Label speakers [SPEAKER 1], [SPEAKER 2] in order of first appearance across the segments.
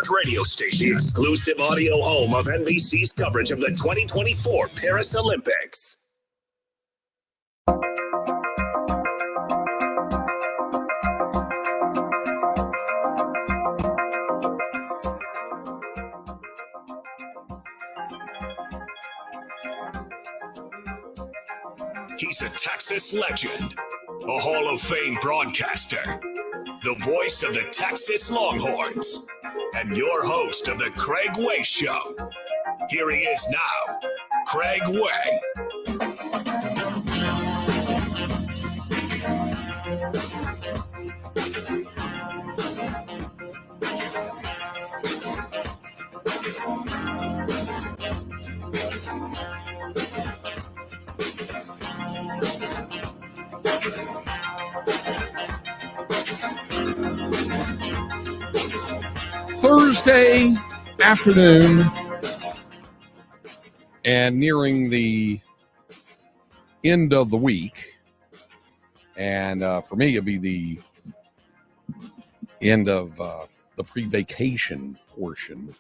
[SPEAKER 1] iHeart radio station, the exclusive audio home of NBC's coverage of the 2024 Paris Olympics. He's a Texas legend, a Hall of Fame broadcaster, the voice of the Texas Longhorns, and your host of the Craig Way Show. Here he is now, Craig Way.
[SPEAKER 2] Thursday afternoon and nearing the end of the week. And for me, it'll be the end of the pre-vacation portion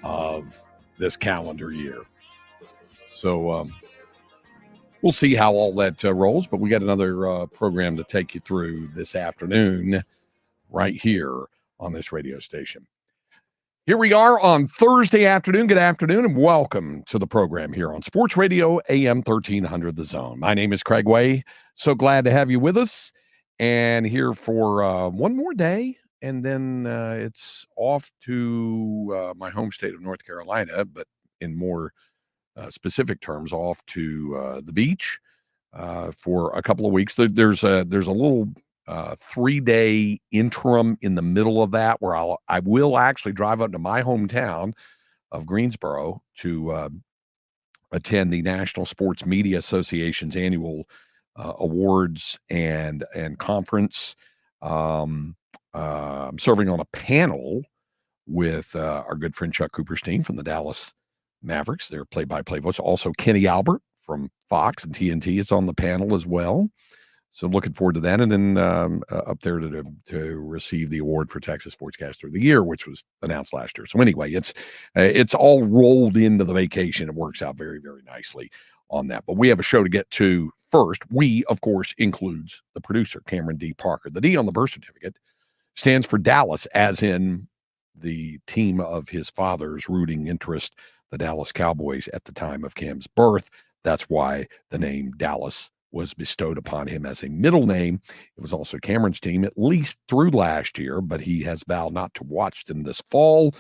[SPEAKER 2] of this calendar year. So we'll see how all that rolls, but we got another program to take you through this afternoon right here on this radio station. Here we are on Thursday afternoon. Good afternoon and welcome to the program here on Sports Radio AM 1300 The Zone. My name is Craig Way. So glad to have you with us and here for one more day. And then it's off to my home state of North Carolina, but in more specific terms, off to the beach for a couple of weeks. There's a little 3-day interim in the middle of that where I will actually drive up to my hometown of Greensboro to attend the National Sports Media Association's annual awards and conference. I'm serving on a panel with our good friend Chuck Cooperstein from the Dallas Mavericks. Their play-by-play voice. Also Kenny Albert from Fox and TNT is on the panel as well. So looking forward to that. And then up there to receive the award for Texas Sportscaster of the Year, which was announced last year. So anyway, it's all rolled into the vacation. It works out very, very nicely on that. But we have a show to get to first. We, of course, includes the producer, Cameron D. Parker. The D on the birth certificate stands for Dallas, as in the team of his father's rooting interest, the Dallas Cowboys, at the time of Cam's birth. That's why the name Dallas was bestowed upon him as a middle name. It was also Cameron's team, at least through last year, but he has vowed not to watch them this fall.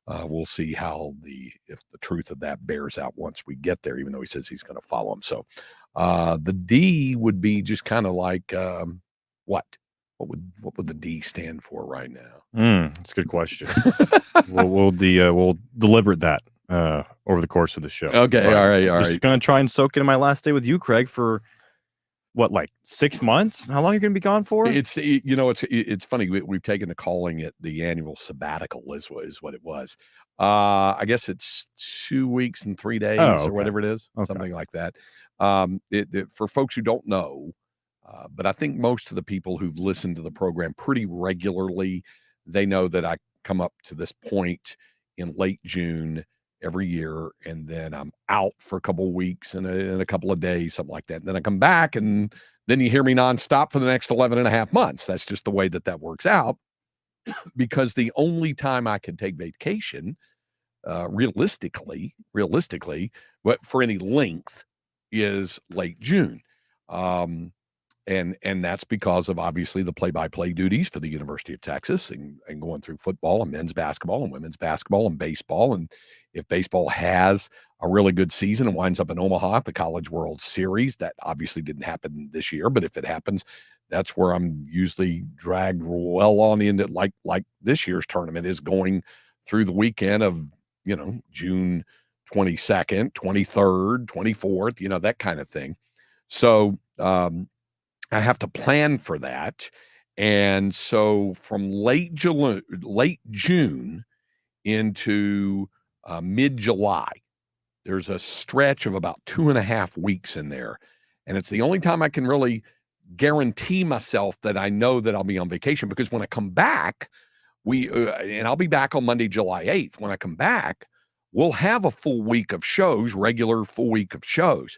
[SPEAKER 2] We'll see if the truth of that bears out once we get there, even though he says he's going to follow him. So the D would be just kind of like what? What would the D stand for right now?
[SPEAKER 3] That's a good question. we'll deliberate that over the course of the show.
[SPEAKER 2] Okay, all right.
[SPEAKER 3] Just going to try and soak it in my last day with you, Craig, for what, like 6 months? How long are you going to be gone for?
[SPEAKER 2] It's funny. We've taken to calling it the annual sabbatical is what it was. I guess it's 2 weeks and 3 days or whatever it is, something like that. For folks who don't know, but I think most of the people who've listened to the program pretty regularly, they know that I come up to this point in late June every year, and then I'm out for a couple of weeks and a couple of days, something like that. And then I come back, and then you hear me nonstop for the next 11 and a half months. That's just the way that works out, because the only time I can take vacation, realistically, for any length, is late June. And that's because of obviously the play-by-play duties for the University of Texas and going through football and men's basketball and women's basketball and baseball. And if baseball has a really good season and winds up in Omaha at the College World Series, that obviously didn't happen this year, but if it happens, that's where I'm usually dragged well on into, like this year's tournament is going through the weekend of, June 22nd, 23rd, 24th, that kind of thing. So, I have to plan for that. And so from late June into mid-July, there's a stretch of about 2.5 weeks in there. And it's the only time I can really guarantee myself that I know that I'll be on vacation, because when I come back, and I'll be back on Monday, July 8th. When I come back, we'll have a full week of shows, regular full week of shows.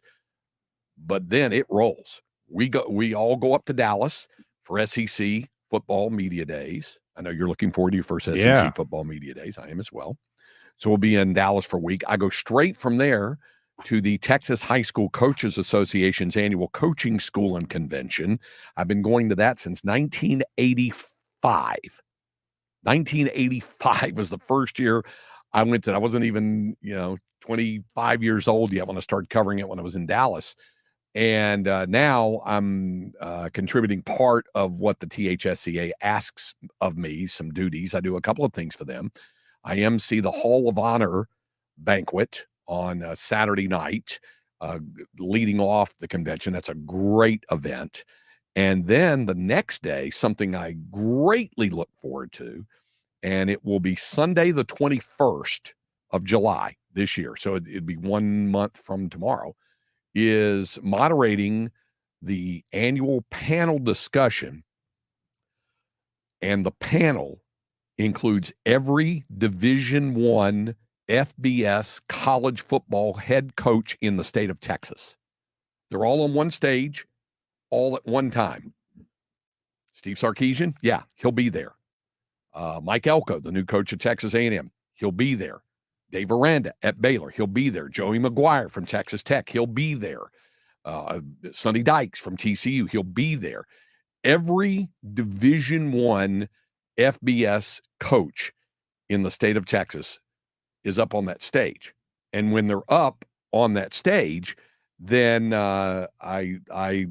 [SPEAKER 2] But then it rolls. We all go up to Dallas for SEC football media days. I know you're looking forward to your first SEC football media days. I am as well. So we'll be in Dallas for a week. I go straight from there to the Texas High School Coaches Association's annual coaching school and convention. I've been going to that since 1985. 1985 was the first year I went to. I wasn't even, 25 years old yet when I started covering it when I was in Dallas. And now I'm contributing part of what the THSCA asks of me, some duties. I do a couple of things for them. I MC the Hall of Honor banquet on Saturday night, leading off the convention. That's a great event. And then the next day, something I greatly look forward to, and it will be Sunday, the 21st of July this year. So it'd be 1 month from tomorrow, is moderating the annual panel discussion. And the panel includes every Division I FBS college football head coach in the state of Texas. They're all on one stage, all at one time. Steve Sarkisian, yeah, he'll be there. Mike Elko, the new coach of Texas A&M, he'll be there. Dave Aranda at Baylor, he'll be there. Joey McGuire from Texas Tech, he'll be there. Sonny Dykes from TCU, he'll be there. Every Division I FBS coach in the state of Texas is up on that stage. And when they're up on that stage, then I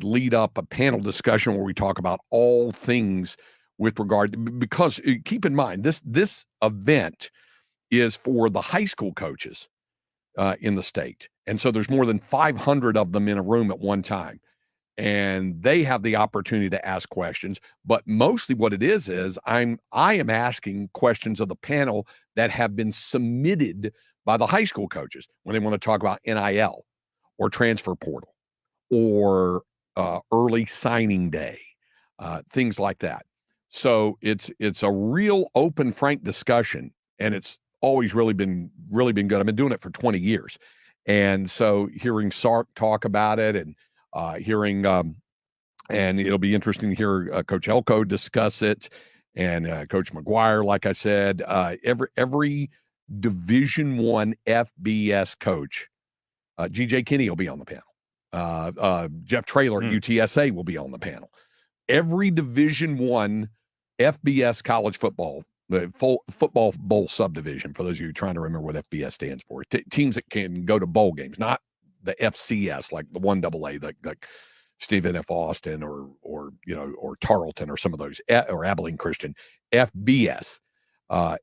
[SPEAKER 2] lead up a panel discussion where we talk about all things with regard to, because keep in mind, this event is for the high school coaches in the state. And so there's more than 500 of them in a room at one time. And they have the opportunity to ask questions. But mostly what it is I am asking questions of the panel that have been submitted by the high school coaches when they want to talk about NIL or transfer portal or early signing day, things like that. So it's a real open, frank discussion, and it's always really been good. I've been doing it for 20 years. And so hearing Sark talk about it and hearing, and it'll be interesting to hear Coach Elko discuss it, and Coach McGuire, like I said, every Division I FBS coach, G.J. Kinney will be on the panel. Jeff Traylor at UTSA will be on the panel. Every Division I FBS college football, the football bowl subdivision, for those of you trying to remember what FBS stands for, teams that can go to bowl games, not the FCS, like the 1AA, like Stephen F. Austin or Tarleton or some of those, or Abilene Christian. FBS,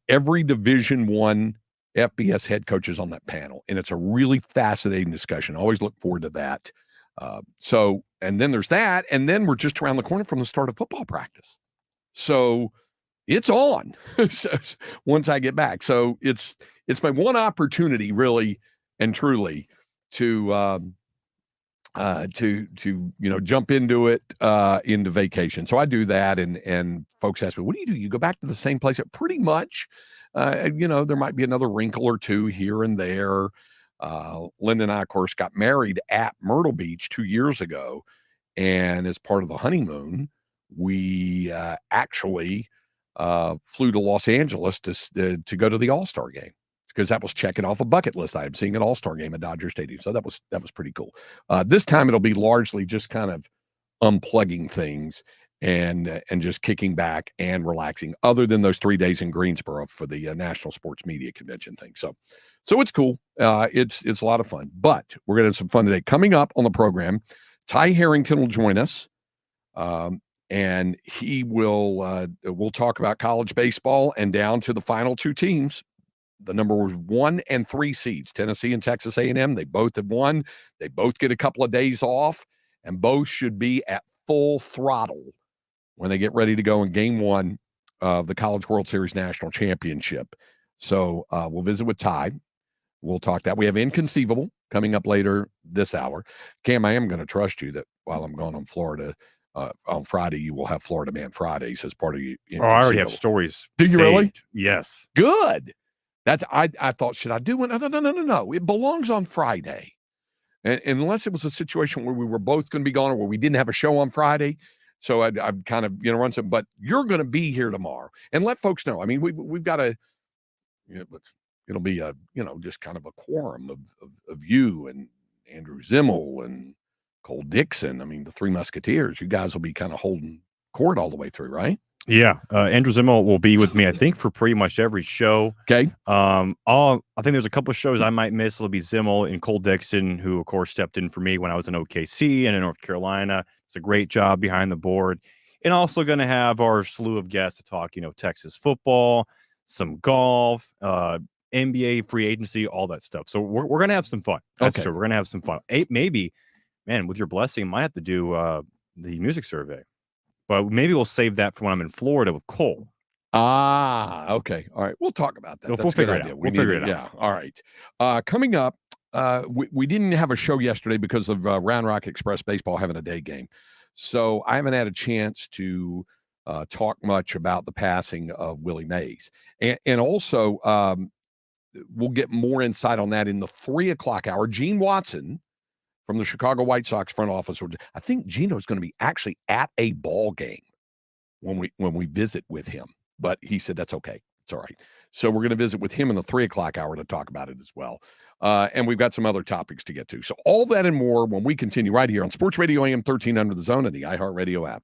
[SPEAKER 2] every Division I FBS head coach is on that panel, and it's a really fascinating discussion. I always look forward to that. And then there's that, and then we're just around the corner from the start of football practice. So it's on once I get back. So it's my one opportunity, really and truly, to jump into it into vacation. So I do that, and folks ask me, what do? You go back to the same place? Pretty much. There might be another wrinkle or two here and there. Linda and I, of course, got married at Myrtle Beach 2 years ago, and as part of the honeymoon, we actually flew to Los Angeles to go to the All-Star game, because that was checking off a bucket list item, seeing an All-Star game at Dodger Stadium. So that was pretty cool. This time it'll be largely just kind of unplugging things and just kicking back and relaxing, other than those 3 days in Greensboro for the National Sports Media Convention thing. So it's cool. It's a lot of fun. But we're going to have some fun today. Coming up on the program, Ty Harrington will join us. And he will we'll talk about college baseball and down to the final two teams. The number 1 and 3 seeds, Tennessee and Texas A&M. They both have won. They both get a couple of days off, and both should be at full throttle when they get ready to go in Game 1 of the College World Series National Championship. So we'll visit with Ty. We'll talk that. We have Inconceivable coming up later this hour. Cam, I am going to trust you that while I'm gone on Florida, on Friday, you will have Florida Man Fridays as part of you.
[SPEAKER 3] I already have stories.
[SPEAKER 2] Do you really?
[SPEAKER 3] Yes.
[SPEAKER 2] Good. I thought, should I do one? No. It belongs on Friday. And unless it was a situation where we were both going to be gone or where we didn't have a show on Friday. So I'd kind of, run some, but you're going to be here tomorrow and let folks know. I mean, we've got a, it'll be a, just kind of a quorum of you and Andrew Zimmel and Cole Dixon. I mean, the Three Musketeers, you guys will be kind of holding court all the way through, right?
[SPEAKER 3] Yeah. Andrew Zimmel will be with me, I think, for pretty much every show.
[SPEAKER 2] Okay.
[SPEAKER 3] I think there's a couple of shows I might miss. It'll be Zimmel and Cole Dixon, who, of course, stepped in for me when I was in OKC and in North Carolina. It's a great job behind the board. And also going to have our slew of guests to talk, Texas football, some golf, NBA free agency, all that stuff. So we're going to have some fun. That's true. We're going to have some fun. Maybe, man, with your blessing, might have to do the music survey. But maybe we'll save that for when I'm in Florida with Cole.
[SPEAKER 2] Okay. All right. We'll talk about that.
[SPEAKER 3] We'll figure it out. We'll figure it out.
[SPEAKER 2] Yeah. All right. Coming up, we didn't have a show yesterday because of Round Rock Express baseball having a day game. So I haven't had a chance to talk much about the passing of Willie Mays. And also, we'll get more insight on that in the 3:00 hour. Gene Watson from the Chicago White Sox front office. I think Gino's going to be actually at a ball game when we visit with him. But he said that's okay. It's all right. So we're going to visit with him in the 3:00 hour to talk about it as well. And we've got some other topics to get to. So all that and more when we continue right here on Sports Radio AM 1300 The Zone and the iHeartRadio app.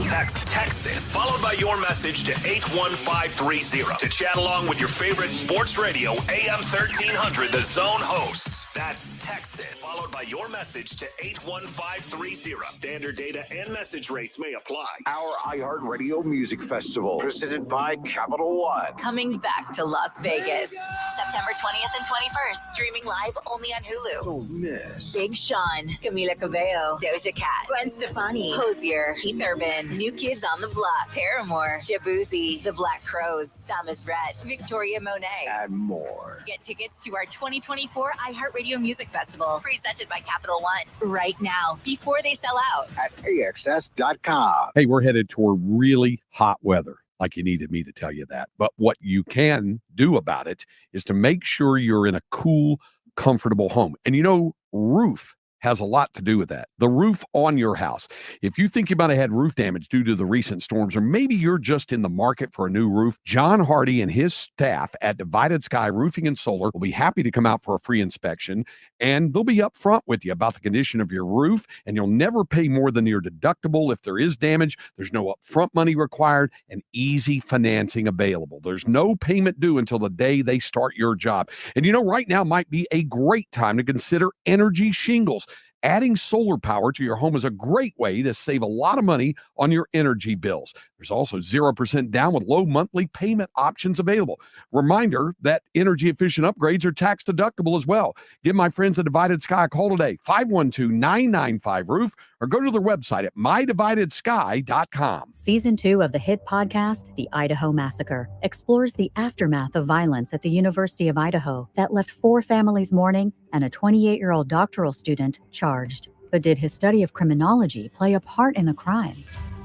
[SPEAKER 1] Text Texas, followed by your message to 81530 to chat along with your favorite sports radio AM 1300 The Zone hosts. That's Texas, followed by your message to 81530. Standard data and message rates may apply.
[SPEAKER 4] Our iHeartRadio Music Festival, presented by Capital One.
[SPEAKER 5] Coming back to Las Vegas. September 20th and 21st. Streaming live only on Hulu.
[SPEAKER 4] Don't miss.
[SPEAKER 5] Big Sean, Camila Cabello, Doja Cat, Gwen Stefani, Hosier, Keith Urban, New Kids on the Block, Paramore, Shabuzi, The Black Crows, Thomas Rhett, Victoria Monet,
[SPEAKER 4] And more.
[SPEAKER 5] Get tickets to our 2024 iHeartRadio Music Festival, presented by Capital One, right now, before they sell out.
[SPEAKER 4] At AXS.com.
[SPEAKER 2] Hey, we're headed toward really hot weather. Like you needed me to tell you that. But what you can do about it is to make sure you're in a cool, comfortable home. And roof has a lot to do with that. The roof on your house. If you think you might have had roof damage due to the recent storms, or maybe you're just in the market for a new roof, John Hardy and his staff at Divided Sky Roofing and Solar will be happy to come out for a free inspection, and they'll be upfront with you about the condition of your roof, and you'll never pay more than your deductible. If there is damage, there's no upfront money required and easy financing available. There's no payment due until the day they start your job. And right now might be a great time to consider energy shingles. Adding solar power to your home is a great way to save a lot of money on your energy bills. There's also 0% down with low monthly payment options available. Reminder that energy efficient upgrades are tax deductible as well. Give my friends at Divided Sky a call today, 512-995-ROOF, or go to their website at mydividedsky.com.
[SPEAKER 6] Season 2 of the hit podcast, The Idaho Massacre, explores the aftermath of violence at the University of Idaho that left 4 families mourning and a 28-year-old doctoral student charged. But did his study of criminology play a part in the crime?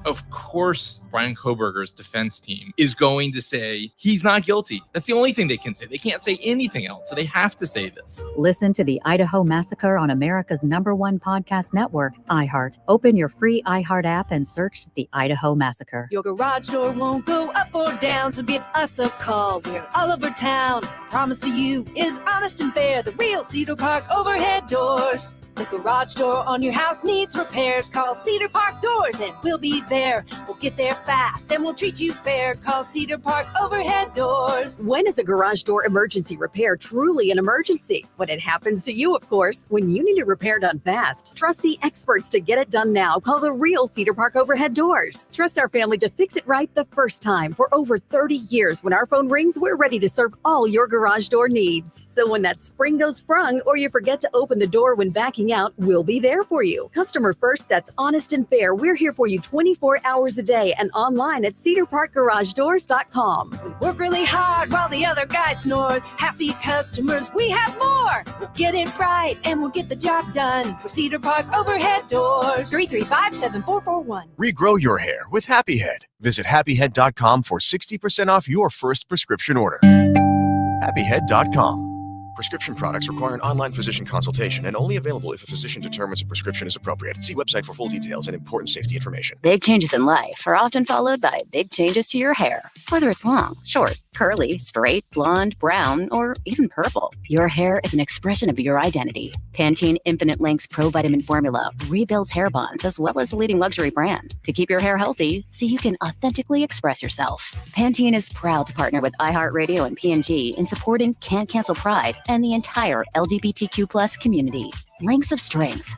[SPEAKER 7] Of course, Brian Kohberger's defense team is going to say he's not guilty. That's the only thing they can say. They can't say anything else, so they have to say this.
[SPEAKER 6] Listen to The Idaho Massacre on America's #1 podcast network, iHeart. Open your free iHeart app and search The Idaho Massacre.
[SPEAKER 8] Your garage door won't go up or down, so give us a call. We're all over town. Promise to you is honest and fair. The real Cedar Park overhead doors. The garage door on your house needs repairs. Call Cedar Park Doors and we'll be there. We'll get there fast and we'll treat you fair. Call Cedar Park Overhead Doors.
[SPEAKER 9] When is a garage door emergency repair truly an emergency? When it happens to you, of course. When you need a repair done fast, trust the experts to get it done now. Call the real Cedar Park Overhead Doors. Trust our family to fix it right the first time. For over 30 years, when our phone rings, we're ready to serve all your garage door needs. So when that spring goes sprung or you forget to open the door when backing checking out, we'll be there for you. Customer first, that's honest and fair. We're here for you 24 hours a day and online at cedarparkgaragedoors.com.
[SPEAKER 8] We work really hard while the other guy snores. Happy customers, we have more. We'll get it right and we'll get the job done. For Cedar Park Overhead Doors. 335-7441.
[SPEAKER 10] Regrow your hair with Happy Head. Visit happyhead.com for 60% off your first prescription order. happyhead.com. Prescription products require an online physician consultation and only available if a physician determines a prescription is appropriate. See website for full details and important safety information.
[SPEAKER 6] Big changes in life are often followed by big changes to your hair. Whether it's long, short, curly, straight, blonde, brown, or even purple, your hair is an expression of your identity. Pantene Infinite Lengths Pro Vitamin Formula rebuilds hair bonds as well as a leading luxury brand to keep your hair healthy so you can authentically express yourself. Pantene is proud to partner with iHeartRadio and P&G in supporting Can't Cancel Pride and the entire LGBTQ+ community. Links of strength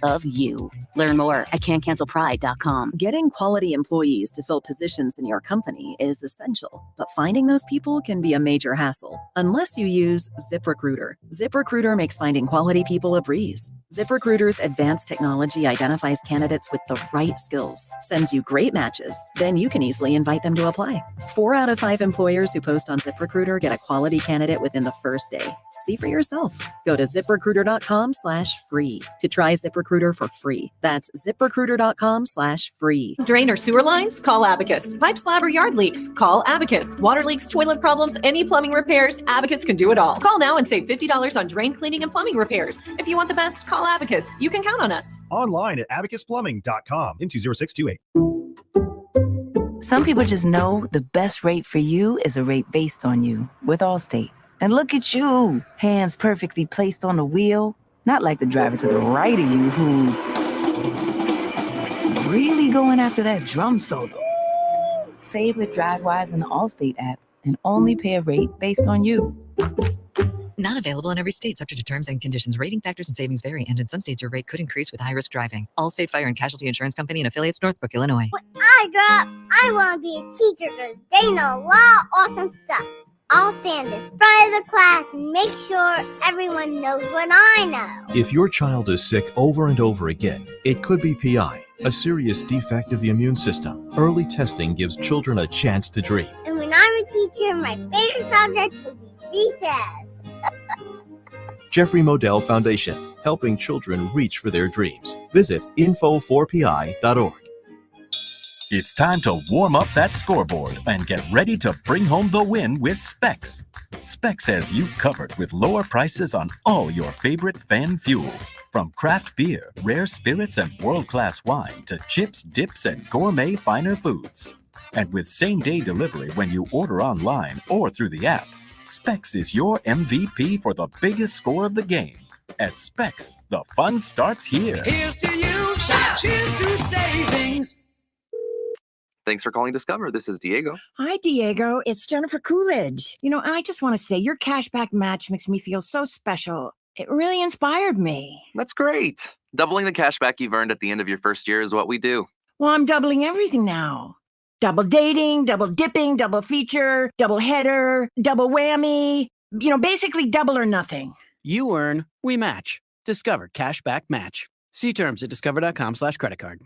[SPEAKER 6] of you. Learn more at can'tcancelpride.com.
[SPEAKER 11] Getting quality employees to fill positions in your company is essential, but finding those people can be a major hassle unless you use ZipRecruiter. ZipRecruiter makes finding quality people a breeze. ZipRecruiter's advanced technology identifies candidates with the right skills, sends you great matches, then you can easily invite them to apply. 4 out of 5 employers who post on ZipRecruiter get a quality candidate within the first day. See for yourself. Go to ziprecruiter.com/free to try ZipRecruiter for free. That's ziprecruiter.com/free.
[SPEAKER 12] Drain or sewer lines? Call Abacus. Pipe, slab, or yard leaks? Call Abacus. Water leaks, toilet problems, any plumbing repairs? Abacus can do it all. Call now and save $50 on drain cleaning and plumbing repairs. If you want the best, call Abacus. You can count on us.
[SPEAKER 13] Online at abacusplumbing.com in 20628.
[SPEAKER 14] Some people just know the best rate for you is a rate based on you with Allstate. And look at you, hands perfectly placed on the wheel. Not like the driver to the right of you who's really going after that drum solo. Save with DriveWise in the Allstate app and only pay a rate based on you.
[SPEAKER 15] Not available in every state, subject to terms and conditions. Rating factors and savings vary, and in some states your rate could increase with high-risk driving. Allstate Fire and Casualty Insurance Company and affiliates, Northbrook, Illinois.
[SPEAKER 16] When I grow up, I want to be a teacher because they know a lot of awesome stuff. I'll stand in front of the class and make sure everyone knows what I know.
[SPEAKER 17] If your child is sick over and over again, it could be PI, a serious defect of the immune system. Early testing gives children a chance to dream.
[SPEAKER 16] And when I'm a teacher, my favorite subject will be recess.
[SPEAKER 17] Jeffrey Modell Foundation, helping children reach for their dreams. Visit info4pi.org.
[SPEAKER 18] It's time to warm up that scoreboard and get ready to bring home the win with Specs. Specs has you covered with lower prices on all your favorite fan fuel. From craft beer, rare spirits, and world-class wine to chips, dips, and gourmet finer foods. And with same-day delivery when you order online or through the app, Specs is your MVP for the biggest score of the game. At Specs, the fun starts here.
[SPEAKER 19] Here's to you, cheers to savings.
[SPEAKER 20] Thanks for calling Discover. This is Diego.
[SPEAKER 21] Hi, Diego. It's Jennifer Coolidge. I just want to say your cashback match makes me feel so special. It really inspired me.
[SPEAKER 20] That's great. Doubling the cashback you've earned at the end of your first year is what we do.
[SPEAKER 21] Well, I'm doubling everything now. Double dating, double dipping, double feature, double header, double whammy. Basically double or nothing.
[SPEAKER 22] You earn, we match. Discover Cashback Match. See terms at discover.com/creditcard.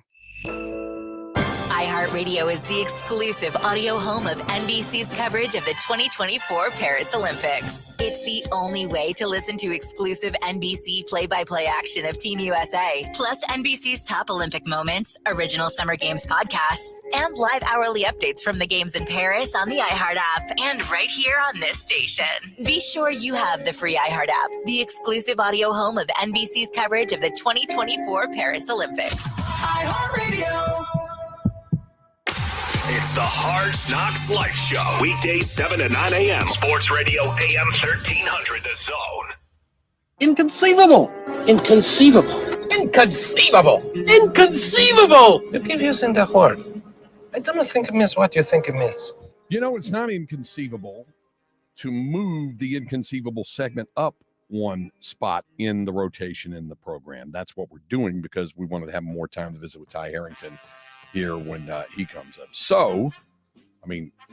[SPEAKER 5] iHeartRadio is the exclusive audio home of NBC's coverage of the 2024 Paris Olympics. It's the only way to listen to exclusive NBC play-by-play action of Team USA, plus NBC's top Olympic moments, original Summer Games podcasts, and live hourly updates from the games in Paris on the iHeart app and right here on this station. Be sure you have the free iHeart app, the exclusive audio home of NBC's coverage of the 2024 Paris Olympics.
[SPEAKER 19] iHeartRadio.
[SPEAKER 1] It's the Hard Knocks Life Show. Weekdays 7 to 9 a.m. Sports Radio AM 1300 The Zone.
[SPEAKER 23] Inconceivable. Inconceivable. Inconceivable. Inconceivable. You keep using the word. I don't think it means what you think it means.
[SPEAKER 2] It's not inconceivable to move the inconceivable segment up one spot in the rotation in the program. That's what we're doing because we wanted to have more time to visit with Ty Harrington here when he comes up. So,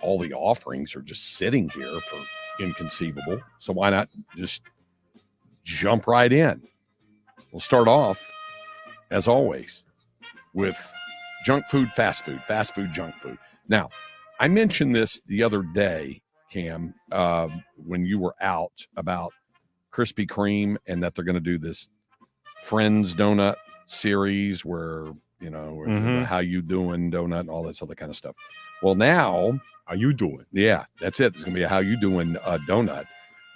[SPEAKER 2] all the offerings are just sitting here for inconceivable. So why not just jump right in? We'll start off, as always, with junk food, fast food, junk food. Now, I mentioned this the other day, Cam, when you were out about Krispy Kreme and that they're going to do this Friends donut series where, it's the how you doing donut and all this other kind of stuff. Well, now,
[SPEAKER 3] how you doing?
[SPEAKER 2] Yeah, that's it. There's going to be a how you doing donut.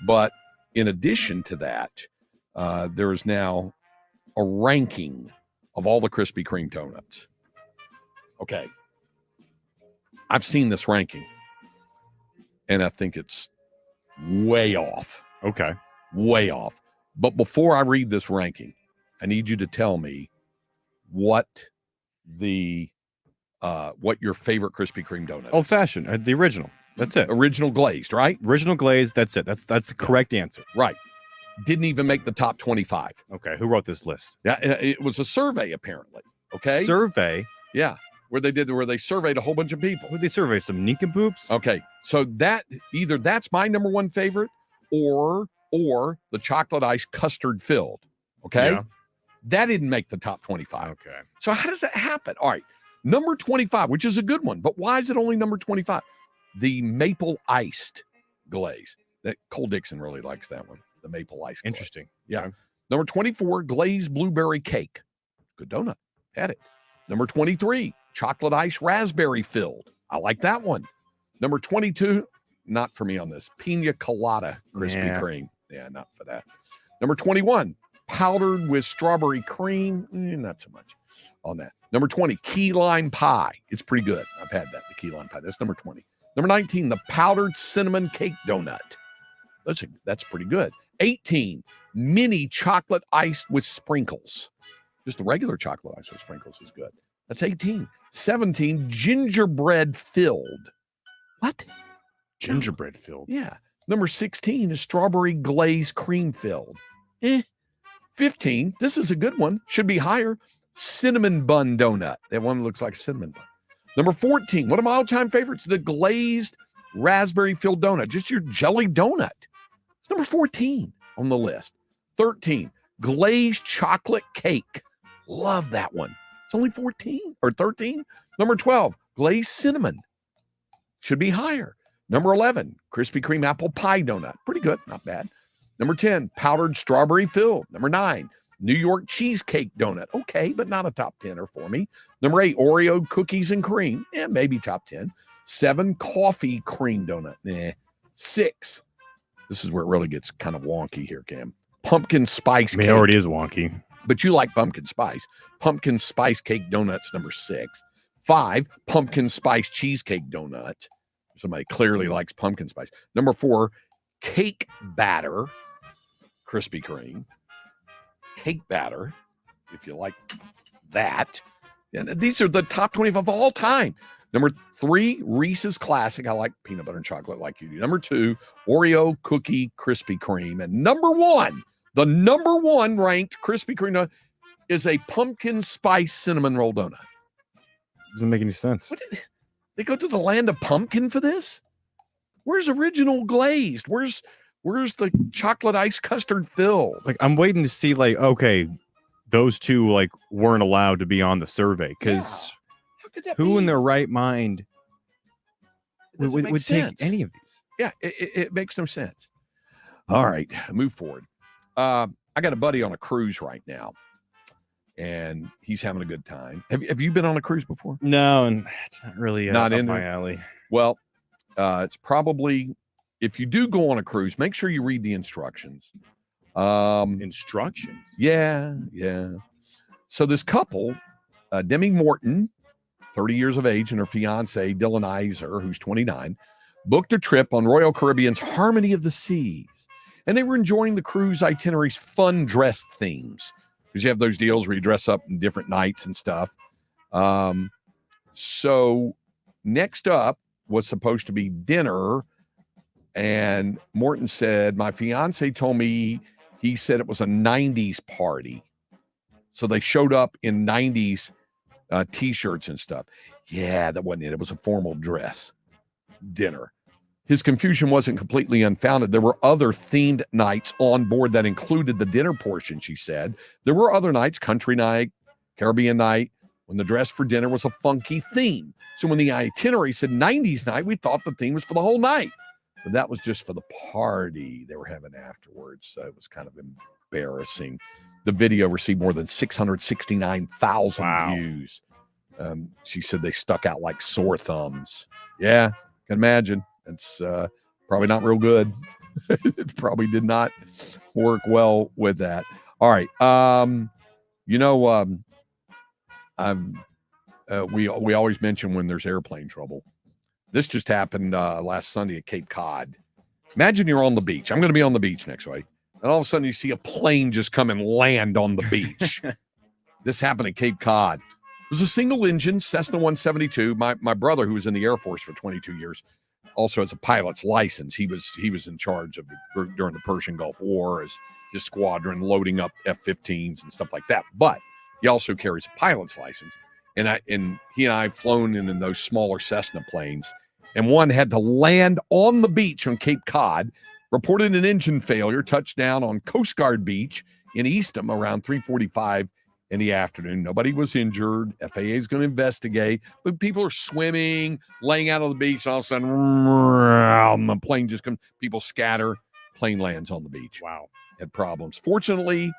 [SPEAKER 2] But in addition to that, there is now a ranking of all the Krispy Kreme donuts. Okay. I've seen this ranking, and I think it's way off.
[SPEAKER 3] Okay.
[SPEAKER 2] Way off. But before I read this ranking, I need you to tell me what your favorite Krispy Kreme donut is.
[SPEAKER 3] Old fashioned, the original. That's it.
[SPEAKER 2] Original glazed, right?
[SPEAKER 3] Original glazed. That's it. That's the correct answer.
[SPEAKER 2] Right. Didn't even make the top 25.
[SPEAKER 3] Okay. Who wrote this list?
[SPEAKER 2] Yeah, it was a survey apparently. Okay.
[SPEAKER 3] Survey.
[SPEAKER 2] Yeah. Where they surveyed a whole bunch of people.
[SPEAKER 3] Who did they survey? Some nincompoops?
[SPEAKER 2] Okay. So that's my number one favorite or the chocolate ice custard filled. Okay. Yeah. That didn't make the top 25.
[SPEAKER 3] Okay.
[SPEAKER 2] So how does that happen? All right. Number 25, which is a good one, but why is it only number 25? The maple iced glaze. That Cole Dixon really likes that one. The maple ice.
[SPEAKER 3] Interesting.
[SPEAKER 2] Yeah. Okay. Number 24, glazed blueberry cake. Good donut. Had it. Number 23, chocolate ice raspberry filled. I like that one. Number 22, not for me on this. Pina colada Krispy Kreme. Yeah, not for that. Number 21, powdered with strawberry cream. Not so much on that. Number 20, key lime pie. It's pretty good. I've had that, the key lime pie. That's number 20. Number 19, the powdered cinnamon cake donut. That's pretty good. 18, mini chocolate iced with sprinkles. Just the regular chocolate ice with sprinkles is good. That's 18. 17, gingerbread filled. What?
[SPEAKER 3] Gingerbread filled?
[SPEAKER 2] Yeah. Number 16 is strawberry glazed cream filled. 15, this is a good one. Should be higher. Cinnamon bun donut. That one looks like a cinnamon bun. Number 14, one of my all-time favorites, the glazed raspberry filled donut. Just your jelly donut. It's number 14 on the list. 13, glazed chocolate cake. Love that one. It's only 14 or 13. Number 12, glazed cinnamon. Should be higher. Number 11, Krispy Kreme apple pie donut. Pretty good, not bad. Number 10, powdered strawberry filled. Number 9, New York cheesecake donut. Okay, but not a top 10er for me. Number 8, Oreo cookies and cream. Maybe top 10. 7, coffee cream donut. 6, this is where it really gets kind of wonky here, Cam. Pumpkin spice cake.
[SPEAKER 3] It already is wonky.
[SPEAKER 2] But you like pumpkin spice. Pumpkin spice cake donuts, number 6. 5, pumpkin spice cheesecake donut. Somebody clearly likes pumpkin spice. Number 4, cake batter, Krispy Kreme. Cake batter, if you like that. And these are the top 25 of all time. Number 3, Reese's Classic. I like peanut butter and chocolate like you do. Number 2, Oreo cookie Krispy Kreme. And number 1, the number 1 ranked Krispy Kreme is a pumpkin spice cinnamon roll donut.
[SPEAKER 3] Doesn't make any sense.
[SPEAKER 2] They go to the land of pumpkin for this? Where's original glazed? Where's the chocolate ice custard filled?
[SPEAKER 3] Like, I'm waiting to see, like, okay, those two, like, weren't allowed to be on the survey because who in their right mind would take any of these?
[SPEAKER 2] Yeah, it makes no sense. All right, move forward. I got a buddy on a cruise right now, and he's having a good time. Have you been on a cruise before?
[SPEAKER 3] No, and it's not really
[SPEAKER 2] not
[SPEAKER 3] in my alley.
[SPEAKER 2] Well, it's probably, if you do go on a cruise, make sure you read the instructions.
[SPEAKER 3] Instructions?
[SPEAKER 2] Yeah. So this couple, Demi Morton, 30 years of age, and her fiance, Dylan Iser, who's 29, booked a trip on Royal Caribbean's Harmony of the Seas. And they were enjoying the cruise itinerary's fun dress themes. Because you have those deals where you dress up in different nights and stuff. So next up was supposed to be dinner. And Morton said, my fiance told me, he said it was a 90s party. So they showed up in 90s T-shirts and stuff. Yeah, that wasn't it. It was a formal dress dinner. his confusion wasn't completely unfounded. There were other themed nights on board that included the dinner portion, she said. There were other nights, country night, Caribbean night, when the dress for dinner was a funky theme. So when the itinerary said 90s night, we thought the theme was for the whole night. But that was just for the party they were having afterwards. So it was kind of embarrassing. The video received more than 669,000 views. She said they stuck out like sore thumbs. Yeah, can imagine. It's probably not real good. It probably did not work well with that. All right. We always mention when there's airplane trouble. This just happened last Sunday at Cape Cod. Imagine you're on the beach. I'm going to be on the beach next week. And all of a sudden you see a plane just come and land on the beach. This happened at Cape Cod. It was a single engine Cessna 172. My brother, who was in the Air Force for 22 years, also has a pilot's license. He was in charge of during the Persian Gulf War as his squadron loading up F-15s and stuff like that. But he also carries a pilot's license. And he and I have flown in those smaller Cessna planes. And one had to land on the beach on Cape Cod, reported an engine failure, touched down on Coast Guard Beach in Eastham around 3:45 in the afternoon. Nobody was injured. FAA is going to investigate. But people are swimming, laying out on the beach. And all of a sudden, the plane just comes. People scatter. Plane lands on the beach.
[SPEAKER 3] Wow.
[SPEAKER 2] Had problems. Fortunately,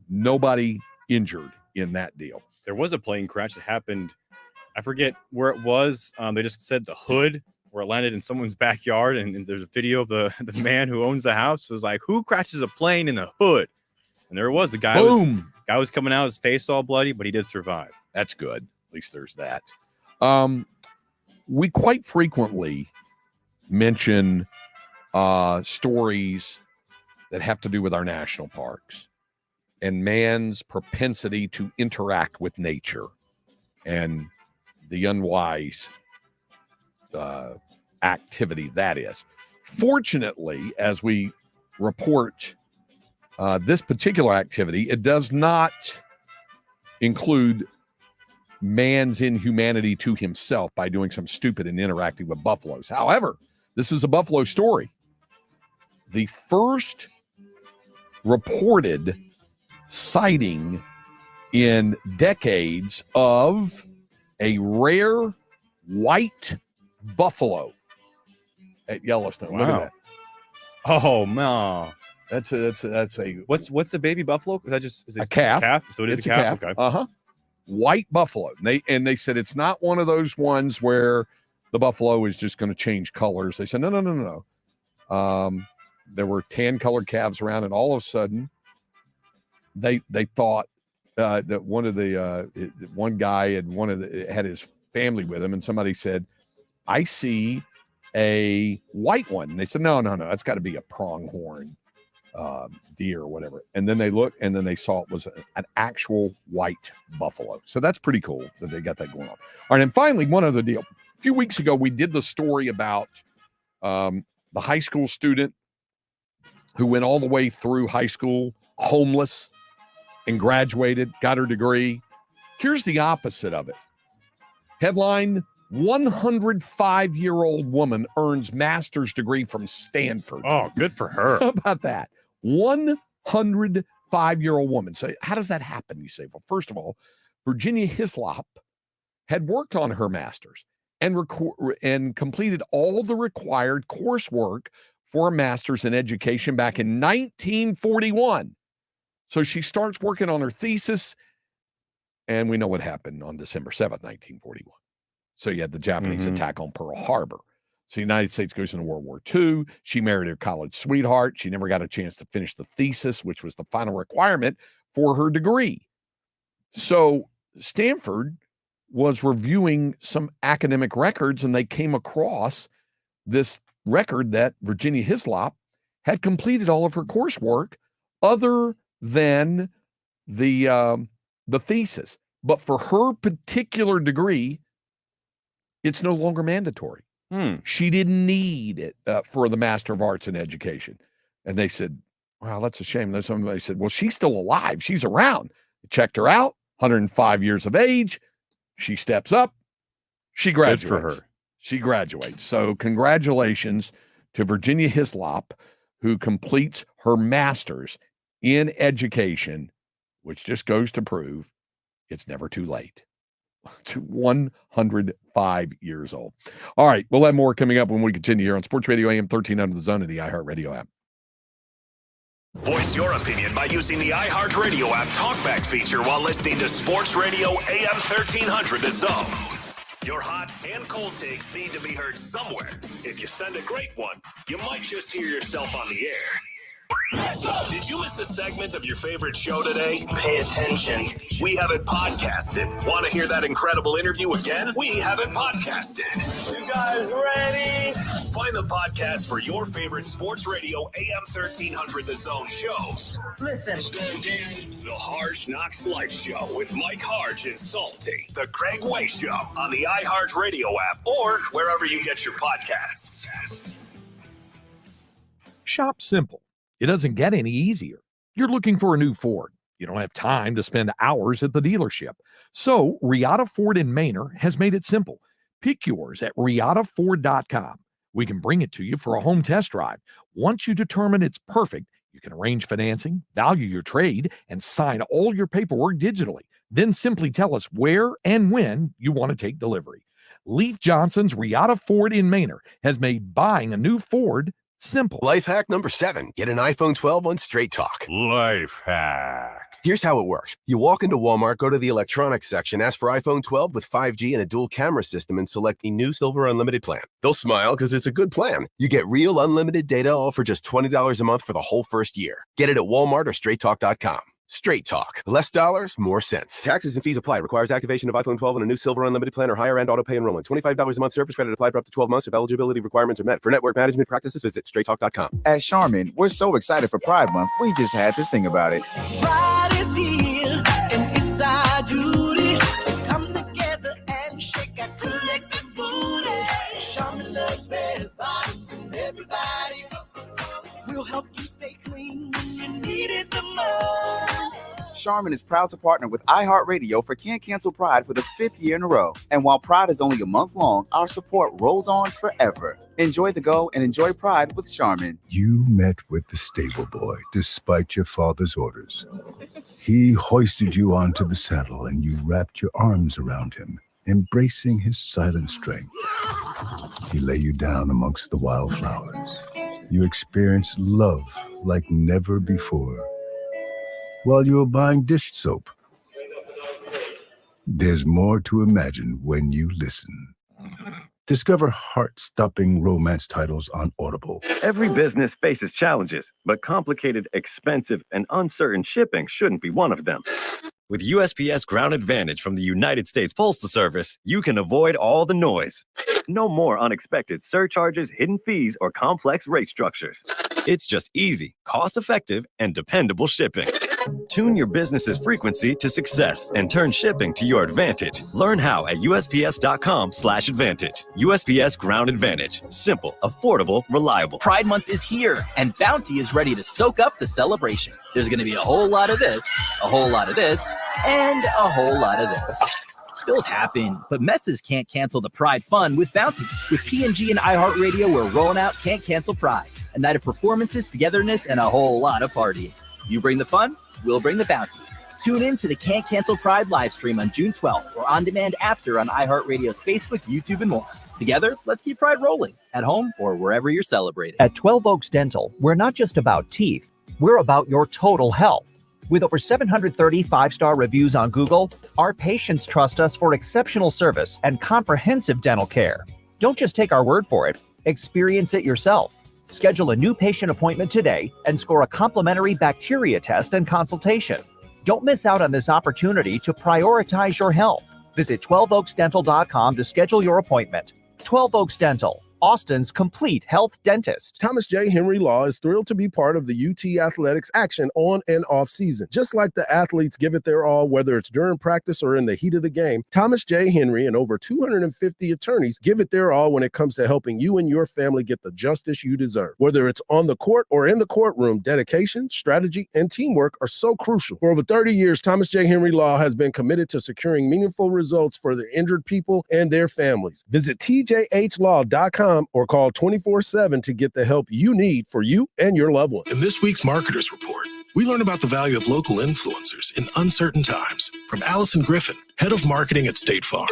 [SPEAKER 2] nobody injured in that deal.
[SPEAKER 3] There was a plane crash that happened. I forget where it was. They just said the hood where it landed in someone's backyard. And there's a video of the man who owns the house. It was like, who crashes a plane in the hood? And there it was. The guy was coming out, his face all bloody, but he did survive.
[SPEAKER 2] That's good. At least there's that. We quite frequently mention stories that have to do with our national parks and man's propensity to interact with nature and the unwise activity that is. Fortunately, as we report this particular activity, it does not include man's inhumanity to himself by doing something stupid and interacting with buffaloes. However, this is a buffalo story. The first reported sighting in decades of a rare white buffalo at Yellowstone.
[SPEAKER 3] Wow.
[SPEAKER 2] Look at that.
[SPEAKER 3] Oh no.
[SPEAKER 2] That's a
[SPEAKER 3] what's the baby buffalo? Is that just
[SPEAKER 2] a calf?
[SPEAKER 3] So it is
[SPEAKER 2] It's
[SPEAKER 3] a calf. Okay.
[SPEAKER 2] Uh-huh. White buffalo. They said it's not one of those ones where the buffalo is just going to change colors. They said no. There were tan colored calves around, and all of a sudden they thought that one guy had his family with him, and somebody said, I see a white one. And they said, no, that's got to be a pronghorn deer or whatever. And then they looked, and then they saw it was an actual white buffalo. So that's pretty cool that they got that going on. All right, and finally, one other deal. A few weeks ago, we did the story about the high school student who went all the way through high school homeless and graduated, got her degree. Here's the opposite of it. Headline, 105-year-old woman earns master's degree from Stanford.
[SPEAKER 3] Oh, good for her.
[SPEAKER 2] How about that? 105-year-old woman. So how does that happen, you say? Well, first of all, Virginia Hislop had worked on her master's and completed all the required coursework for a master's in education back in 1941. So she starts working on her thesis, and we know what happened on December 7th, 1941. So you had the Japanese attack on Pearl Harbor. So the United States goes into World War II. She married her college sweetheart. She never got a chance to finish the thesis, which was the final requirement for her degree. So Stanford was reviewing some academic records, and they came across this record that Virginia Hislop had completed all of her coursework other than the thesis. But for her particular degree, it's no longer mandatory. She didn't need it for the Master of Arts in Education. And they said, wow, that's a shame. Then somebody said, well, she's still alive. She's around. Checked her out, 105 years of age. She steps up. She graduates.
[SPEAKER 3] Good for her.
[SPEAKER 2] she graduates. So congratulations to Virginia Hislop, who completes her master's in education, which just goes to prove it's never too late. To 105 years old. All right, we'll have more coming up when we continue here on Sports Radio AM 1300 The Zone and the iHeartRadio app.
[SPEAKER 1] Voice your opinion by using the iHeartRadio app talkback feature while listening to Sports Radio AM 1300 The Zone. Your hot and cold takes need to be heard somewhere. If you send a great one, you might just hear yourself on the air. Did you miss a segment of your favorite show today? Pay attention. We have it podcasted. Want to hear that incredible interview again? We have it podcasted. You guys ready? Find the podcast for your favorite Sports Radio AM 1300 The Zone shows. Listen. The Harsh Knocks Life Show with Mike Harge and Salty. The Craig Way Show on the iHeartRadio app or wherever you get your podcasts.
[SPEAKER 2] Shop simple. It doesn't get any easier. You're looking for a new Ford. You don't have time to spend hours at the dealership. So Riata Ford in Manor has made it simple. Pick yours at RiataFord.com. We can bring it to you for a home test drive. Once you determine it's perfect, you can arrange financing, value your trade, and sign all your paperwork digitally. Then simply tell us where and when you want to take delivery. Leif Johnson's Riata Ford in Manor has made buying a new Ford simple.
[SPEAKER 4] Life hack number 7. Get an iPhone 12 on Straight Talk. Life hack. Here's how it works. You walk into Walmart, go to the electronics section, ask for iPhone 12 with 5G and a dual camera system, and select the new Silver Unlimited plan. They'll smile because it's a good plan. You get real unlimited data, all for just $20 a month for the whole first year. Get it at Walmart or StraightTalk.com. Straight Talk. Less dollars, more sense. Taxes and fees apply. Requires activation of iPhone 12 and a new Silver Unlimited plan or higher end auto pay enrollment. $25 a month service credit applied for up to 12 months if eligibility requirements are met. For network management practices, visit StraightTalk.com.
[SPEAKER 7] At Charmin, we're so excited for Pride Month, we just had to sing about it.
[SPEAKER 19] Pride is here, and it's our duty to come together and shake our collective booty. Charmin loves bears, bottoms, and everybody else. We'll help you stay clean when you need it the most.
[SPEAKER 7] Charmin is proud to partner with iHeartRadio for Can't Cancel Pride for the 5th year in a row. And while Pride is only a month long, our support rolls on forever. Enjoy the go and enjoy Pride with Charmin.
[SPEAKER 9] You met with the stable boy despite your father's orders. He hoisted you onto the saddle and you wrapped your arms around him, embracing his silent strength. He lay you down amongst the wildflowers. You experienced love like never before while you were buying dish soap. There's more to imagine when you listen. Discover heart-stopping romance titles on Audible.
[SPEAKER 24] Every business faces challenges, but complicated, expensive, and uncertain shipping shouldn't be one of them. With USPS Ground Advantage from the United States Postal Service, you can avoid all the noise. No more unexpected surcharges, hidden fees, or complex rate structures. It's just easy, cost-effective, and dependable shipping. Tune your business's frequency to success and turn shipping to your advantage. Learn how at USPS.com/advantage. USPS Ground Advantage. Simple, affordable, reliable.
[SPEAKER 25] Pride Month is here, and Bounty is ready to soak up the celebration. There's going to be a whole lot of this, a whole lot of this, and a whole lot of this. Spills happen, but messes can't cancel the Pride fun with Bounty. With P&G and iHeartRadio, we're rolling out Can't Cancel Pride. A night of performances, togetherness, and a whole lot of partying. You bring the fun, we'll bring the bounty. Tune in to the Can't Cancel Pride live stream on June 12th or on demand after on iHeartRadio's Facebook, YouTube, and more. Together, let's keep Pride rolling at home or wherever you're celebrating.
[SPEAKER 26] At 12 Oaks Dental, we're not just about teeth, we're about your total health. With over 730 five-star reviews on Google, our patients trust us for exceptional service and comprehensive dental care. Don't just take our word for it, experience it yourself. Schedule a new patient appointment today and score a complimentary bacteria test and consultation. Don't miss out on this opportunity to prioritize your health. Visit 12oaksdental.com to schedule your appointment. 12 Oaks Dental. Austin's complete health dentist.
[SPEAKER 6] Thomas J. Henry Law is thrilled to be part of the UT Athletics action on and off season. Just like the athletes give it their all, whether it's during practice or in the heat of the game, Thomas J. Henry and over 250 attorneys give it their all when it comes to helping you and your family get the justice you deserve. Whether it's on the court or in the courtroom, dedication, strategy, and teamwork are so crucial. For over 30 years, Thomas J. Henry Law has been committed to securing meaningful results for the injured people and their families. Visit tjhlaw.com or call 24/7 to get the help you need for you and your loved ones.
[SPEAKER 8] In this week's Marketers Report, we learn about the value of local influencers in uncertain times from Allison Griffin, head of marketing at State Farm.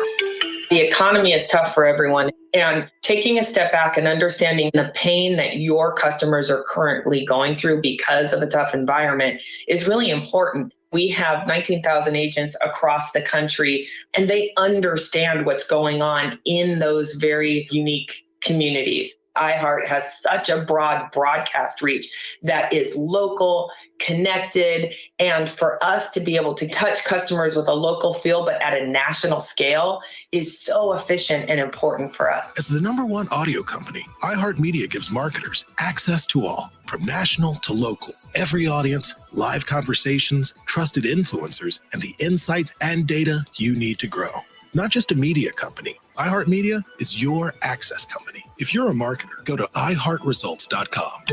[SPEAKER 10] The economy is tough for everyone, and taking a step back and understanding the pain that your customers are currently going through because of a tough environment is really important. We have 19,000 agents across the country, and they understand what's going on in those very unique communities. iHeart has such a broad broadcast reach that is local, connected, and for us to be able to touch customers with a local feel but at a national scale is so efficient and important for us.
[SPEAKER 8] As the #1 audio company, iHeartMedia gives marketers access to all, from national to local. Every audience, live conversations, trusted influencers, and the insights and data you need to grow. Not just a media company, iHeartMedia is your access company. If you're a marketer, go to iHeartResults.com.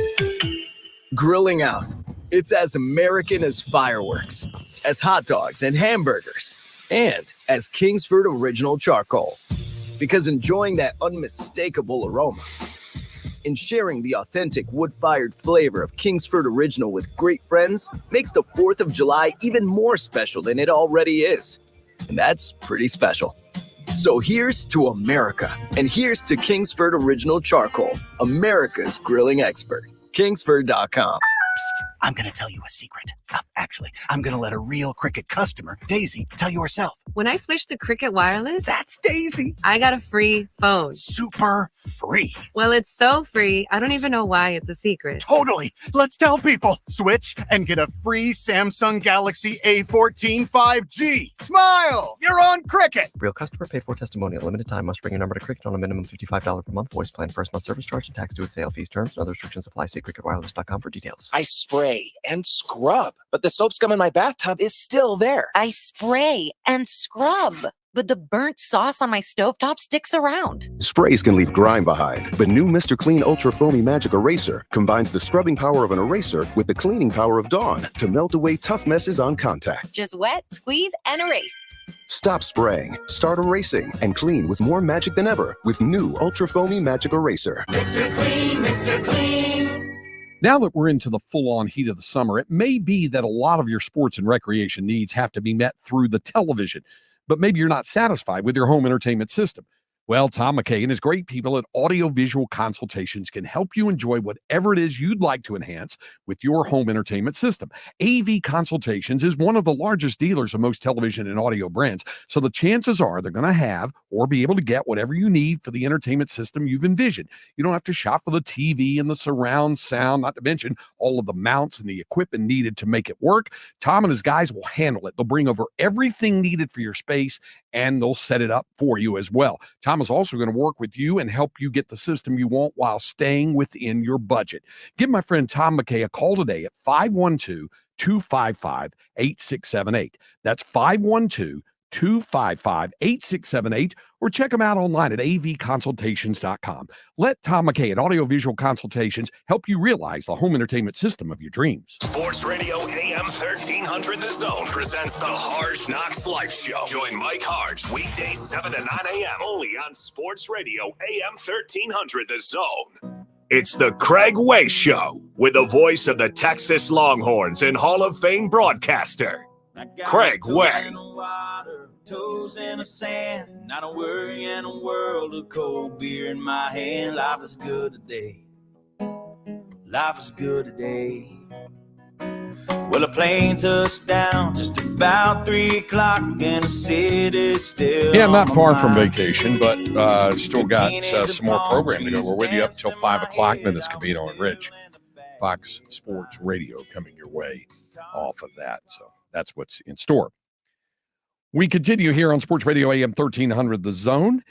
[SPEAKER 11] Grilling out. It's as American as fireworks, as hot dogs and hamburgers, and as Kingsford Original Charcoal. Because enjoying that unmistakable aroma and sharing the authentic wood-fired flavor of Kingsford Original with great friends makes the 4th of July even more special than it already is. And that's pretty special. So here's to America, and here's to Kingsford Original Charcoal, America's grilling expert. Kingsford.com.
[SPEAKER 12] Psst, I'm going to tell you a secret. Actually, I'm going to let a real Cricket customer, Daisy, tell you herself.
[SPEAKER 13] When I switched to Cricket Wireless,
[SPEAKER 12] that's Daisy.
[SPEAKER 13] I got a free phone.
[SPEAKER 12] Super free.
[SPEAKER 13] Well, it's so free, I don't even know why it's a secret.
[SPEAKER 12] Totally. Let's tell people. Switch and get a free Samsung Galaxy A14 5G. Smile! You're on Cricket.
[SPEAKER 27] Real customer paid for testimonial. Limited time. Must bring your number to Cricket on a minimum $55 per month. Voice plan. First month service charge and tax due at sale. Fees, terms, and other restrictions apply. See cricketwireless.com for details.
[SPEAKER 12] I spray and scrub, but the soap scum in my bathtub is still there.
[SPEAKER 28] I spray and scrub, but the burnt sauce on my stovetop sticks around.
[SPEAKER 4] Sprays can leave grime behind, but new Mr. Clean Ultra Foamy Magic Eraser combines the scrubbing power of an eraser with the cleaning power of Dawn to melt away tough messes on contact.
[SPEAKER 28] Just wet, squeeze, and erase.
[SPEAKER 4] Stop spraying, start erasing, and clean with more magic than ever with new Ultra Foamy Magic Eraser.
[SPEAKER 19] Mr. Clean, Mr. Clean.
[SPEAKER 2] Now that we're into the full-on heat of the summer, it may be that a lot of your sports and recreation needs have to be met through the television, but maybe you're not satisfied with your home entertainment system. Well, Tom McKay and his great people at Audiovisual Consultations can help you enjoy whatever it is you'd like to enhance with your home entertainment system. AV Consultations is one of the largest dealers of most television and audio brands, so the chances are they're going to have or be able to get whatever you need for the entertainment system you've envisioned. You don't have to shop for the TV and the surround sound, not to mention all of the mounts and the equipment needed to make it work. Tom and his guys will handle it. They'll bring over everything needed for your space, and they'll set it up for you as well. Tom is also going to work with you and help you get the system you want while staying within your budget. Give my friend Tom McKay a call today at 512-255-8678. That's 512-255-8678, or check them out online at avconsultations.com. Let Tom McKay at Audiovisual Consultations help you realize the home entertainment system of your dreams.
[SPEAKER 1] Sports Radio AM 1300 The Zone presents the Harge Knocks Life Show. Join Mike Harge weekdays 7 to 9 a.m. only on Sports Radio AM 1300 The Zone. It's the Craig Way Show with the voice of the Texas Longhorns and Hall of Fame broadcaster, Craig Way.
[SPEAKER 19] Toes in the sand, not a worry in a world of cold beer in my hand. Life is good today. Life is good today. Well, a plane touched down just about 3 o'clock and the city's still.
[SPEAKER 2] Yeah, not far from vacation, but still got some more program to go. We're with you up till 5 o'clock. Then it's Covino and Rich. Fox Sports Radio coming your way off of that. So that's what's in store. We continue here on Sports Radio AM 1300 The Zone.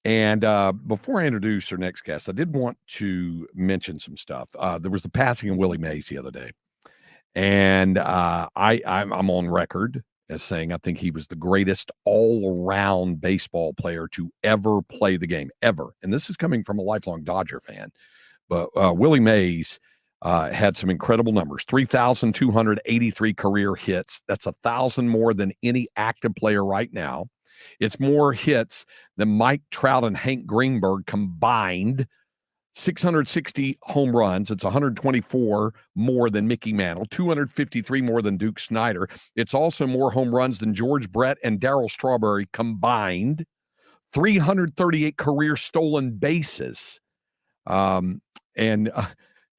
[SPEAKER 2] And before I introduce our next guest, I did want to mention some stuff. There was the passing of Willie Mays the other day. And I'm on record as saying I think he was the greatest all-around baseball player to ever play the game, ever. And this is coming from a lifelong Dodger fan. But Willie Mays had some incredible numbers, 3,283 career hits. That's 1,000 more than any active player right now. It's more hits than Mike Trout and Hank Greenberg combined. 660 home runs. It's 124 more than Mickey Mantle, 253 more than Duke Snider. It's also more home runs than George Brett and Darryl Strawberry combined. 338 career stolen bases. And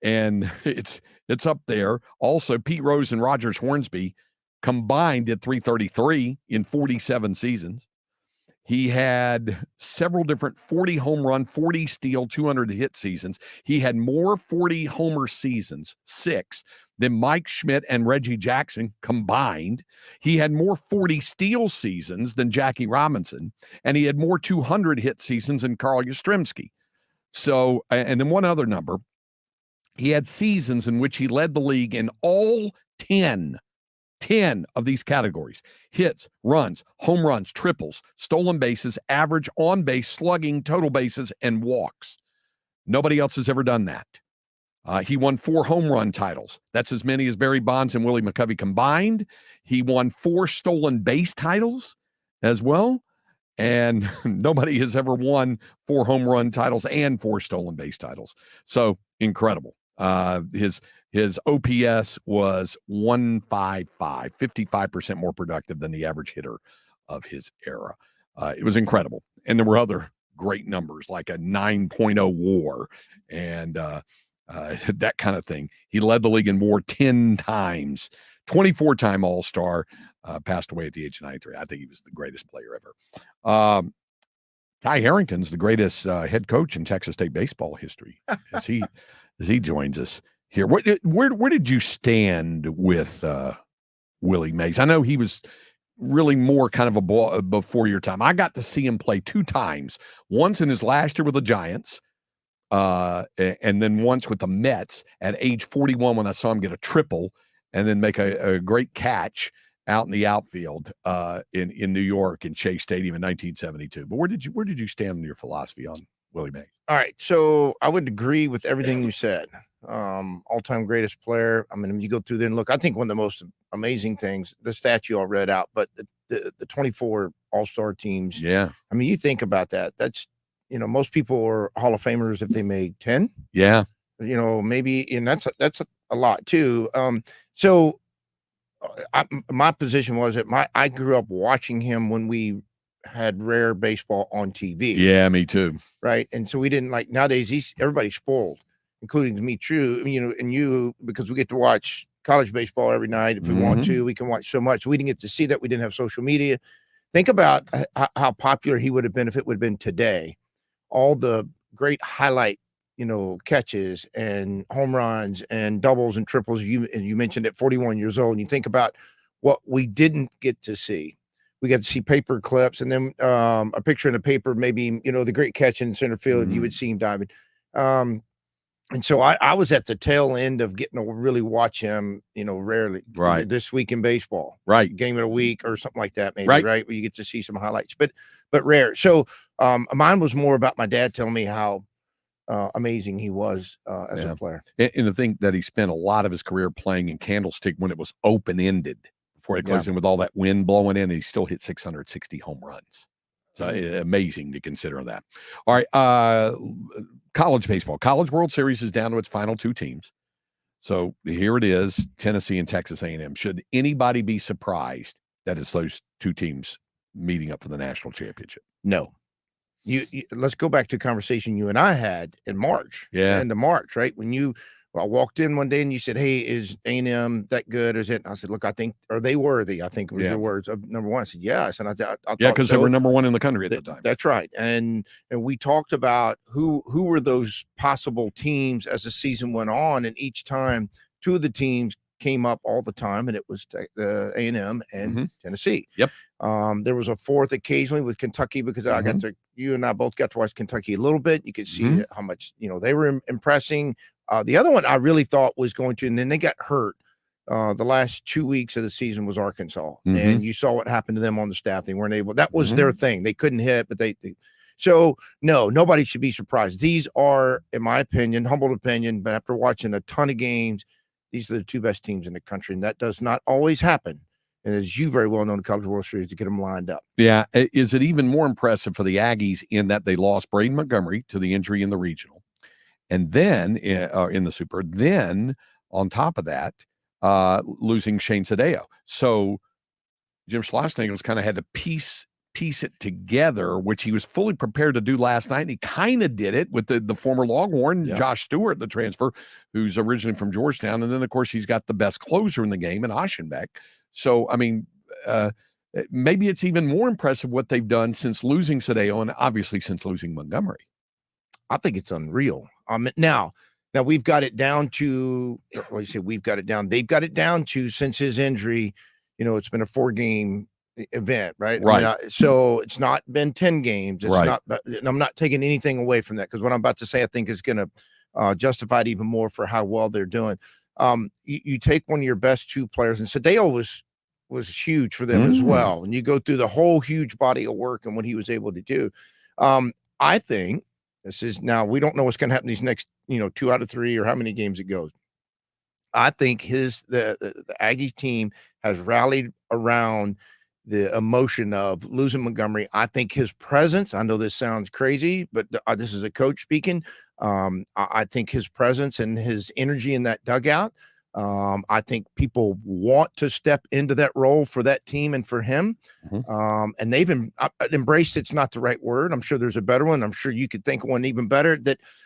[SPEAKER 2] it's up there. Also, Pete Rose and Rogers Hornsby combined did 333 in 47 seasons. He had several different 40 home run, 40 steal, 200 hit seasons. He had more 40 homer seasons, 6, than Mike Schmidt and Reggie Jackson combined. He had more 40 steal seasons than Jackie Robinson, and he had more 200 hit seasons than Carl Yastrzemski. So, and then one other number, he had seasons in which he led the league in all 10 of these categories: hits, runs, home runs, triples, stolen bases, average on base, slugging, total bases, and walks. Nobody else has ever done that. He won 4 home run titles. That's as many as Barry Bonds and Willie McCovey combined. He won 4 stolen base titles as well. And nobody has ever won 4 home run titles and 4 stolen base titles. So incredible. His OPS was 155, 55% more productive than the average hitter of his era. It was incredible. And there were other great numbers like a 9.0 WAR and that kind of thing. He led the league in WAR 10 times, 24-time All-Star, passed away at the age of 93. I think he was the greatest player ever. Ty Harrington's the greatest head coach in Texas State baseball history as he joins us here. Where did you stand with Willie Mays? I know he was really more kind of a ball before your time. I got to see him play 2 times, once in his last year with the Giants, and then once with the Mets at age 41 when I saw him get a triple and then make a great catch out in the outfield in New York in Chase Stadium in 1972. But where did you stand on your philosophy on Willie Mays?
[SPEAKER 14] All right, so I would agree with everything you said. All-time greatest player. I mean, you go through there and look, I think one of the most amazing things, the stat you all read out, but the 24 All-Star teams.
[SPEAKER 2] Yeah. I
[SPEAKER 14] mean, you think about that. That's, most people are Hall of Famers if they made 10.
[SPEAKER 2] Yeah.
[SPEAKER 14] Maybe, and that's a lot too. So my position was that I grew up watching him when we had rare baseball on TV.
[SPEAKER 2] Yeah, me too.
[SPEAKER 14] Right. And so we didn't nowadays, everybody's spoiled, including me, true, and you, because we get to watch college baseball every night. If we want to, we can watch so much. We didn't get to see that. We didn't have social media. Think about how popular he would have been if it would have been today. All the great highlight, catches and home runs and doubles and triples. You mentioned at 41 years old, and you think about what we didn't get to see. We got to see paper clips and then a picture in the paper, maybe, the great catch in center field, you would see him diving. And so I was at the tail end of getting to really watch him, rarely.
[SPEAKER 2] Right.
[SPEAKER 14] This week in baseball.
[SPEAKER 2] Right.
[SPEAKER 14] Game of the week or something like that, maybe,
[SPEAKER 2] right?
[SPEAKER 14] Where you get to see some highlights, but rare. So mine was more about my dad telling me how amazing he was as a player.
[SPEAKER 2] And the thing that he spent a lot of his career playing in Candlestick when it was open-ended before he closed in with all that wind blowing in, and he still hit 660 home runs. So amazing to consider that. All right, college baseball. College World Series is down to its final 2 teams. So here it is, Tennessee and Texas A&M. Should anybody be surprised that it's those 2 teams meeting up for the national championship?
[SPEAKER 14] No. You let's go back to a conversation you and I had in March.
[SPEAKER 2] Yeah.
[SPEAKER 14] End of March, right? When I walked in one day and you said, "Hey, is A&M that good? Or is it?" I said, "Look, I think, are they worthy?" I think was your words of number 1. I said, "Yes." And I thought,
[SPEAKER 2] because they were number 1 in the country at the time.
[SPEAKER 14] That's right. And we talked about who were those possible teams as the season went on, and each time 2 of the teams came up all the time, and it was A&M and Tennessee.
[SPEAKER 2] Yep.
[SPEAKER 14] There was a 4th occasionally with Kentucky because I got to you and I both got to watch Kentucky a little bit. You could see how much, they were impressing. The other one I really thought was going to, and then they got hurt. The last 2 weeks of the season was Arkansas, and you saw what happened to them on the staff. They weren't able. That was their thing. They couldn't hit, but they. So no, nobody should be surprised. These are, in my opinion, humble opinion, but after watching a ton of games, these are the two best teams in the country, and that does not always happen. And as you very well know in the College World Series, to get them lined up.
[SPEAKER 2] Yeah. Is it even more impressive for the Aggies in that they lost Braden Montgomery to the injury in the regional, and then in the Super, then on top of that, losing Shane Sadeo. So Jim Schlossnagel's kind of had to piece it together, which he was fully prepared to do last night. And he kind of did it with the former Longhorn, Josh Stewart, the transfer, who's originally from Georgetown. And then, of course, he's got the best closer in the game in Aschenbeck. So, I mean, maybe it's even more impressive what they've done since losing Sadeo and obviously since losing Montgomery.
[SPEAKER 14] I think it's unreal. Now we've got it down to, what do you say? We've got it down. They've got it down to, since his injury, it's been a 4-game event, right?
[SPEAKER 2] Right.
[SPEAKER 14] I mean, so it's not been 10 games. It's
[SPEAKER 2] right.
[SPEAKER 14] not, and I'm not taking anything away from that, because what I'm about to say, I think is going to justify it even more for how well they're doing. You take one of your best two players, and Sadeo was huge for them as well. And you go through the whole huge body of work and what he was able to do. I think this is, now we don't know what's going to happen these next, 2 out of 3 or how many games it goes. I think the Aggie team has rallied around the emotion of losing Montgomery. I think his presence, I know this sounds crazy, but this is a coach speaking. I think his presence and his energy in that dugout, I think people want to step into that role for that team and for him. And they've embraced, it's not the right word. I'm sure there's a better one. I'm sure you could think of one even better,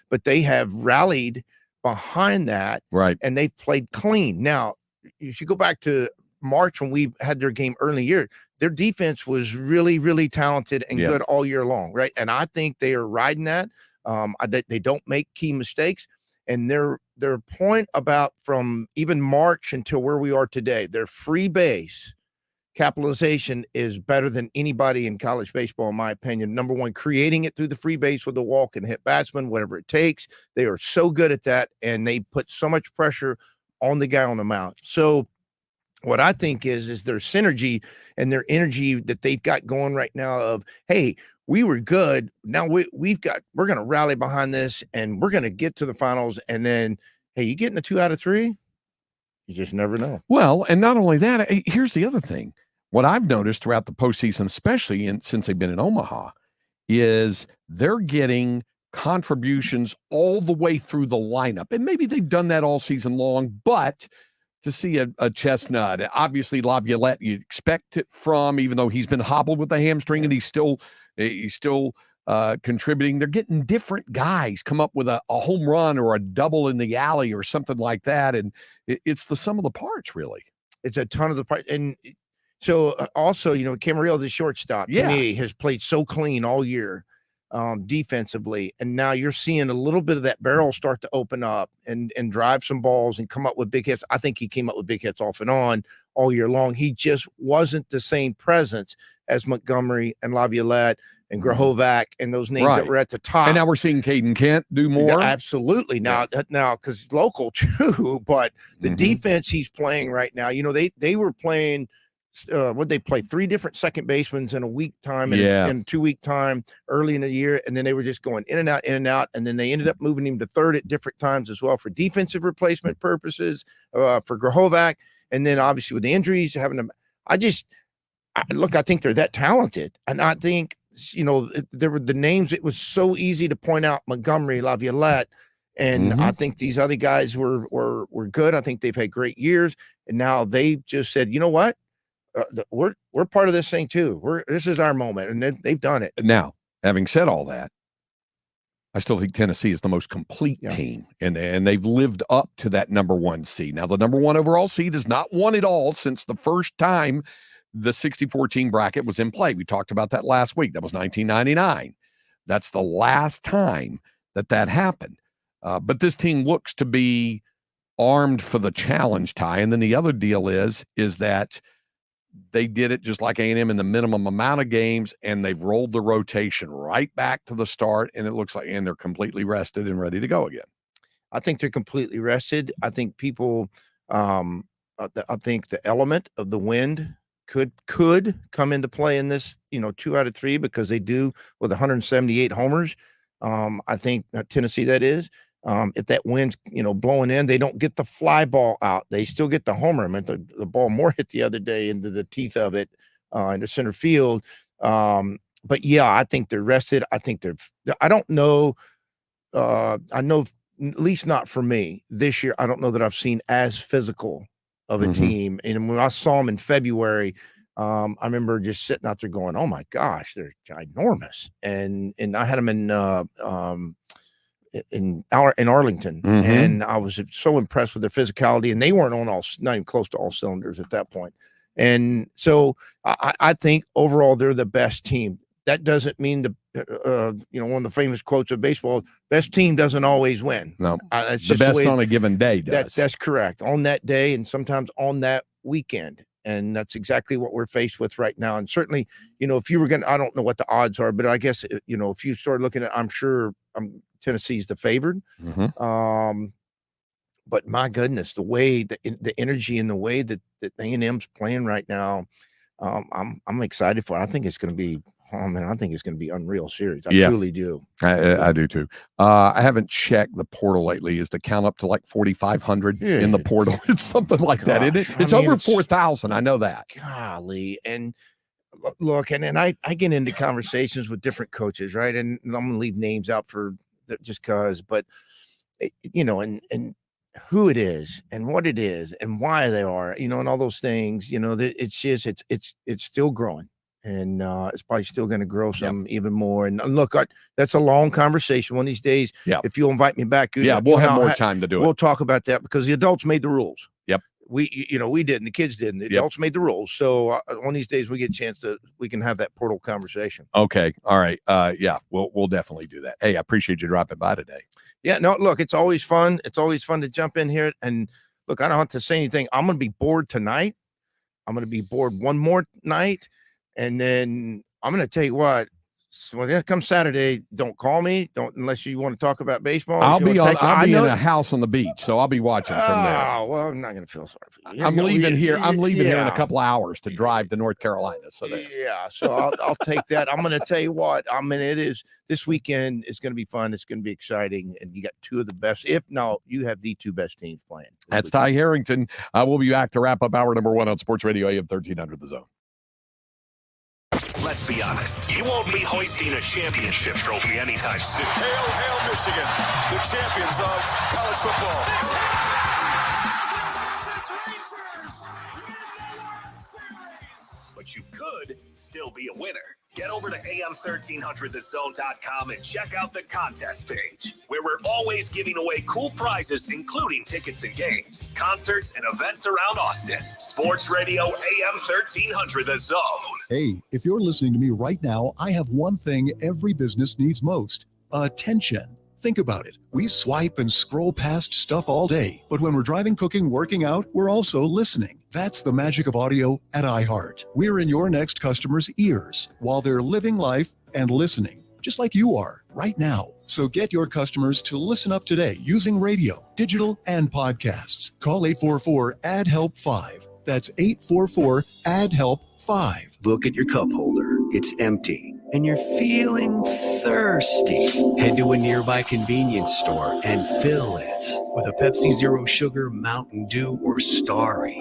[SPEAKER 14] but they have rallied behind that.
[SPEAKER 2] Right.
[SPEAKER 14] And they've played clean. Now, if you go back to March when we had their game early in the year, their defense was really, really talented and good all year long. Right. And I think they are riding that. They don't make key mistakes. And their point about from even March until where we are today, their free base capitalization is better than anybody in college baseball, in my opinion. Number one, creating it through the free base with the walk and hit batsman, whatever it takes. They are so good at that, and they put so much pressure on the guy on the mound. So what I think is their synergy and their energy that they've got going right now of, hey, we were good. Now we're going to rally behind this, and we're going to get to the finals. And then, hey, you getting a 2 out of 3? You just never know.
[SPEAKER 2] Well, and not only that, here's the other thing. What I've noticed throughout the postseason, especially since they've been in Omaha, is they're getting contributions all the way through the lineup. And maybe they've done that all season long, but to see a chestnut, obviously Laviolette, you expect it from, even though he's been hobbled with a hamstring and he's still contributing. They're getting different guys come up with a home run or a double in the alley or something like that. And it's the sum of the parts, really.
[SPEAKER 14] It's a ton of the parts. And so also, Camarillo, the shortstop, to me, has played so clean all year defensively. And now you're seeing a little bit of that barrel start to open up and drive some balls and come up with big hits. I think he came up with big hits off and on all year long. He just wasn't the same presence as Montgomery and Laviolette and Grahovac and those names that were at the top.
[SPEAKER 2] And now we're seeing Caden Kent do more.
[SPEAKER 14] Absolutely. Now, because local too, but the defense he's playing right now, they were playing, what they play 3 different second basemen in a week time and 2 week time early in the year. And then they were just going in and out. And then they ended up moving him to third at different times as well for defensive replacement purposes, for Grahovac. And then obviously with the injuries, having them, I think they're that talented. And I think, there were the names, it was so easy to point out Montgomery, Laviolette. And I think these other guys were good. I think they've had great years. And now they've just said, you know what? We're part of this thing too. This is our moment, and they've done it.
[SPEAKER 2] Now, having said all that, I still think Tennessee is the most complete team, and they've lived up to that number 1 seed. Now, the number 1 overall seed has not won it all since the first time the 64-team bracket was in play. We talked about that last week. That was 1999. That's the last time that happened. But this team looks to be armed for the challenge, Ty. And then the other deal is that they did it just like A&M in the minimum amount of games, and they've rolled the rotation right back to the start, and it looks like, and they're completely rested and ready to go again.
[SPEAKER 14] I think they're completely rested. I think people, I think the element of the wind could come into play in this, 2 out of 3, because they do with 178 homers. I think Tennessee, that is, if that wind's, blowing in, they don't get the fly ball out. They still get the homer. I mean, the ball more hit the other day into the teeth of it in the center field. But yeah, I think they're rested. I think I don't know. I know, at least not for me this year. I don't know that I've seen as physical of a team. And when I saw them in February, I remember just sitting out there going, "Oh my gosh, they're ginormous." And I had them in Arlington, and I was so impressed with their physicality, and they weren't not even close to all cylinders at that point. And so I think overall they're the best team. That doesn't mean one of the famous quotes of baseball: "Best team doesn't always win."
[SPEAKER 2] No,
[SPEAKER 14] it's
[SPEAKER 2] the
[SPEAKER 14] just
[SPEAKER 2] best on a given day does.
[SPEAKER 14] That's correct. On that day, and sometimes on that weekend. And that's exactly what we're faced with right now. And certainly, if you were I don't know what the odds are, but I guess, if you start looking at, I'm sure Tennessee's the favored. But my goodness, the way, the energy and the way that A&M's playing right now, I'm excited for it. I think it's going to be, I think it's going to be unreal series. I truly do.
[SPEAKER 2] I do too. I haven't checked the portal lately. Is the count up to like 4,500 in the portal? It's something like that, isn't it? It's over 4,000. I know that.
[SPEAKER 14] Golly. And look, and I get into conversations with different coaches, right? And I'm going to leave names out for just because, but and who it is and what it is and why they are, and all those things, it's just, it's still growing. And it's probably still going to grow some even more. And look, that's a long conversation. One of these days, if you'll invite me back,
[SPEAKER 2] we'll have more time to do it.
[SPEAKER 14] We'll talk about that because the adults made the rules.
[SPEAKER 2] Yep.
[SPEAKER 14] We didn't. The kids didn't. The adults made the rules. So one of these days, we get a chance we can have that portal conversation.
[SPEAKER 2] Okay. All right. We'll definitely do that. Hey, I appreciate you dropping by today.
[SPEAKER 14] Yeah. No, look, it's always fun. It's always fun to jump in here. And look, I don't have to say anything. I'm going to be bored tonight. I'm going to be bored one more night. And then I'm going to tell you what, when it comes Saturday, don't call me. Unless you want to talk about baseball.
[SPEAKER 2] I'll be in a house on the beach, so I'll be watching from there.
[SPEAKER 14] Oh, well, I'm not going to feel sorry for you.
[SPEAKER 2] I'm leaving here in a couple hours to drive to North Carolina. So
[SPEAKER 14] I'll take that. I'm going to tell you what, this weekend is going to be fun. It's going to be exciting. And you got two of the best. If not, you have the two best teams playing.
[SPEAKER 2] That's Ty Harrington. We'll be back to wrap up hour number 1 on Sports Radio AM 1300 The Zone.
[SPEAKER 1] Let's be honest, you won't be hoisting a championship trophy anytime soon.
[SPEAKER 5] Hail, hail, Michigan, the champions of college football.
[SPEAKER 1] But you could still be a winner. Get over to am1300thezone.com and check out the contest page, where we're always giving away cool prizes, including tickets and games, concerts, and events around Austin. Sports Radio AM 1300 The Zone.
[SPEAKER 15] Hey, if you're listening to me right now, I have one thing every business needs most: attention. Think about it. We swipe and scroll past stuff all day, but when we're driving, cooking, working out, we're also listening. That's the magic of audio at iHeart. We're in your next customer's ears while they're living life and listening, just like you are right now. So get your customers to listen up today using radio, digital, and podcasts. Call 844-ADD-HELP-5. That's 844-ADD-HELP-5.
[SPEAKER 16] Look at your cup holder. It's empty. And you're feeling thirsty. Head to a nearby convenience store and fill it with a Pepsi Zero Sugar, Mountain Dew, or Starry.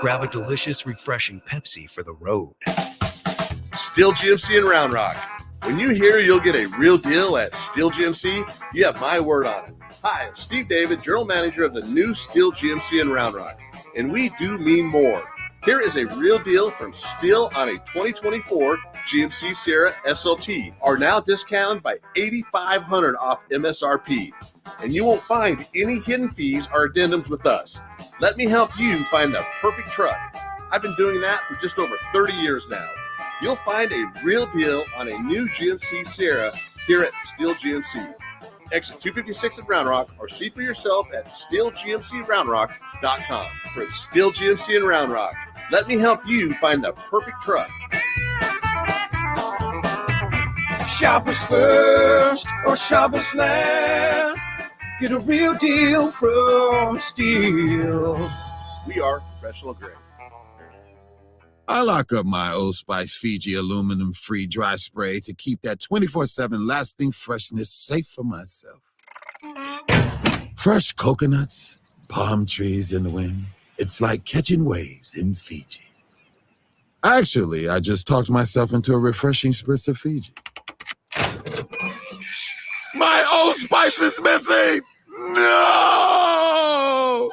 [SPEAKER 16] Grab a delicious, refreshing Pepsi for the road.
[SPEAKER 17] Still GMC in Round Rock. When you hear you'll get a real deal at Still GMC, you have my word on it. Hi, I'm Steve David, General Manager of the new Still GMC in Round Rock. And we do mean more. Here is a real deal from Still on a 2024 GMC Sierra SLT, are now discounted by $8,500 off MSRP. And you won't find any hidden fees or addendums with us. Let me help you find the perfect truck. I've been doing that for just over 30 years now. You'll find a real deal on a new GMC Sierra here at Still GMC. exit 256 in Round Rock, or see for yourself at StillGMCRoundRock.com. From Still GMC in Round Rock, let me help you find the perfect truck.
[SPEAKER 19] Shoppers first or shoppers last. Get a real deal from Still.
[SPEAKER 17] We are professional grade.
[SPEAKER 3] I lock up my Old Spice Fiji aluminum-free dry spray to keep that 24/7 lasting freshness safe for myself. Fresh coconuts, palm trees in the wind. It's like catching waves in Fiji. Actually, I just talked myself into a refreshing spritz of Fiji. My Old Spice is missing! No!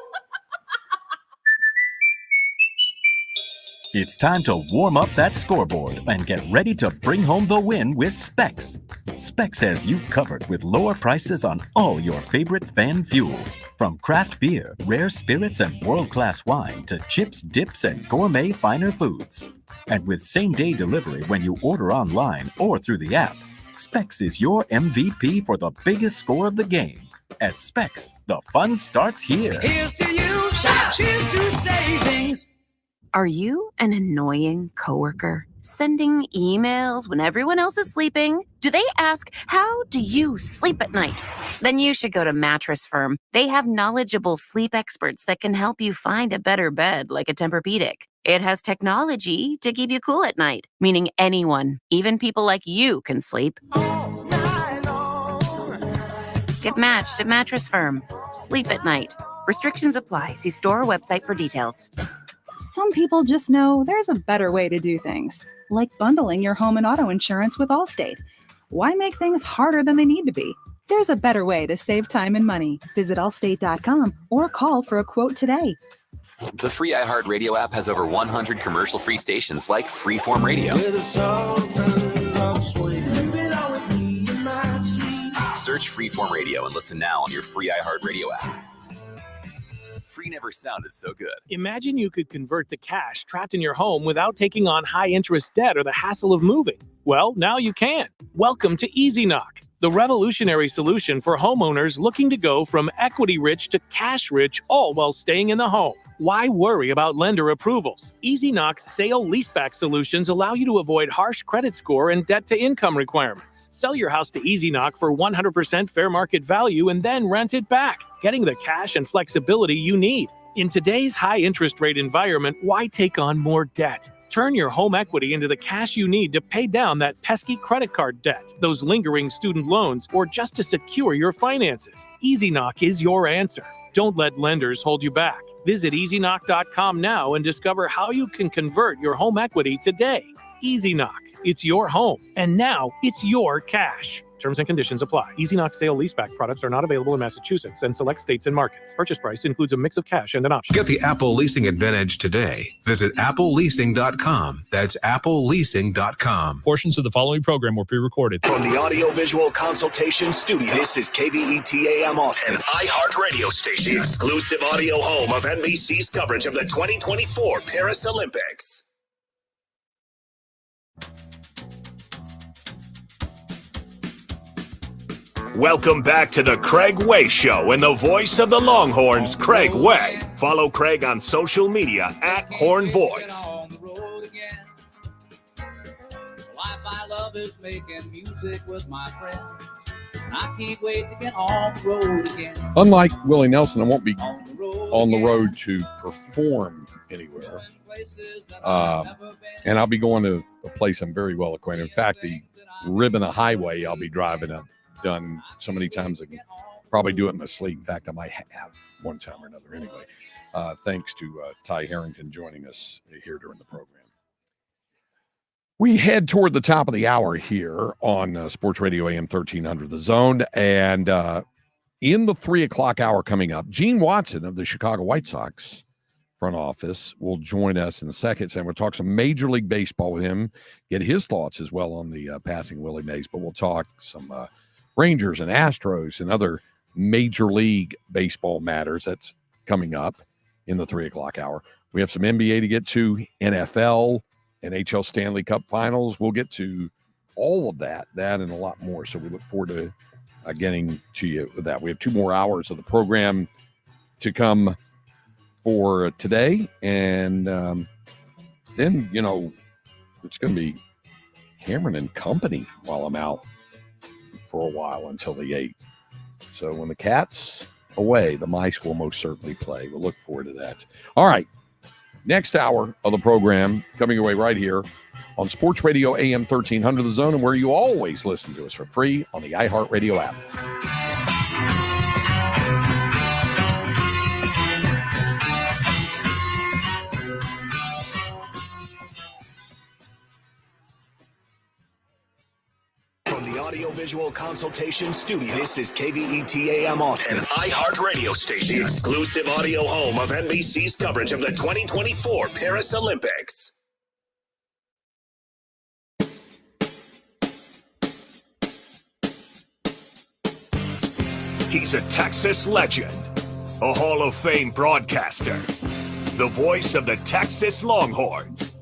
[SPEAKER 7] It's time to warm up that scoreboard and get ready to bring home the win with Specs. Specs has you covered with lower prices on all your favorite fan fuel. From craft beer, rare spirits, and world-class wine to chips, dips, and gourmet finer foods. And with same-day delivery when you order online or through the app, Specs is your MVP for the biggest score of the game. At Specs, the fun starts here.
[SPEAKER 19] Here's to you, cheers to savings.
[SPEAKER 28] Are you an annoying coworker? Sending emails when everyone else is sleeping? Do they ask, how do you sleep at night? Then you should go to Mattress Firm. They have knowledgeable sleep experts that can help you find a better bed, like a Tempur-Pedic. It has technology to keep you cool at night, meaning anyone, even people like you, can sleep. Get matched at Mattress Firm. Sleep at night. Restrictions apply. See store or website for details.
[SPEAKER 9] Some people just know there's a better way to do things, like bundling your home and auto insurance with Allstate. Why make things harder than they need to be? There's a better way to save time and money. Visit allstate.com or call for a quote today.
[SPEAKER 18] The free iHeartRadio app has over 100 commercial-free stations like Freeform Radio. Search Freeform Radio and listen now on your free iHeartRadio app. Free never sounded so good.
[SPEAKER 20] Imagine you could convert the cash trapped in your home without taking on high-interest debt or the hassle of moving. Well, now you can. Welcome to EasyKnock, the revolutionary solution for homeowners looking to go from equity-rich to cash-rich, all while staying in the home. Why worry about lender approvals? EasyKnock's sale-leaseback solutions allow you to avoid harsh credit score and debt-to-income requirements. Sell your house to EasyKnock for 100% fair market value and then rent it back, getting the cash and flexibility you need. In today's high-interest rate environment, why take on more debt? Turn your home equity into the cash you need to pay down that pesky credit card debt, those lingering student loans, or just to secure your finances. EasyKnock is your answer. Don't let lenders hold you back. Visit EasyKnock.com now and discover how you can convert your home equity today. EasyKnock. It's your home, and now it's your cash. Terms and conditions apply. EasyKnock sale leaseback products are not available in Massachusetts and select states and markets. Purchase price includes a mix of cash and an option.
[SPEAKER 21] Get the Apple Leasing Advantage today. Visit appleleasing.com. That's appleleasing.com.
[SPEAKER 22] Portions of the following program were pre-recorded.
[SPEAKER 1] From the Audio-Visual Consultation Studio, this is KVET-AM Austin, an iHeart radio station. The exclusive audio home of NBC's coverage of the 2024 Paris Olympics. Welcome back to the Craig Way Show and the voice of the Longhorns, Craig Way. Follow Craig on social media at Horn Voice.
[SPEAKER 23] Life I love is making music with my friends. I can't wait to get on the road again.
[SPEAKER 2] Unlike Willie Nelson, I won't be on the road to perform anywhere. And I'll be going to a place I'm very well acquainted. In fact, the Ribbon of Highway I'll be driving up. Done so many times I can probably do it in my sleep. In fact, I might have one time or another anyway. Thanks to Ty Harrington joining us here during the program. We head toward the top of the hour here on Sports Radio AM 1300 The Zone. And in the 3 o'clock hour coming up, Gene Watson of the Chicago White Sox front office will join us in the second. And we'll talk some Major League Baseball with him, get his thoughts as well on the passing Willie Mays. But we'll talk some Rangers and Astros and other Major League Baseball matters. That's coming up in the 3 o'clock hour. We have some NBA to get to, NFL, NHL Stanley Cup Finals. We'll get to all of that and a lot more. So we look forward to getting to you with that. We have 2 more hours of the program to come for today. And then, it's going to be Cameron and company while I'm out for a while until the 8th. So when the cat's away, the mice will most certainly play. We'll look forward to that. All right. Next hour of the program coming your way right here on Sports Radio AM 1300 The Zone, and where you always listen to us for free on the iHeartRadio app.
[SPEAKER 1] From the Audiovisual Consultation Studio, this is KVET AM Austin, an iHeartRadio station, the exclusive audio home of NBC's coverage of the 2024 Paris Olympics. He's a Texas legend, a Hall of Fame broadcaster, the voice of the Texas Longhorns,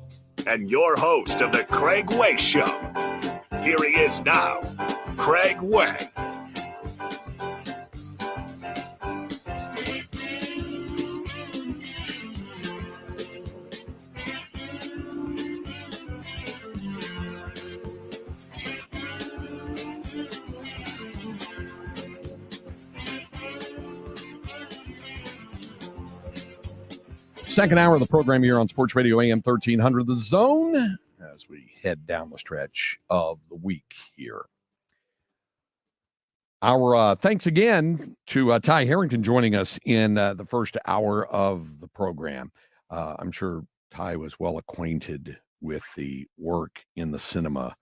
[SPEAKER 1] and your host of the Craig Way Show. Here he is now, Craig Way.
[SPEAKER 2] Second hour of the program here on Sports Radio AM 1300 The Zone, as we head down the stretch of the week here. Our thanks again to Ty Harrington joining us in the first hour of the program. I'm sure Ty was well acquainted with the work in the cinema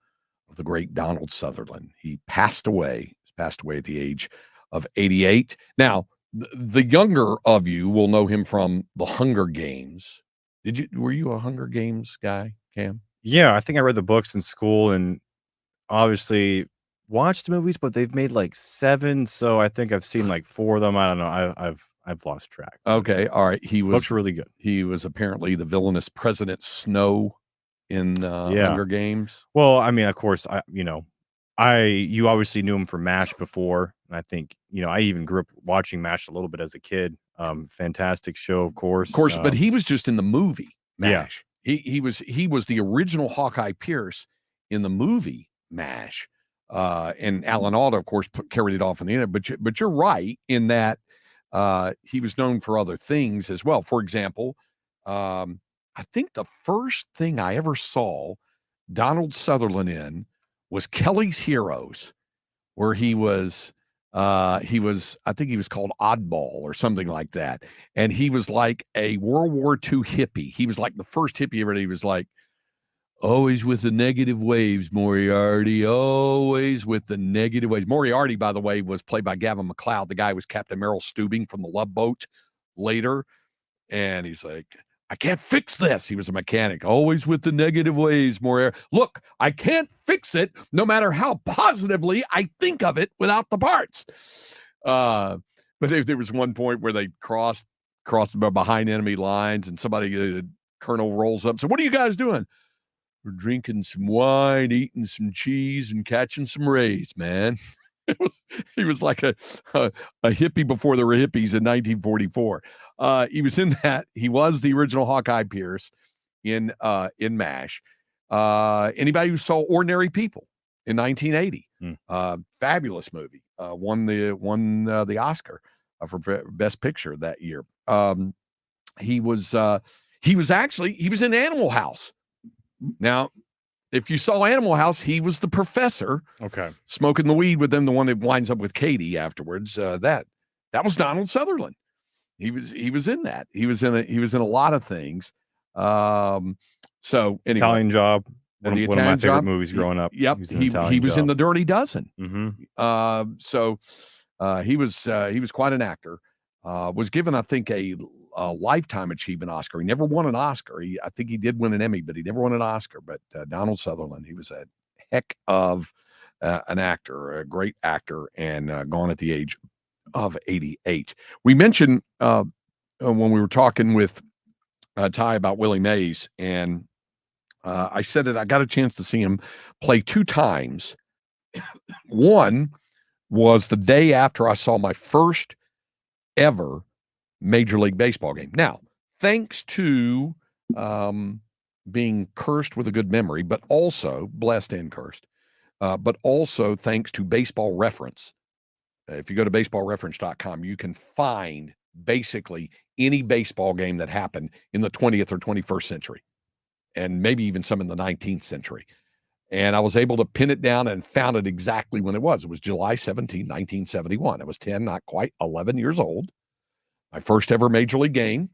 [SPEAKER 2] of the great Donald Sutherland. He passed away. He's passed away at the age of 88. Now, the younger of you will know him from the Hunger Games. Were you a Hunger Games guy, Cam?
[SPEAKER 6] Yeah, I think I read the books in school and obviously watched the movies, but they've made like 7, so I think I've seen like 4 of them. I don't know. I've lost track.
[SPEAKER 2] Okay, all right. He was
[SPEAKER 6] looks really good.
[SPEAKER 2] He was apparently the villainous President Snow in Hunger Games.
[SPEAKER 6] Well, I mean, of course, you obviously knew him from MASH before, and I think I even grew up watching MASH a little bit as a kid. Fantastic show, of course.
[SPEAKER 2] But he was just in the movie MASH. Yeah. He was the original Hawkeye Pierce in the movie MASH, and Alan Alda, of course, carried it off in the end. But you're right in that he was known for other things as well. For example, I think the first thing I ever saw Donald Sutherland in was Kelly's Heroes, where he was I think he was called Oddball or something like that. And he was like a World War II hippie. He was like the first hippie ever. He was like, always with the negative waves, Moriarty, always with the negative waves. Moriarty, by the way, was played by Gavin MacLeod. The guy was Captain Merrill Steubing from the Love Boat later. And he's like, I can't fix this. He was a mechanic, always with the negative ways, Moriarty. Look, I can't fix it no matter how positively I think of it without the parts. But there was one point where they crossed behind enemy lines and somebody, Colonel rolls up. So what are you guys doing? We're drinking some wine, eating some cheese, and catching some rays, man. He was like a hippie before there were hippies in 1944. He was in that. He was the original Hawkeye Pierce in MASH. Anybody who saw Ordinary People in 1980, fabulous movie. Won the Oscar for Best Picture that year. He was in Animal House. Now, if you saw Animal House, he was the professor.
[SPEAKER 6] Okay.
[SPEAKER 2] Smoking the weed with them, the one that winds up with Katie afterwards. That was Donald Sutherland. He was in that. He was in a lot of things. So anyway,
[SPEAKER 6] Italian Job. One of my favorite movies growing up.
[SPEAKER 2] Yep. He was in The Dirty Dozen.
[SPEAKER 6] Mm-hmm.
[SPEAKER 2] So he was quite an actor. Was given, I think, a Lifetime Achievement Oscar. He never won an Oscar. I think he did win an Emmy, but he never won an Oscar. But Donald Sutherland, he was a heck of an actor, a great actor, and gone at the age of 88. We mentioned when we were talking with Ty about Willie Mays, and I said that I got a chance to see him play 2 times. One was the day after I saw my first ever Major League Baseball game. Now, thanks to being cursed with a good memory, but also blessed and cursed, but also thanks to Baseball Reference. If you go to baseballreference.com, you can find basically any baseball game that happened in the 20th or 21st century, and maybe even some in the 19th century. And I was able to pin it down and found it exactly when it was. It was July 17, 1971. I was 10, not quite 11 years old. My first ever Major League game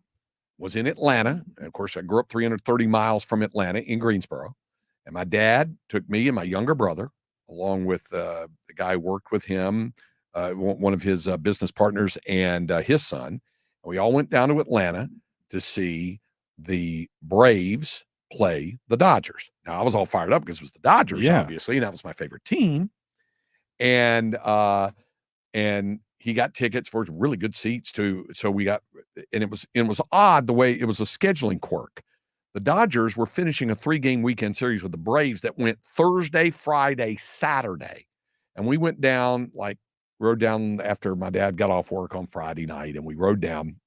[SPEAKER 2] was in Atlanta. And of course, I grew up 330 miles from Atlanta in Greensboro. And my dad took me and my younger brother, along with the guy who worked with him, one of his business partners, and his son. And we all went down to Atlanta to see the Braves play the Dodgers. Now, I was all fired up because it was the Dodgers, obviously, and that was my favorite team. And he got tickets for really good seats too. So we got, and it was odd the way it was a scheduling quirk. The Dodgers were finishing a 3-game weekend series with the Braves that went Thursday, Friday, Saturday. And we went down, rode down after my dad got off work on Friday night, and we rode down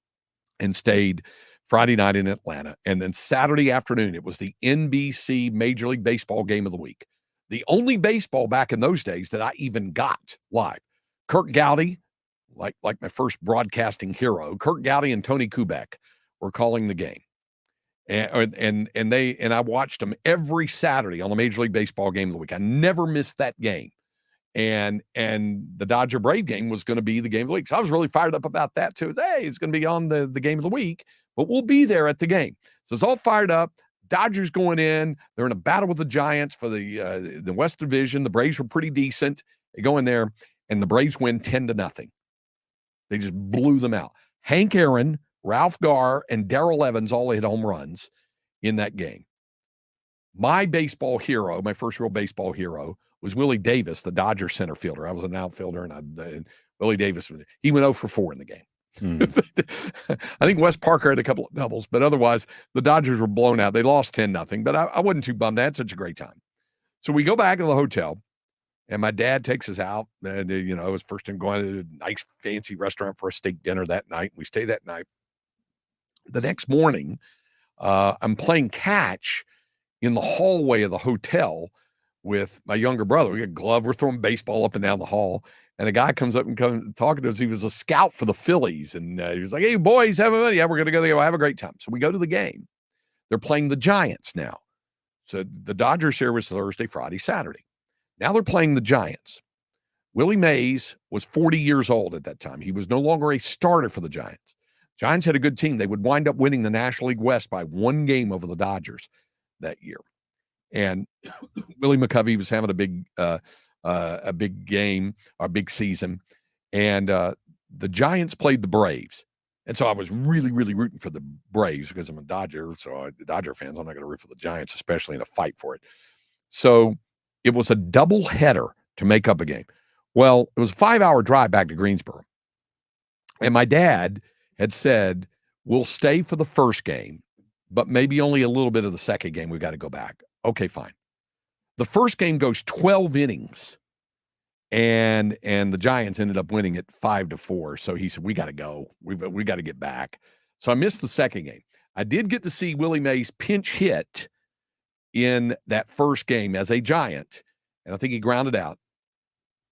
[SPEAKER 2] and stayed Friday night in Atlanta. And then Saturday afternoon, it was the NBC Major League Baseball game of the week. The only baseball back in those days that I even got live. Kirk Gowdy, like my first broadcasting hero, Kirk Gowdy and Tony Kubek were calling the game. And I watched them every Saturday on the Major League Baseball game of the week. I never missed that game. And the Dodger Brave game was going to be the game of the week. So I was really fired up about that too. Hey, it's going to be on the game of the week, but we'll be there at the game. So it's all fired up. Dodgers going in. They're in a battle with the Giants for the West Division. The Braves were pretty decent. They go in there, and the Braves win 10-0. They just blew them out. Hank Aaron, Ralph Garr, and Darrell Evans all hit home runs in that game. My baseball hero, my first real baseball hero, was Willie Davis, the Dodger center fielder. I was an outfielder, and Willie Davis, he went 0 for 4 in the game. I think Wes Parker had a couple of doubles, but otherwise the Dodgers were blown out. They lost 10-0, but I wasn't too bummed. I had such a great time. So we go back to the hotel, and my dad takes us out. And, it was first time going to a nice fancy restaurant for a steak dinner that night. We stayed that night. The next morning, I'm playing catch in the hallway of the hotel with my younger brother. We got a glove. We're throwing baseball up and down the hall. And a guy comes up and talking to us. He was a scout for the Phillies. And he was like, hey, boys, have a minute. Yeah, we're going to go there. Have a great time. So we go to the game. They're playing the Giants now. So the Dodgers here was Thursday, Friday, Saturday. Now they're playing the Giants. Willie Mays was 40 years old at that time. He was no longer a starter for the Giants. Giants had a good team. They would wind up winning the National League West by 1 game over the Dodgers that year. And Willie McCovey was having a big game, or big season. And the Giants played the Braves. And so I was really, really rooting for the Braves because I'm a Dodger. So Dodger fans, I'm not going to root for the Giants, especially in a fight for it. So it was a double header to make up a game. Well, it was a 5-hour drive back to Greensboro. And my dad had said, we'll stay for the first game, but maybe only a little bit of the second game. We've got to go back. Okay, fine. The first game goes 12 innings, and the Giants ended up winning it 5-4. So he said, we got to go. We got to get back. So I missed the second game. I did get to see Willie Mays pinch hit in that first game as a Giant, and I think he grounded out.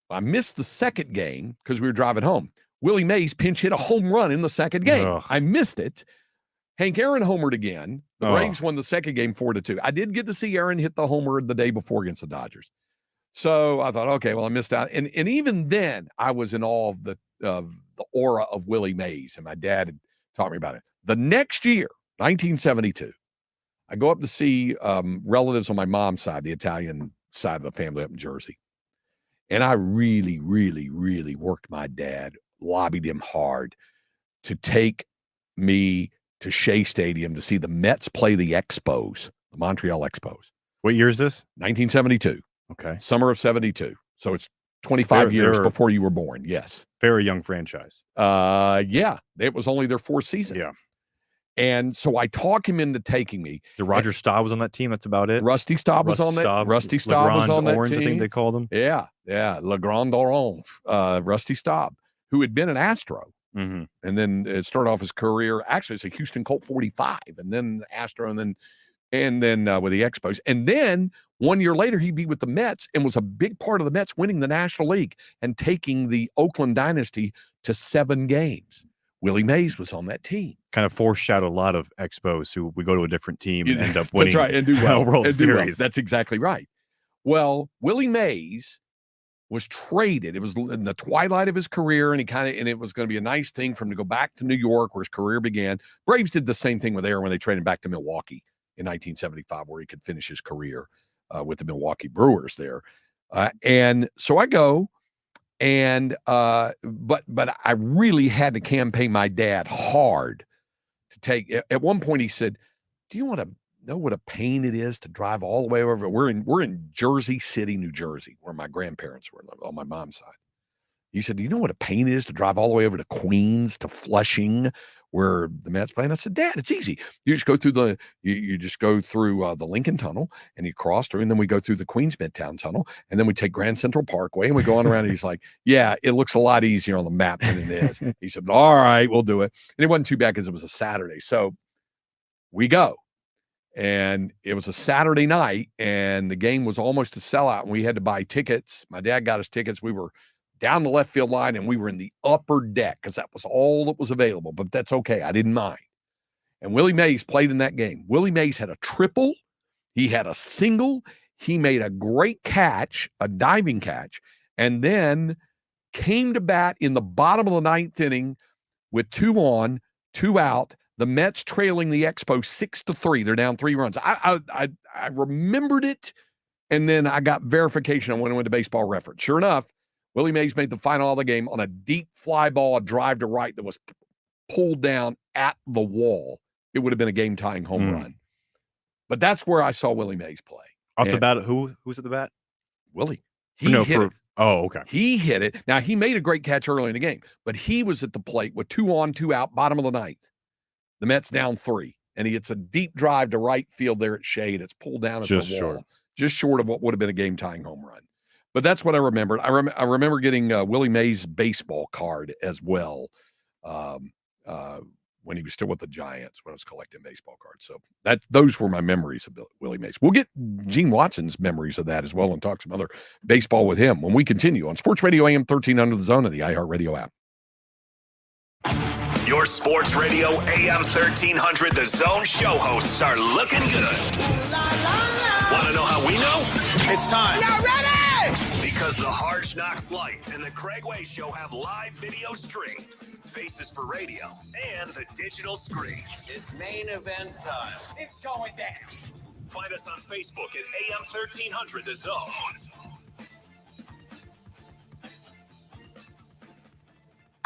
[SPEAKER 2] I missed the second game because we were driving home. Willie Mays pinch hit a home run in the second game. Ugh. I missed it. Hank Aaron homered again. The Braves won the second game 4-2. I did get to see Aaron hit the homer the day before against the Dodgers. So I thought, okay, well, I missed out. And even then, I was in awe of the aura of Willie Mays, and my dad had taught me about it. The next year, 1972, I go up to see relatives on my mom's side, the Italian side of the family up in Jersey. And I really, really, really worked my dad, lobbied him hard to take me to Shea Stadium to see the Mets play the Expos, the Montreal Expos.
[SPEAKER 6] What year is this?
[SPEAKER 2] 1972.
[SPEAKER 6] Okay.
[SPEAKER 2] Summer of 72. So it's 25 years before you were born. Yes.
[SPEAKER 6] Very young franchise.
[SPEAKER 2] Yeah. It was only their 4th season.
[SPEAKER 6] Yeah.
[SPEAKER 2] And so I talk him into taking me.
[SPEAKER 6] The Roger Staub was on that team. That's about it.
[SPEAKER 2] Rusty Staub was on that. Rusty Staub was on that
[SPEAKER 6] Orange,
[SPEAKER 2] team.
[SPEAKER 6] I think they called him.
[SPEAKER 2] Yeah. Yeah, Le Grand Orange, Rusty Staub, who had been an Astro.
[SPEAKER 6] Mm-hmm.
[SPEAKER 2] And then it started off his career. Actually, it's a Houston Colt 45, and then Astro, and then with the Expos. And then 1 year later, he'd be with the Mets and was a big part of the Mets winning the National League and taking the Oakland dynasty to 7 games. Willie Mays was on that team.
[SPEAKER 6] Kind of foreshadowed a lot of Expos who would go to a different team and end up winning.
[SPEAKER 2] That's right, and do well.
[SPEAKER 6] World Series.
[SPEAKER 2] That's exactly right. Well, Willie Mays was traded. It was in the twilight of his career, and it was going to be a nice thing for him to go back to New York, where his career began. Braves did the same thing with Aaron when they traded back to Milwaukee in 1975, where he could finish his career with the Milwaukee Brewers there. And so I go, and but I really had to campaign my dad hard to take. At one point, he said, "Do you want to know what a pain it is to drive all the way over?" We're in Jersey City, New Jersey, where my grandparents were on my mom's side. He said, "Do you know what a pain it is to drive all the way over to Queens, to Flushing, where the Mets play?" And I said, "Dad, it's easy. You just go through the the Lincoln Tunnel, and you cross through, and then we go through the Queens Midtown Tunnel, and then we take Grand Central Parkway, and we go on around." And he's like, "Yeah, it looks a lot easier on the map than it is." He said, "All right, we'll do it." And it wasn't too bad because it was a Saturday. So we go. And it was a Saturday night, and the game was almost a sellout, and we had to buy tickets. My dad got us tickets. We were down the left field line, and we were in the upper deck because that was all that was available, but that's okay. I didn't mind. And Willie Mays played in that game. Willie Mays had a triple. He had a single. He made a great catch, a diving catch, and then came to bat in the bottom of the 9th inning with 2 on, 2 out, the Mets trailing the Expos 6-3. They're down 3 runs. I remembered it, and then I got verification on when I went to Baseball Reference. Sure enough, Willie Mays made the final of the game on a deep fly ball, a drive to right that was pulled down at the wall. It would have been a game-tying home run. But that's where I saw Willie Mays play.
[SPEAKER 6] Off the bat, who's at the bat?
[SPEAKER 2] Willie.
[SPEAKER 6] Oh, okay.
[SPEAKER 2] He hit it. Now, he made a great catch early in the game, but he was at the plate with 2 on, 2 out, bottom of the 9th. The Mets down 3, and he hits a deep drive to right field there at Shea, and it's pulled down at the wall. Just short of what would have been a game-tying home run. But that's what I remembered. I remember getting Willie Mays' baseball card as well when he was still with the Giants, when I was collecting baseball cards. So those were my memories of Willie Mays. We'll get Gene Watson's memories of that as well and talk some other baseball with him when we continue on Sports Radio AM 1300 The Zone and the iHeartRadio app.
[SPEAKER 1] Your Sports Radio AM 1300 The Zone show hosts are looking good. Want to know how we know?
[SPEAKER 12] It's time.
[SPEAKER 1] Y'all ready? Because the Hard Knocks Life and the Craig Way Show have live video streams, faces for radio, and the digital screen.
[SPEAKER 23] It's main event time. It's going down.
[SPEAKER 1] Find us on Facebook at AM 1300 The Zone.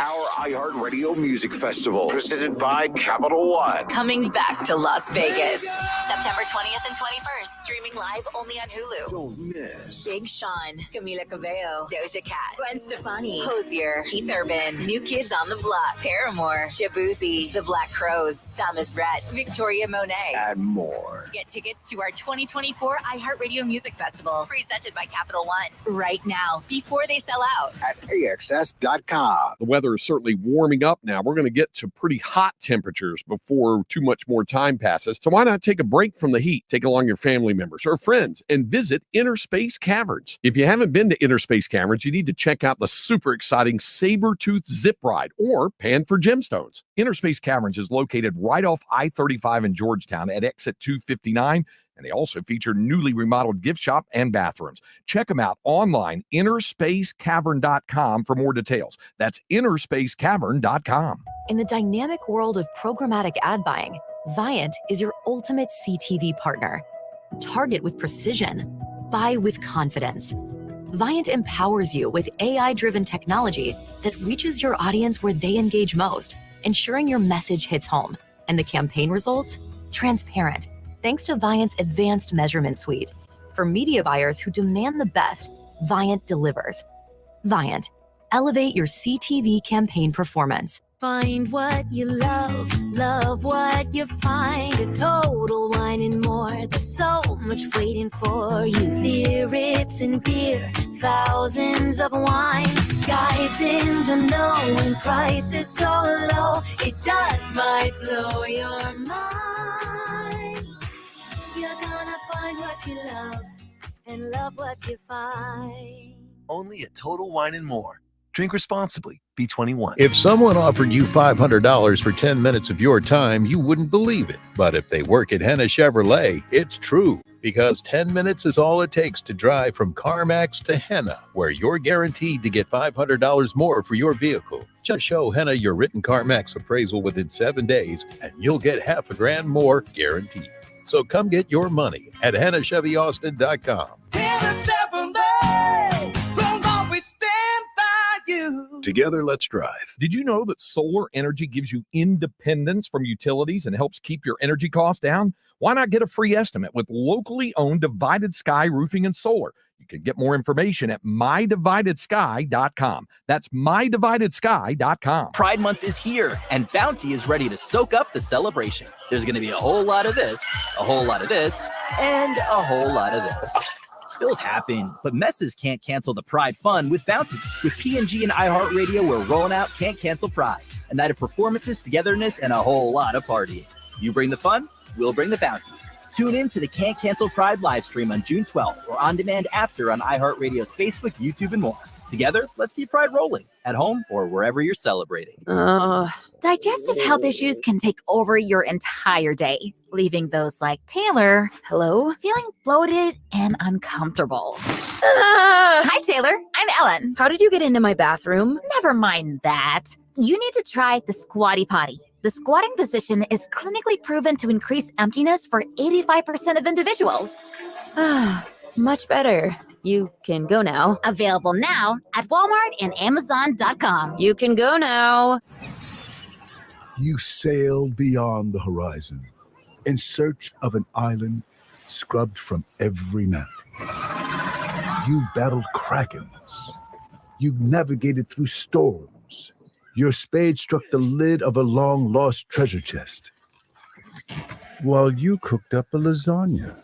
[SPEAKER 8] Our iHeartRadio Music Festival, presented by Capital One.
[SPEAKER 10] Coming back to Las Vegas. September 20th and 21st. Streaming live only on Hulu.
[SPEAKER 8] Don't miss.
[SPEAKER 10] Big Sean, Camila Cabello, Doja Cat, Gwen Stefani, Hozier, Keith Urban, New Kids on the Block, Paramore, Shabuzi, The Black Crowes, Thomas Rhett, Victoria Monet,
[SPEAKER 8] And more.
[SPEAKER 10] Get tickets to our 2024 iHeartRadio Music Festival, presented by Capital One, right now, before they sell out.
[SPEAKER 8] At AXS.com.
[SPEAKER 2] The weather is certainly warming up now. We're going to get to pretty hot temperatures before too much more time passes. So why not take a break from the heat? Take along your family members or friends and visit Inner Space Caverns. If you haven't been to Inner Space Caverns, you need to check out the super exciting Sabertooth Zip Ride or Pan for Gemstones. Inner Space Caverns is located right off I-35 in Georgetown at exit 259. And they also feature newly remodeled gift shop and bathrooms. Check them out online, innerspacecavern.com for more details. That's innerspacecavern.com.
[SPEAKER 11] In the dynamic world of programmatic ad buying, Viant is your ultimate CTV partner. Target with precision. Buy with confidence. Viant empowers you with AI-driven technology that reaches your audience where they engage most, ensuring your message hits home. And the campaign results? Transparent. Thanks to Viant's advanced measurement suite. For media buyers who demand the best, Viant delivers. Viant, elevate your CTV campaign performance.
[SPEAKER 4] Find what you love, love what you find. A Total Wine and More. There's so much waiting for you. Spirits and beer, thousands of wines. Guides in the know and prices so low. It just might blow your mind. You're gonna find what you love and love what you find.
[SPEAKER 5] Only at Total Wine and More. Drink responsibly. Be 21.
[SPEAKER 13] If someone offered you $500 for 10 minutes of your time, you wouldn't believe it. But if they work at Henna Chevrolet, it's true. Because 10 minutes is all it takes to drive from CarMax to Henna, where you're guaranteed to get $500 more for your vehicle. Just show Henna your written CarMax appraisal within 7 days, and you'll get $1,000 more guaranteed. So come get your money at HennaChevyAustin.com.
[SPEAKER 19] Henna Chevrolet, will always stand by you.
[SPEAKER 13] Together, let's drive.
[SPEAKER 2] Did you know that solar energy gives you independence from utilities and helps keep your energy costs down? Why not get a free estimate with locally owned Divided Sky Roofing and Solar? You can get more information at mydividedsky.com. That's mydividedsky.com.
[SPEAKER 14] Pride Month is here, and Bounty is ready to soak up the celebration. There's going to be a whole lot of this, a whole lot of this, and a whole lot of this. Spills happen, but messes can't cancel the Pride fun with Bounty. With P&G and iHeartRadio, we're rolling out Can't Cancel Pride, a night of performances, togetherness, and a whole lot of partying. You bring the fun, we'll bring the bounty. Tune in to the Can't Cancel Pride live stream on June 12th or on demand after on iHeartRadio's Facebook, YouTube, and more. Together, let's keep Pride rolling at home or wherever you're celebrating.
[SPEAKER 24] Digestive health issues can take over your entire day, leaving those like Taylor, hello, feeling bloated and uncomfortable. Hi, Taylor. I'm Ellen.
[SPEAKER 28] How did you get into my bathroom?
[SPEAKER 24] Never mind that. You need to try the Squatty Potty. The squatting position is clinically proven to increase emptiness for 85% of individuals.
[SPEAKER 28] Much better. You can go now.
[SPEAKER 24] Available now at Walmart and Amazon.com.
[SPEAKER 28] You can go now.
[SPEAKER 25] You sailed beyond the horizon in search of an island scrubbed from every map. You battled krakens. You navigated through storms. Your spade struck the lid of a long-lost treasure chest, while you cooked up a lasagna.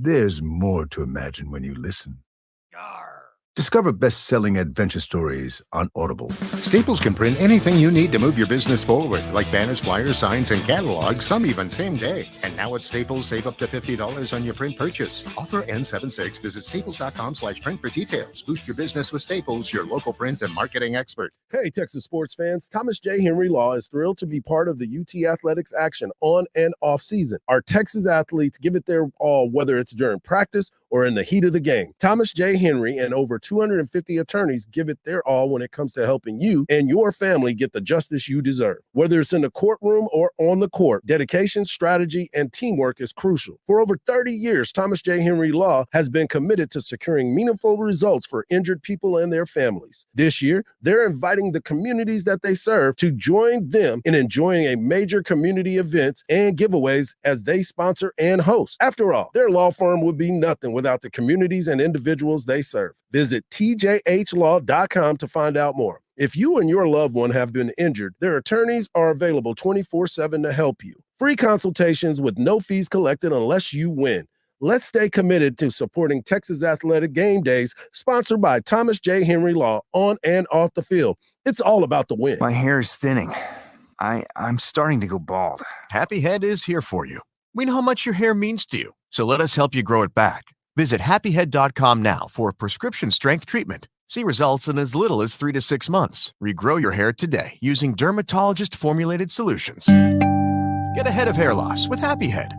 [SPEAKER 25] There's more to imagine when you listen. Discover best-selling adventure stories on Audible.
[SPEAKER 26] Staples can print anything you need to move your business forward, like banners, flyers, signs, and catalogs, some even same day. And now at Staples, save up to $50 on your print purchase. Offer ends 7/6. Visit staples.com/print for details. Boost your business with Staples, your local print and marketing expert.
[SPEAKER 27] Hey, Texas sports fans. Thomas J. Henry Law is thrilled to be part of the UT Athletics action on and off season. Our Texas athletes give it their all, whether it's during practice or in the heat of the game. Thomas J. Henry and over 250 attorneys give it their all when it comes to helping you and your family get the justice you deserve. Whether it's in the courtroom or on the court, dedication, strategy, and teamwork is crucial. For over 30 years, Thomas J. Henry Law has been committed to securing meaningful results for injured people and their families. This year, they're inviting the communities that they serve to join them in enjoying a major community events and giveaways as they sponsor and host. After all, their law firm would be nothing without the communities and individuals they serve. Visit tjhlaw.com to find out more. If you and your loved one have been injured, their attorneys are available 24/7 to help you. Free consultations with no fees collected unless you win. Let's stay committed to supporting Texas Athletic Game Days, sponsored by Thomas J. Henry Law, on and off the field. It's all about the win.
[SPEAKER 29] My hair is thinning. I'm starting to go bald. Happy Head is here for you. We know how much your hair means to you, so let us help you grow it back. Visit happyhead.com now for prescription strength treatment. See results in as little as 3 to 6 months. Regrow your hair today using dermatologist formulated solutions. Get ahead of hair loss with Happy Head.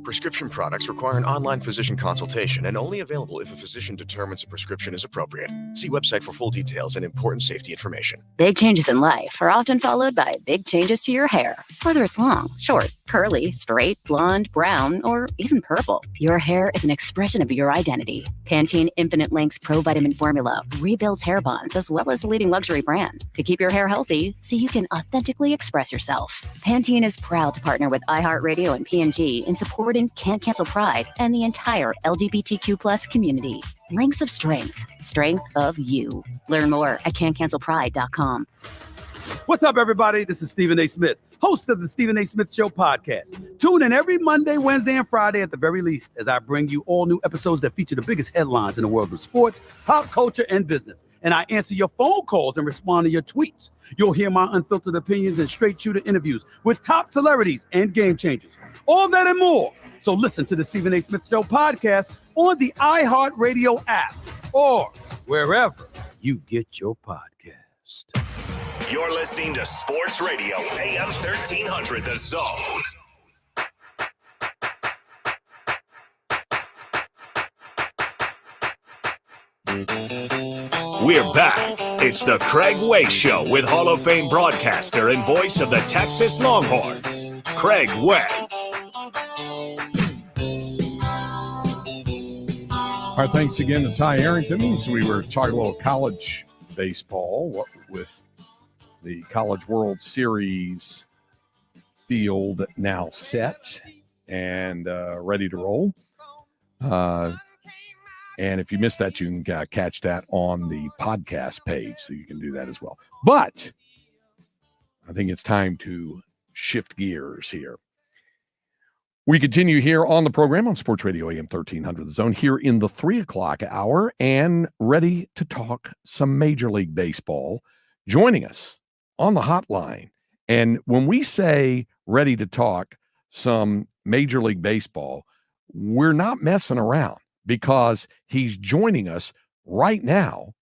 [SPEAKER 29] Prescription products require an online physician consultation and only available if a physician determines a prescription is appropriate. See website for full details and important safety information.
[SPEAKER 28] Big changes in life are often followed by big changes to your hair. Whether it's long, short, curly, straight, blonde, brown, or even purple, your hair is an expression of your identity. Pantene Infinite Lengths Pro Vitamin Formula rebuilds hair bonds as well as a leading luxury brand to keep your hair healthy so you can authentically express yourself. Pantene is proud to partner with iHeartRadio and P&G in supporting Can't Cancel Pride and the entire LGBTQ+ community. Links of strength. Strength of you. Learn more at cancancelpride.com.
[SPEAKER 3] What's up, everybody? This is Stephen A. Smith, host of the Stephen A. Smith Show podcast. Tune in every Monday, Wednesday, and Friday at the very least as I bring you all new episodes that feature the biggest headlines in the world of sports, pop culture, and business. And I answer your phone calls and respond to your tweets. You'll hear my unfiltered opinions and straight shooter interviews with top celebrities and game changers. All that and more. So listen to the Stephen A. Smith Show podcast on the iHeartRadio app or wherever you get your podcast.
[SPEAKER 1] You're listening to Sports Radio AM 1300 The Zone. We're back. It's the Craig Way Show with Hall of Fame broadcaster and voice of the Texas Longhorns, Craig Way.
[SPEAKER 2] All right, thanks again to Ty Harrington. So we were talking a little college baseball with the College World Series field now set and ready to roll. And if you missed that, you can catch that on the podcast page, so you can do that as well. But I think it's time to shift gears here. We continue here on the program on Sports Radio AM 1300 The Zone here in the 3 o'clock hour and ready to talk some Major League Baseball. Joining us on the hotline. And when we say ready to talk some Major League Baseball, we're not messing around because he's joining us right now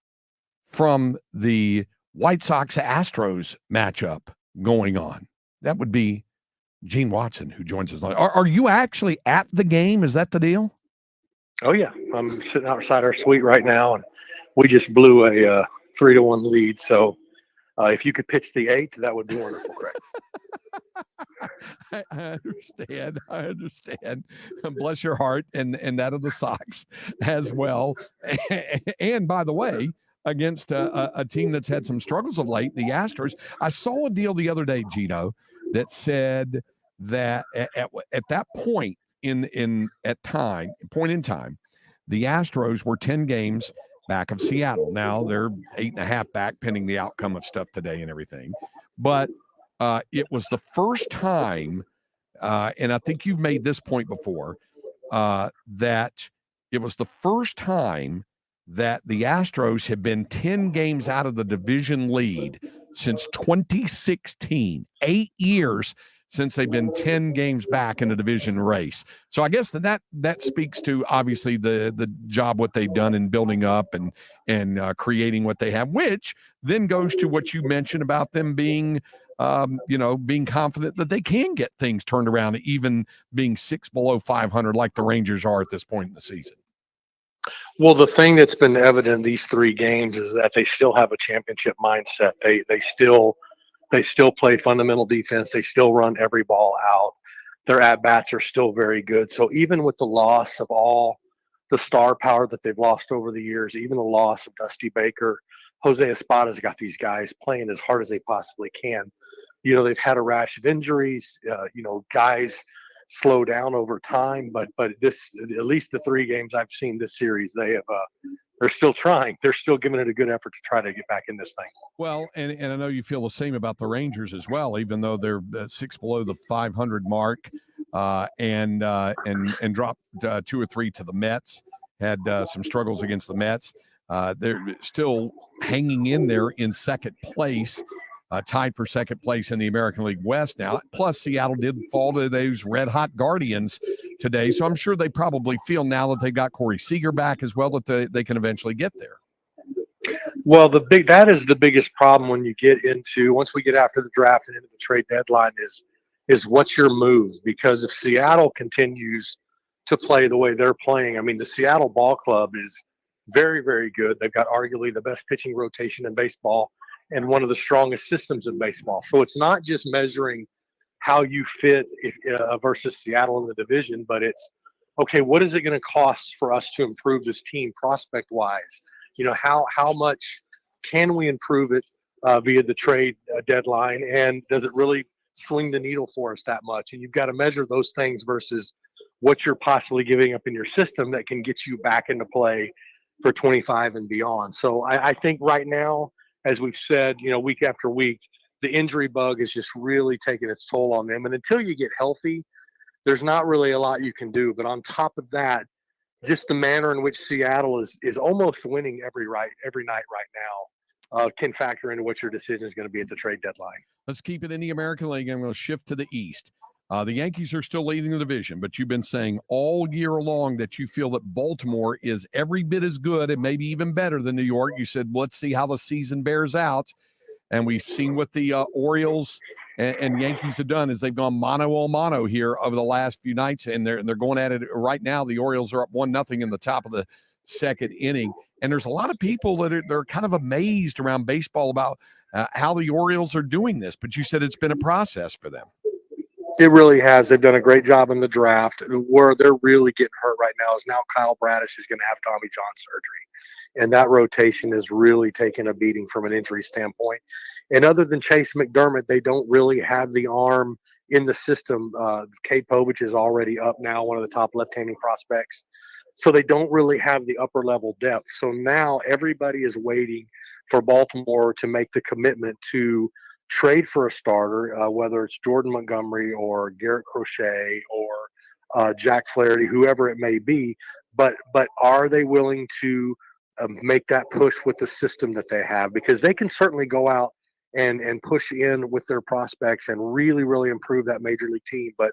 [SPEAKER 2] from the White Sox-Astros matchup going on. That would be Gene Watson, who joins us. Are you actually at the game? Is that the deal?
[SPEAKER 7] Oh, yeah. I'm sitting outside our suite right now, and we just blew a 3-1 lead. So if you could pitch the 8th, that would be wonderful, Greg.
[SPEAKER 2] I understand. Bless your heart, and that of the Sox as well. And by the way, against a team that's had some struggles of late, the Astros. I saw a deal the other day, Gino, that said that at that point in time, the Astros were 10 games back of Seattle. Now they're 8.5 back, pending the outcome of stuff today and everything. But it was the first time, and I think you've made this point before, that it was the first time that the Astros have been 10 games out of the division lead since 2016. 8 years since they've been 10 games back in the division race. So I guess that speaks to obviously the job what they've done in building up and creating what they have, which then goes to what you mentioned about them being being confident that they can get things turned around, even being 6 below 500 like the Rangers are at this point in the season.
[SPEAKER 7] Well, the thing that's been evident in these 3 games is that they still have a championship mindset. They still play fundamental defense. They still run every ball out. Their at-bats are still very good. So even with the loss of all the star power that they've lost over the years, even the loss of Dusty Baker, Jose Espada's got these guys playing as hard as they possibly can. They've had a rash of injuries. Guys slow down over time, but this, at least the 3 games I've seen this series, they're still trying. They're still giving it a good effort to try to get back in this thing.
[SPEAKER 2] Well, and I know you feel the same about the Rangers as well, even though they're 6 below the 500 mark, and dropped 2 or 3 to the Mets. Had some struggles against the Mets. They're still hanging in there in second place, tied for second place in the American League West now. Plus, Seattle did fall to those red-hot Guardians today, so I'm sure they probably feel now that they got Corey Seager back as well that they can eventually get there.
[SPEAKER 7] Well, that is the biggest problem when you get into, once we get after the draft and into the trade deadline, is what's your move? Because if Seattle continues to play the way they're playing, I mean, the Seattle ball club is very, very good. They've got arguably the best pitching rotation in baseball and one of the strongest systems in baseball. So it's not just measuring how you fit versus Seattle in the division, but it's, okay, what is it going to cost for us to improve this team prospect-wise? How much can we improve it via the trade deadline, and does it really swing the needle for us that much? And you've got to measure those things versus what you're possibly giving up in your system that can get you back into play for 25 and beyond. So I think right now, as we've said, week after week, the injury bug is just really taking its toll on them. And until you get healthy, there's not really a lot you can do. But on top of that, just the manner in which Seattle is almost winning every night right now can factor into what your decision is going to be at the trade deadline.
[SPEAKER 2] Let's keep it in the American League. I'm going to shift to the East. The Yankees are still leading the division, but you've been saying all year long that you feel that Baltimore is every bit as good and maybe even better than New York. You said, let's see how the season bears out. And we've seen what the Orioles and Yankees have done is they've gone mano a mano here over the last few nights, and they're going at it right now. The Orioles are up 1-0 in the top of the second inning. And there's a lot of people that they're kind of amazed around baseball about how the Orioles are doing this. But you said it's been a process for them.
[SPEAKER 7] It really has. They've done a great job in the draft. Where they're really getting hurt right now is now Kyle Bradish is going to have Tommy John surgery. And that rotation is really taking a beating from an injury standpoint. And other than Chase McDermott, they don't really have the arm in the system. Kate Povich is already up now, one of the top left-handing prospects. So they don't really have the upper level depth. So now everybody is waiting for Baltimore to make the commitment to trade for a starter, whether it's Jordan Montgomery or Garrett Crochet or Jack Flaherty, whoever it may be. But are they willing to make that push with the system that they have? Because they can certainly go out and push in with their prospects and really, really improve that major league team. But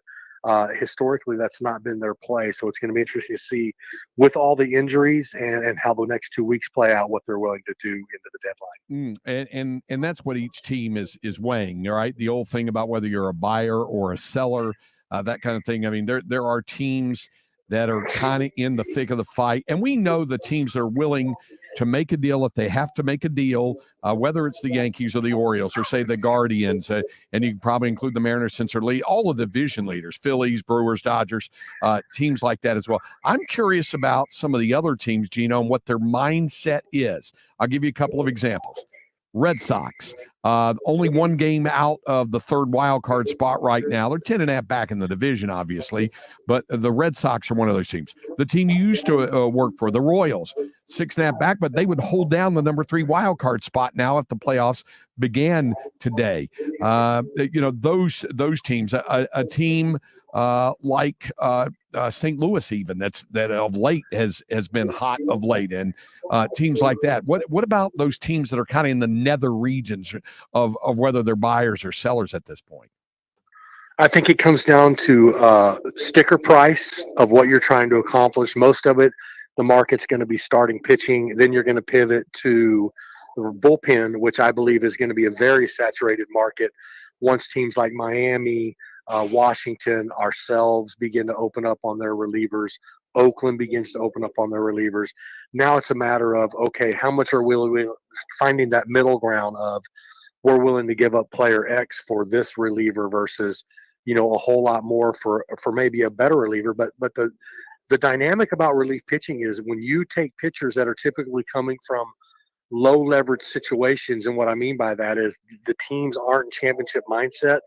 [SPEAKER 7] historically, that's not been their play. So it's going to be interesting to see with all the injuries and how the next 2 weeks play out, what they're willing to do into the deadline.
[SPEAKER 2] And that's what each team is weighing, right? The old thing about whether you're a buyer or a seller, that kind of thing. I mean, there are teams that are kind of in the thick of the fight. And we know the teams that are willing to make a deal if they have to make a deal, whether it's the Yankees or the Orioles or, say, the Guardians, and you can probably include the Mariners since they're all of the division leaders, Phillies, Brewers, Dodgers, teams like that as well. I'm curious about some of the other teams, Gino, and what their mindset is. I'll give you a couple of examples. Red Sox, only one game out of the third wild card spot right now. They're 10.5 back in the division, obviously, but the Red Sox are one of those teams. The team you used to work for, the Royals, 6.5 back, but they would hold down the number 3 wild card spot now if the playoffs began today. Those teams, a team like St. Louis, even that of late has been hot of late, and teams like that. What about those teams that are kind of in the nether regions of whether they're buyers or sellers at this point?
[SPEAKER 7] I think it comes down to sticker price of what you're trying to accomplish. Most of it, the market's going to be starting pitching. Then you're going to pivot to the bullpen, which I believe is going to be a very saturated market once teams like Miami, Washington, ourselves begin to open up on their relievers. Oakland begins to open up on their relievers. Now it's a matter of, okay, how much are we finding that middle ground of we're willing to give up player X for this reliever versus, a whole lot more for maybe a better reliever. But the dynamic about relief pitching is when you take pitchers that are typically coming from low leverage situations, and what I mean by that is the teams aren't in championship mindset,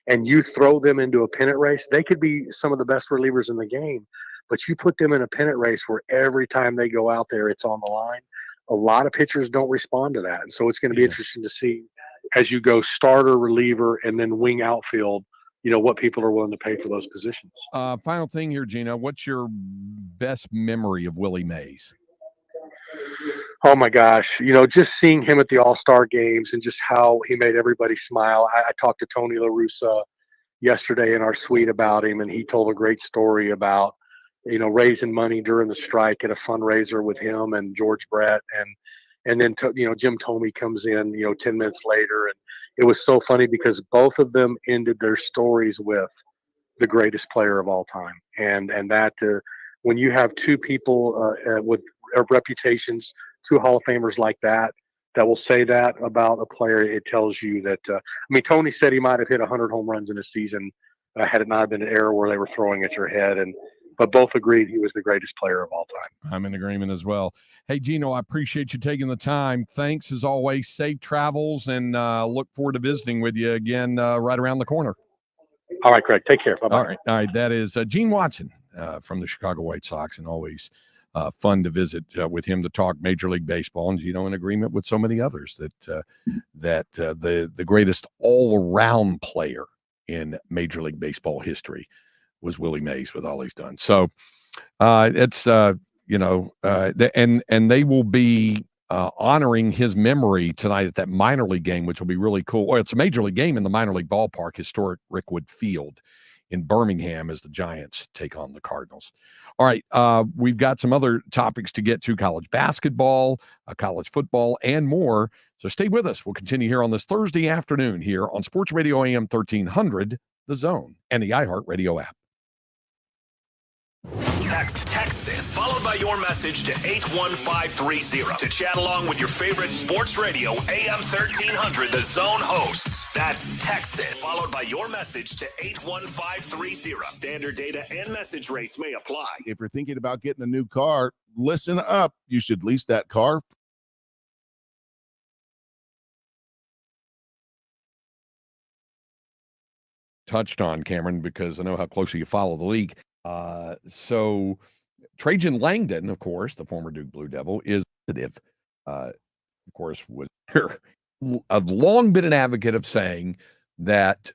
[SPEAKER 7] and you throw them into a pennant race. They could be some of the best relievers in the game, but you put them in a pennant race where every time they go out there, it's on the line. A lot of pitchers don't respond to that. And so it's going to be interesting to see as you go starter, reliever, and then wing outfield, what people are willing to pay for those positions.
[SPEAKER 2] Final thing here, Gino, what's your best memory of Willie Mays?
[SPEAKER 7] Oh my gosh. Just seeing him at the All-Star games and just how he made everybody smile. I talked to Tony La Russa yesterday in our suite about him, and he told a great story about, raising money during the strike at a fundraiser with him and George Brett. And then, Jim Thome comes in, 10 minutes later. And it was so funny because both of them ended their stories with the greatest player of all time. And that when you have two people with reputations, two Hall of Famers like that will say that about a player, it tells you that, Tony said he might have hit 100 home runs in a season had it not been an era where they were throwing at your head. But both agreed he was the greatest player of all time.
[SPEAKER 2] I'm in agreement as well. Hey, Gino, I appreciate you taking the time. Thanks, as always. Safe travels, and look forward to visiting with you again right around the corner.
[SPEAKER 7] All right, Craig. Take care. Bye-bye.
[SPEAKER 2] All right. That is Gene Watson from the Chicago White Sox, and always fun to visit with him to talk Major League Baseball, and in agreement with so many others that the greatest all-around player in Major League Baseball history was Willie Mays with all he's done. So it's and they will be honoring his memory tonight at that minor league game, which will be really cool. Well, it's a major league game in the minor league ballpark, historic Rickwood Field in Birmingham, as the Giants take on the Cardinals. All right, we've got some other topics to get to: college basketball, college football, and more. So stay with us. We'll continue here on this Thursday afternoon here on Sports Radio AM 1300, The Zone, and the iHeartRadio app.
[SPEAKER 1] Text Texas, followed by your message to 81530 to chat along with your favorite sports radio AM 1300 The Zone hosts. That's Texas, followed by your message to 81530. Standard data and message rates may apply.
[SPEAKER 6] If you're thinking about getting a new car, listen up. You should lease that car.
[SPEAKER 2] Touched on, Cameron, because I know how closely you follow the league. So Trajan Langdon, of course, the former Duke Blue Devil, is positive. Of course, I've long been an advocate of saying that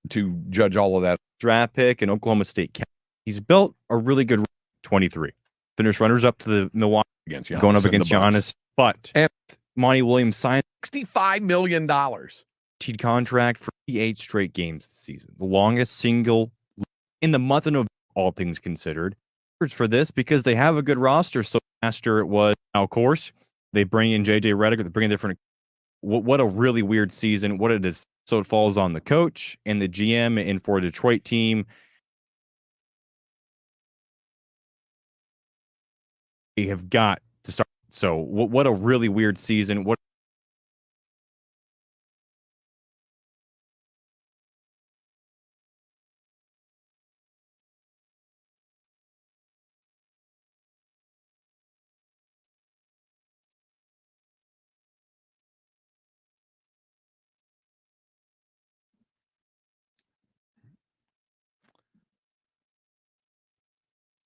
[SPEAKER 2] to judge all of that.
[SPEAKER 9] Draft pick in Oklahoma State. He's built a really good 23. Finished runners up to the Milwaukee
[SPEAKER 2] against Giannis,
[SPEAKER 9] going up against Giannis. But
[SPEAKER 2] and
[SPEAKER 9] Monty Williams signed
[SPEAKER 2] $65 million
[SPEAKER 9] contract for 8 straight games this season. The longest single in the month of November, all things considered. For this, because they have a good roster. So faster it was. Now, of course, they bring in JJ Redick. They bring in different. What a really weird season. What it is. So it falls on the coach and the GM, and for a Detroit team, they have got to start. So what a really weird season. What.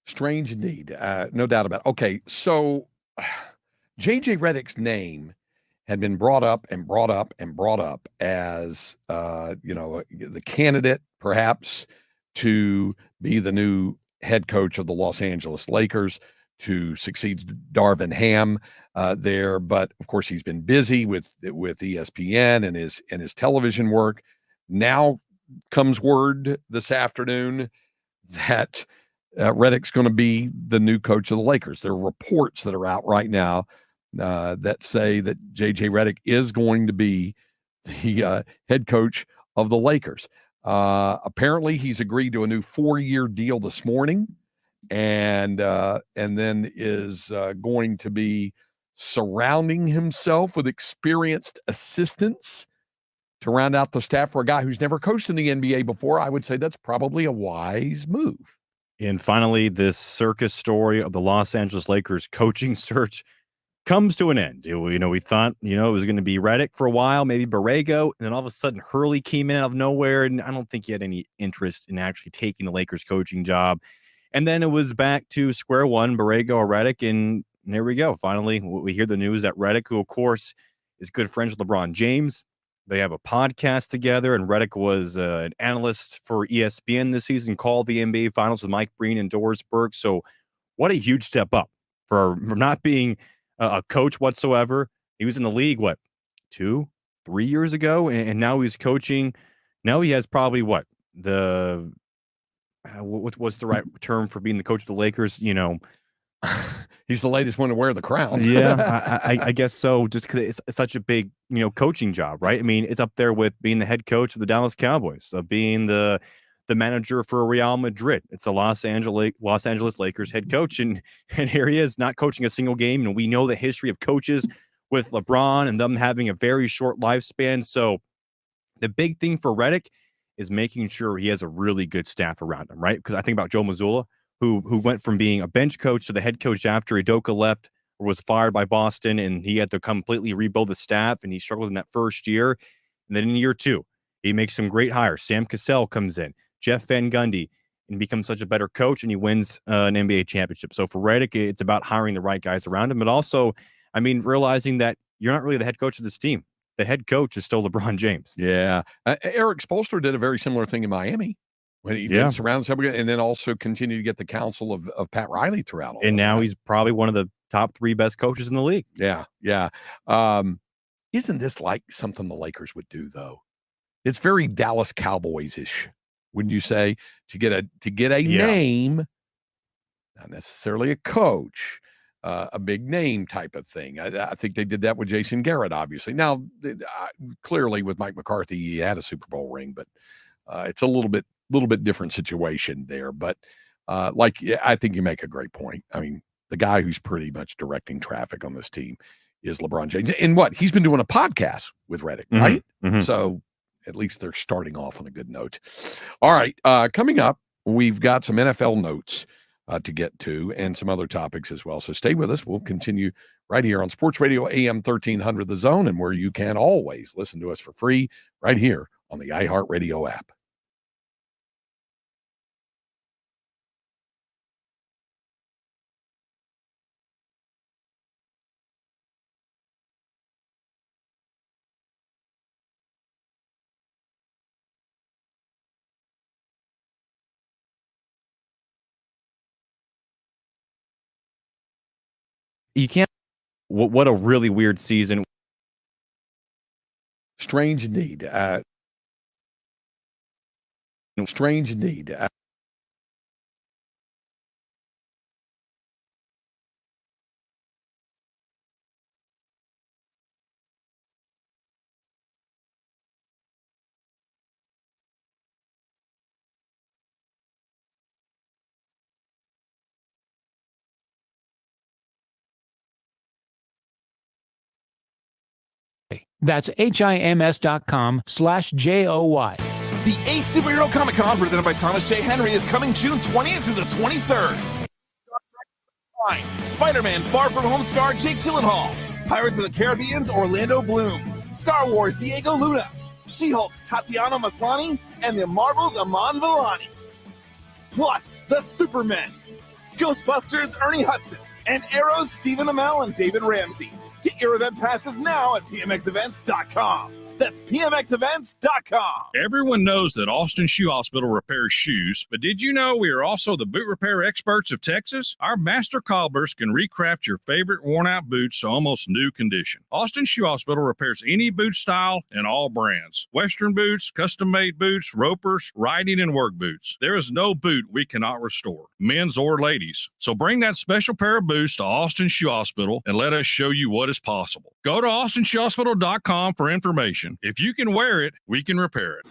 [SPEAKER 2] Strange indeed. No doubt about it. Okay, so JJ Redick's name had been brought up as the candidate perhaps to be the new head coach of the Los Angeles Lakers, to succeed Darvin Ham there. But of course, he's been busy with ESPN and his television work. Now comes word this afternoon that Redick's going to be the new coach of the Lakers. There are reports that are out right now that say that JJ Redick is going to be the head coach of the Lakers. Apparently, he's agreed to a new 4-year deal this morning, and then is going to be surrounding himself with experienced assistants to round out the staff. For a guy who's never coached in the NBA before, I would say that's probably a wise move.
[SPEAKER 9] And finally, this circus story of the Los Angeles Lakers coaching search comes to an end. We thought, it was going to be Redick for a while, maybe Borrego, and then all of a sudden Hurley came in out of nowhere, and I don't think he had any interest in actually taking the Lakers coaching job. And then it was back to square one, Borrego or Redick, and there we go. Finally, we hear the news that Redick, who of course is good friends with LeBron James, they have a podcast together, and Redick was an analyst for ESPN this season, called the NBA Finals with Mike Breen and Dorsberg. So what a huge step up for not being a coach whatsoever. He was in the league, 2-3 years ago, and now he's coaching. Now he has probably what's the right term for being the coach of the Lakers?
[SPEAKER 2] He's the latest one to wear the crown.
[SPEAKER 9] Yeah, I guess so. Just because it's such a big, coaching job, right? I mean, it's up there with being the head coach of the Dallas Cowboys, being the manager for Real Madrid. It's the Los Angeles Lakers head coach, and here he is, not coaching a single game. And we know the history of coaches with LeBron and them having a very short lifespan. So the big thing for Redick is making sure he has a really good staff around him, right? Because I think about Joe Mazzulla, who went from being a bench coach to the head coach after Udoka left or was fired by Boston, and he had to completely rebuild the staff, and he struggled in that first year. And then in year 2, he makes some great hires. Sam Cassell comes in, Jeff Van Gundy, and becomes such a better coach, and he wins an NBA championship. So for Redick, it's about hiring the right guys around him, but also, I mean, realizing that you're not really the head coach of this team. The head coach is still LeBron James.
[SPEAKER 2] Yeah. Eric Spoelstra did a very similar thing in Miami when he did surround himself, and then also continued to get the counsel of Pat Riley throughout all
[SPEAKER 9] and now
[SPEAKER 2] that.
[SPEAKER 9] He's probably one of the top 3 best coaches in the league.
[SPEAKER 2] Yeah. Isn't this like something the Lakers would do, though? It's very Dallas Cowboys-ish, wouldn't you say? To get a name, not necessarily a coach, a big name type of thing. I think they did that with Jason Garrett, obviously. Now, clearly with Mike McCarthy, he had a Super Bowl ring, but it's a little bit different situation there. But I think you make a great point. I mean, the guy who's pretty much directing traffic on this team is LeBron James. And he's been doing a podcast with Redick, right?
[SPEAKER 9] Mm-hmm.
[SPEAKER 2] So at least they're starting off on a good note. All right. Coming up, we've got some NFL notes to get to and some other topics as well. So stay with us. We'll continue right here on Sports Radio AM 1300 The Zone, and where you can always listen to us for free right here on the iHeartRadio app.
[SPEAKER 9] You can't. What a really weird season.
[SPEAKER 2] Strange indeed. Strange indeed.
[SPEAKER 12] That's HIMS.com/JOY.
[SPEAKER 15] The Ace Superhero Comic Con presented by Thomas J. Henry is coming June 20th through the 23rd. Spider-Man Far From Home star Jake Gyllenhaal. Pirates of the Caribbean's Orlando Bloom. Star Wars Diego Luna. She-Hulk's Tatiana Maslany. And the Marvels Aman Vellani. Plus, the Supermen. Ghostbusters Ernie Hudson. And Arrow's Stephen Amell and David Ramsey. Get your event passes now at pmxevents.com. That's pmxevents.com.
[SPEAKER 16] Everyone knows that Austin Shoe Hospital repairs shoes, but did you know we are also the boot repair experts of Texas? Our master cobblers can recraft your favorite worn-out boots to almost new condition. Austin Shoe Hospital repairs any boot style and all brands. Western boots, custom-made boots, ropers, riding and work boots. There is no boot we cannot restore, men's or ladies. So bring that special pair of boots to Austin Shoe Hospital and let us show you what is possible. Go to austinshoehospital.com for information. If you can wear it, we can repair it.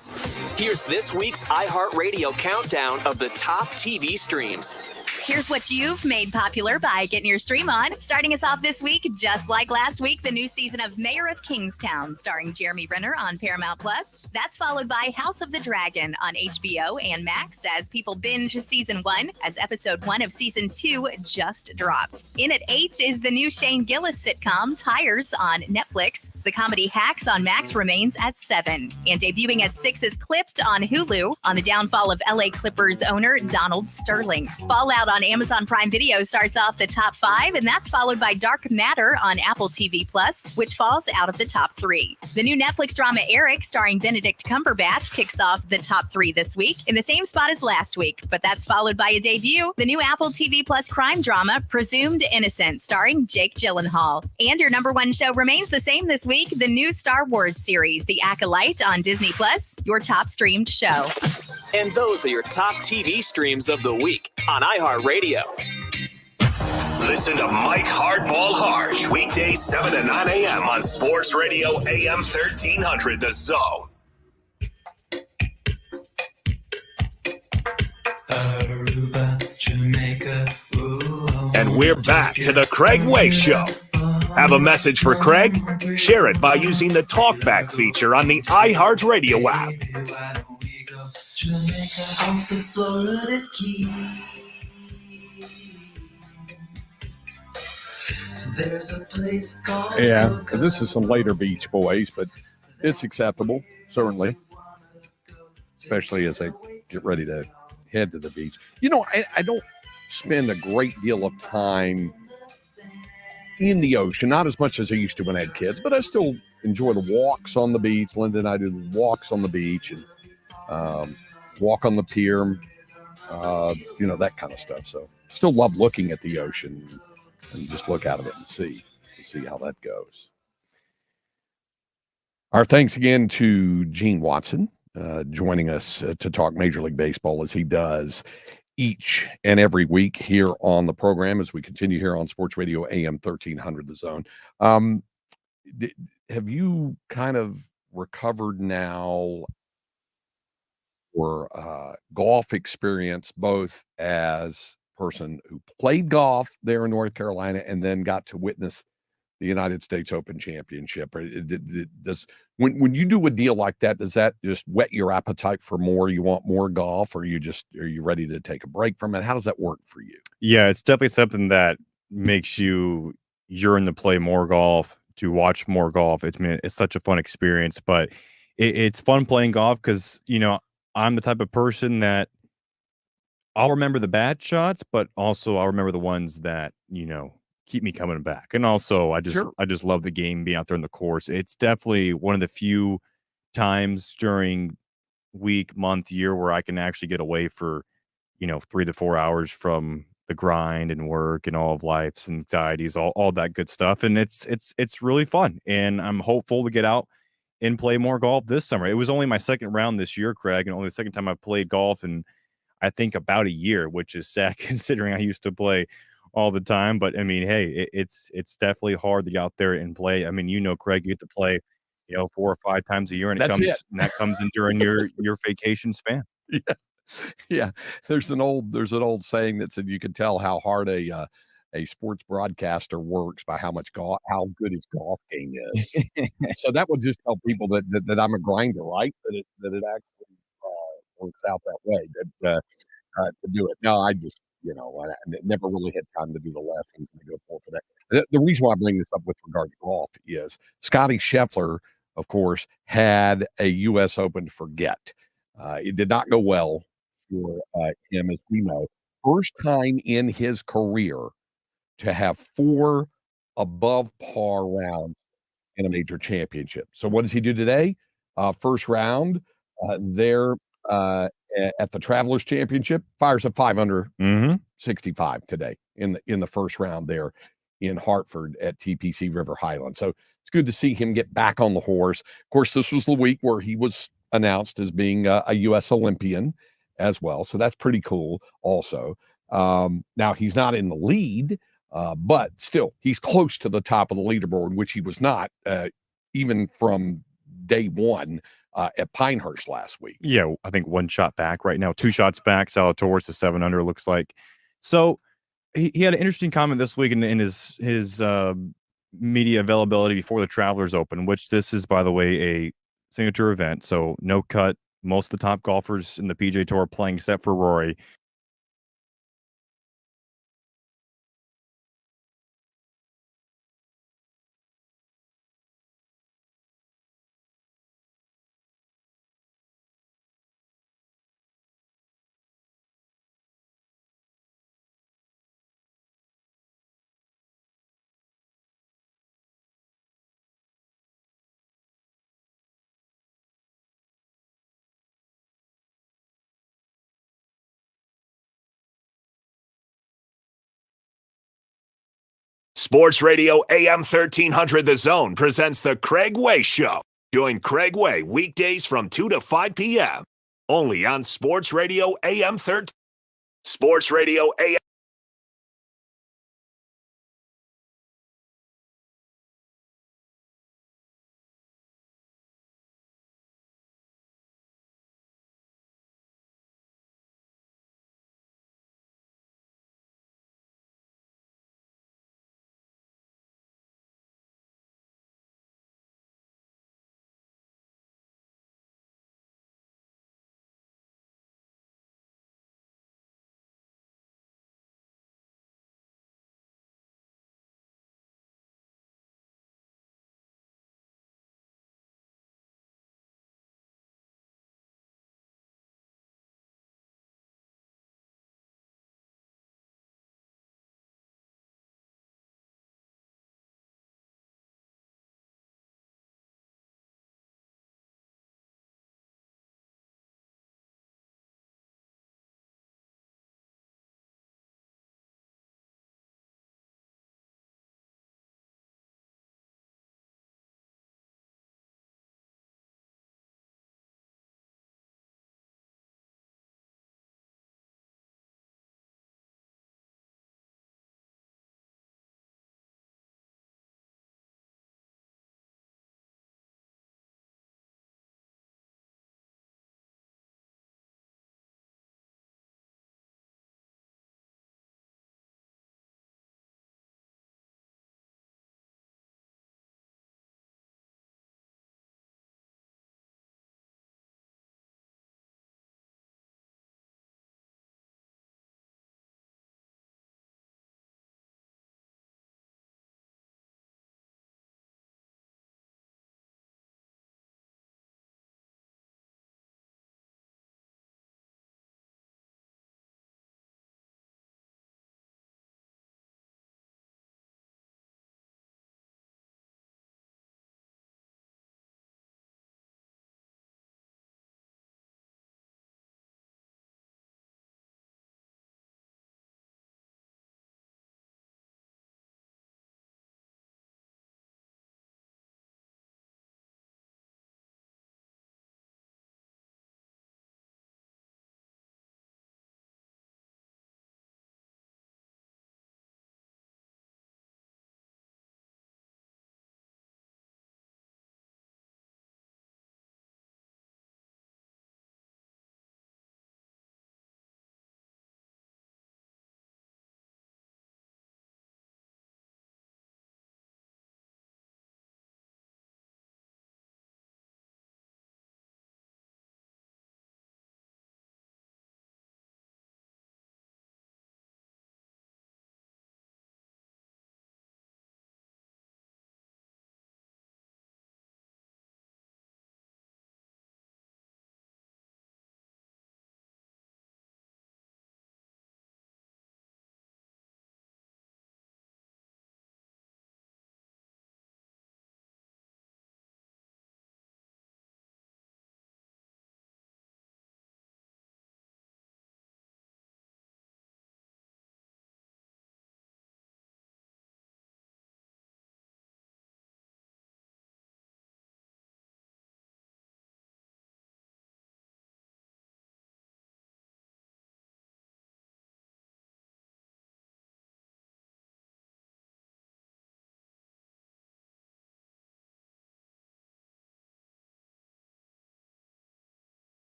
[SPEAKER 17] Here's this week's iHeartRadio countdown of the top TV streams.
[SPEAKER 18] Here's what you've made popular by getting your stream on. Starting us off this week, just like last week, the new season of Mayor of Kingstown, starring Jeremy Renner on Paramount Plus. That's followed by House of the Dragon on HBO and Max as people binge season 1, as episode 1 of season 2 just dropped. In at 8 is the new Shane Gillis sitcom Tires on Netflix. The comedy Hacks on Max remains at 7. And debuting at 6 is Clipped on Hulu on the downfall of LA Clippers owner Donald Sterling. Fallout on Amazon Prime Video starts off the top 5, and that's followed by Dark Matter on Apple TV Plus, which falls out of the top 3. The new Netflix drama Eric, starring Benedict Cumberbatch, kicks off the top 3 this week, in the same spot as last week, but that's followed by a debut, the new Apple TV Plus crime drama Presumed Innocent, starring Jake Gyllenhaal. And your number 1 show remains the same this week, the new Star Wars series, The Acolyte on Disney Plus, your top streamed show.
[SPEAKER 17] And those are your top TV streams of the week on iHeartRadio.
[SPEAKER 1] Listen to Mike Hardball Harge, weekdays 7 to 9 a.m. on Sports Radio AM 1300 The Zone.
[SPEAKER 19] Aruba, Jamaica,
[SPEAKER 1] And we're back to the Craig Way Show. Have a message for Craig? Share it by using the TalkBack feature on the iHeartRadio app.
[SPEAKER 19] Jamaica off the Florida Keys. There's a place called
[SPEAKER 2] this is some later Beach Boys, but it's acceptable, certainly, especially as they get ready to head to the beach. You know, I don't spend a great deal of time in the ocean, not as much as I used to when I had kids, but I still enjoy the walks on the beach. Linda and I do the walks on the beach and walk on the pier, you know, that kind of stuff. So still love looking at the ocean and just look out of it and see how that goes. Our thanks again to Gene Watson joining us to talk Major League Baseball as he does each and every week here on the program as we continue here on Sports Radio AM 1300 The Zone. Have you kind of recovered now or golf experience, both as a person who played golf there in North Carolina and then got to witness the United States Open Championship? When you do a deal like that, does that just whet your appetite for more? You want more golf, or are you ready to take a break from it? How does that work for you?
[SPEAKER 9] Yeah, it's definitely something that makes you yearn to play more golf, to watch more golf. It's such a fun experience, but it's fun playing golf because, you know, I'm the type of person that I'll remember the bad shots, but also I'll remember the ones that, you know, keep me coming back. And also I just love the game, being out there in the course. It's definitely one of the few times during week, month, year where I can actually get away for, you know, 3 to 4 hours from the grind and work and all of life's anxieties, all that good stuff. And it's really fun. And I'm hopeful to get out and play more golf this summer. It was only my second round this year, Craig, and only the second time I've played golf in, I think, about a year, which is sad considering I used to play all the time. But I mean, hey, it's definitely hard to get out there and play. I mean, you know, Craig, you get to play, you know, 4 or 5 times a year, and that comes in during your vacation span.
[SPEAKER 2] Yeah. There's an old saying that said you can tell how hard a sports broadcaster works by how good his golf game is. So that would just tell people that I'm a grinder, right? That it actually works out that way. To do it. No, I just, you know, I never really had time to do the lessons and go for that. The reason why I bring this up with regard to golf is Scotty Scheffler, of course, had a U.S. Open to forget. It did not go well for him, as we know. First time in his career to have 4 above par rounds in a major championship. So what does he do today? First round, there at the Travelers Championship, fires a 5 under 65 today in the first round there in Hartford at TPC River Highland. So it's good to see him get back on the horse. Of course, this was the week where he was announced as being a U.S. Olympian as well. So that's pretty cool also. Now, he's not in the lead, but still, he's close to the top of the leaderboard, which he was not even from day one at Pinehurst last week.
[SPEAKER 9] Yeah, I think 1 shot back right now, 2 shots back. Salatoris to 7 under, looks like. So he had an interesting comment this week in his media availability before the Travelers Open, which this is, by the way, a signature event. So no cut. Most of the top golfers in the PGA Tour are playing except for Rory.
[SPEAKER 1] Sports Radio AM 1300 The Zone presents The Craig Way Show. Join Craig Way weekdays from 2 to 5 p.m. Only on Sports Radio AM 13. Sports Radio AM.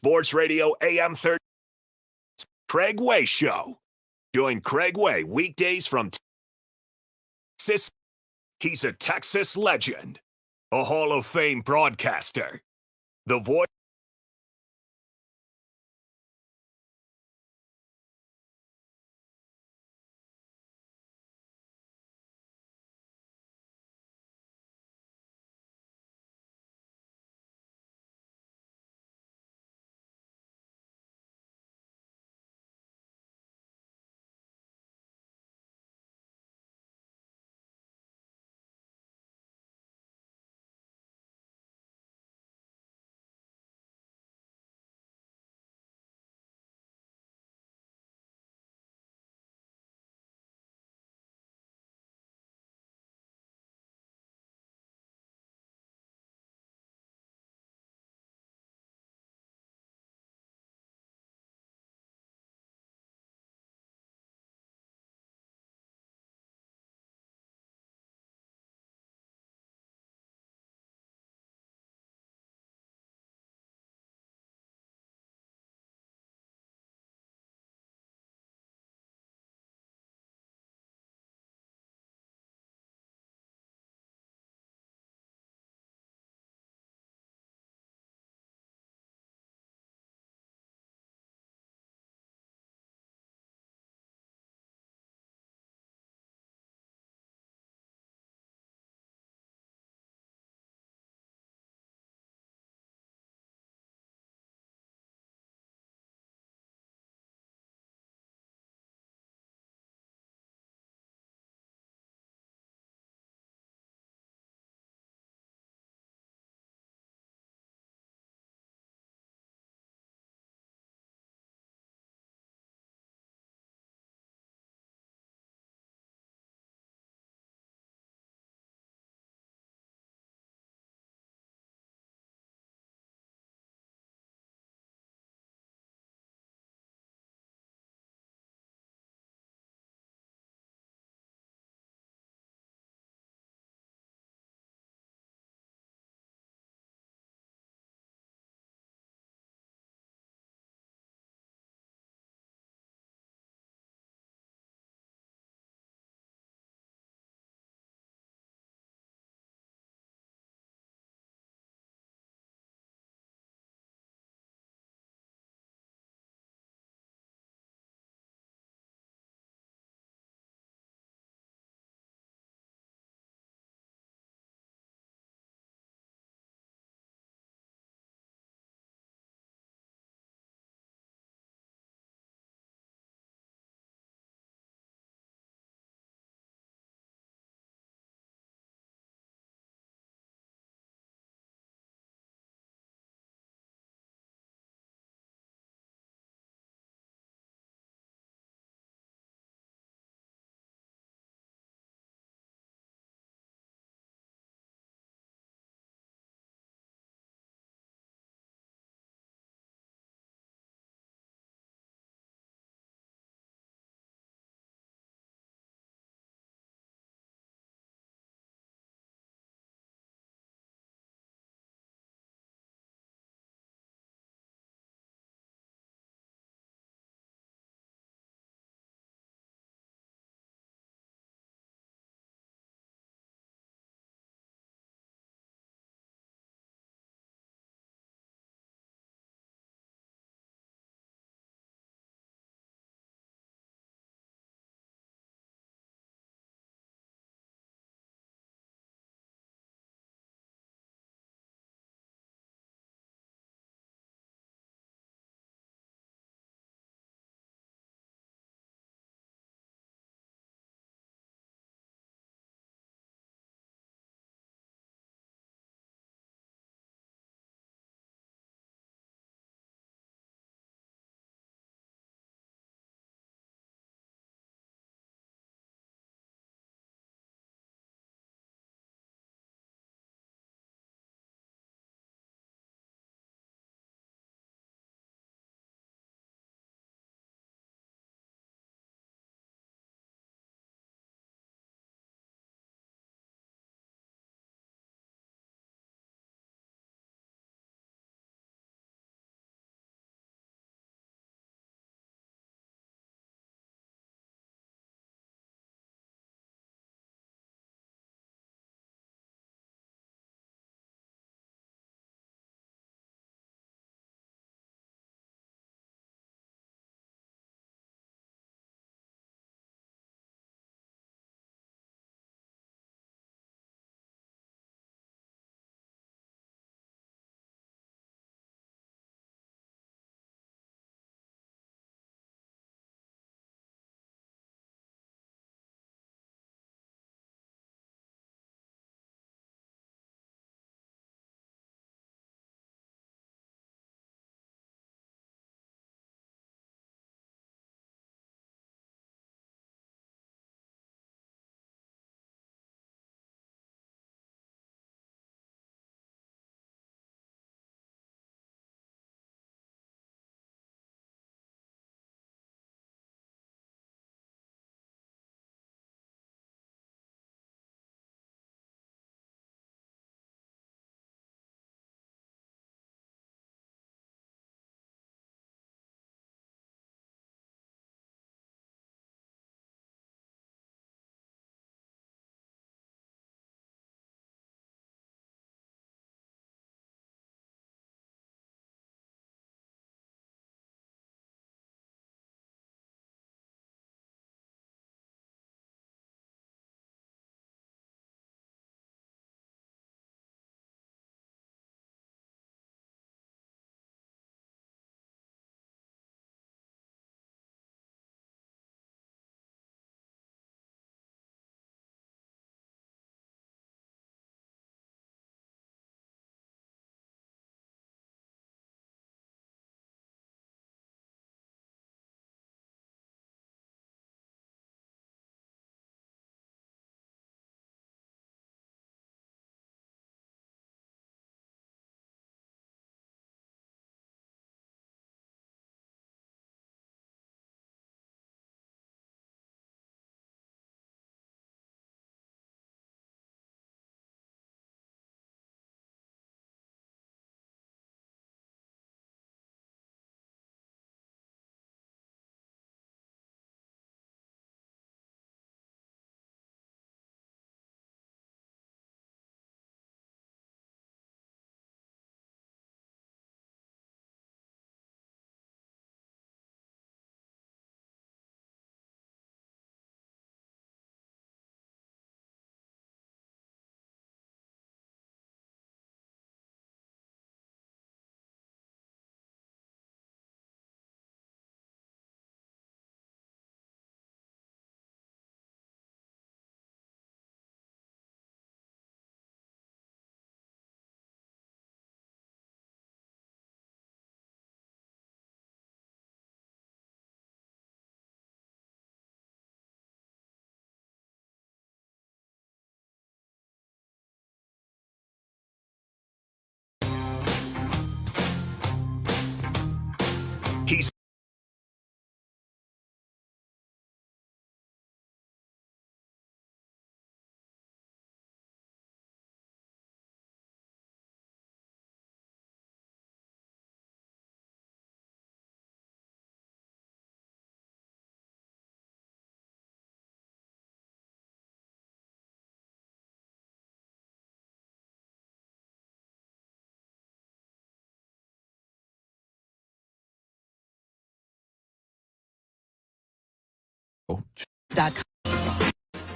[SPEAKER 1] Sports Radio AM 30. Craig Way Show. Join Craig Way weekdays from Texas. He's a Texas legend, a Hall of Fame broadcaster, the voice.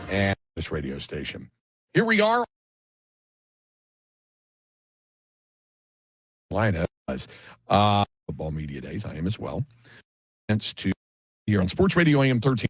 [SPEAKER 2] and this radio station. Here we are. Football Media Days. I am as well. Thanks to here on Sports Radio AM 13.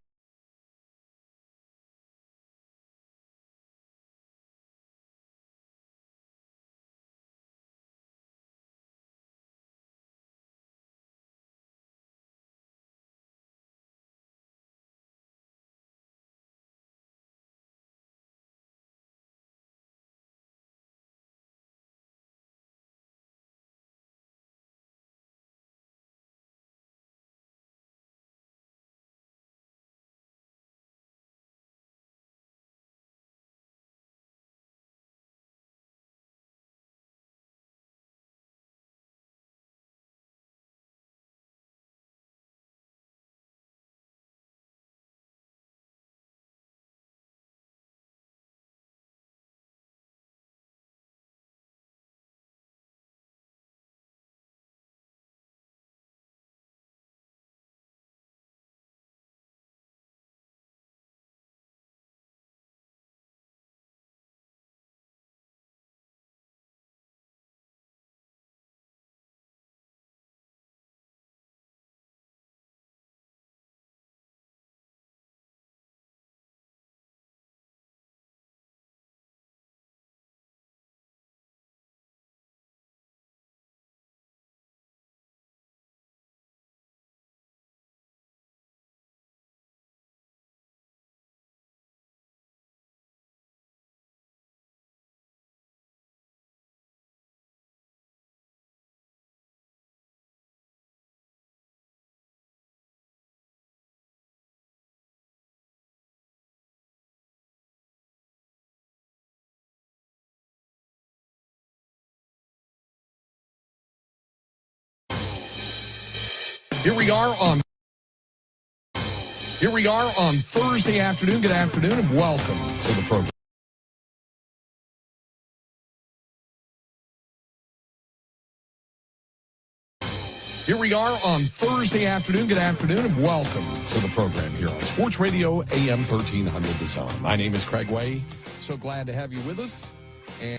[SPEAKER 2] Here we are on Thursday afternoon. Good afternoon and welcome to the program. Here we are on Thursday afternoon. Good afternoon and welcome to the program here on Sports Radio AM 1300 The Zone. My name is Craig Way. So glad to have you with us. And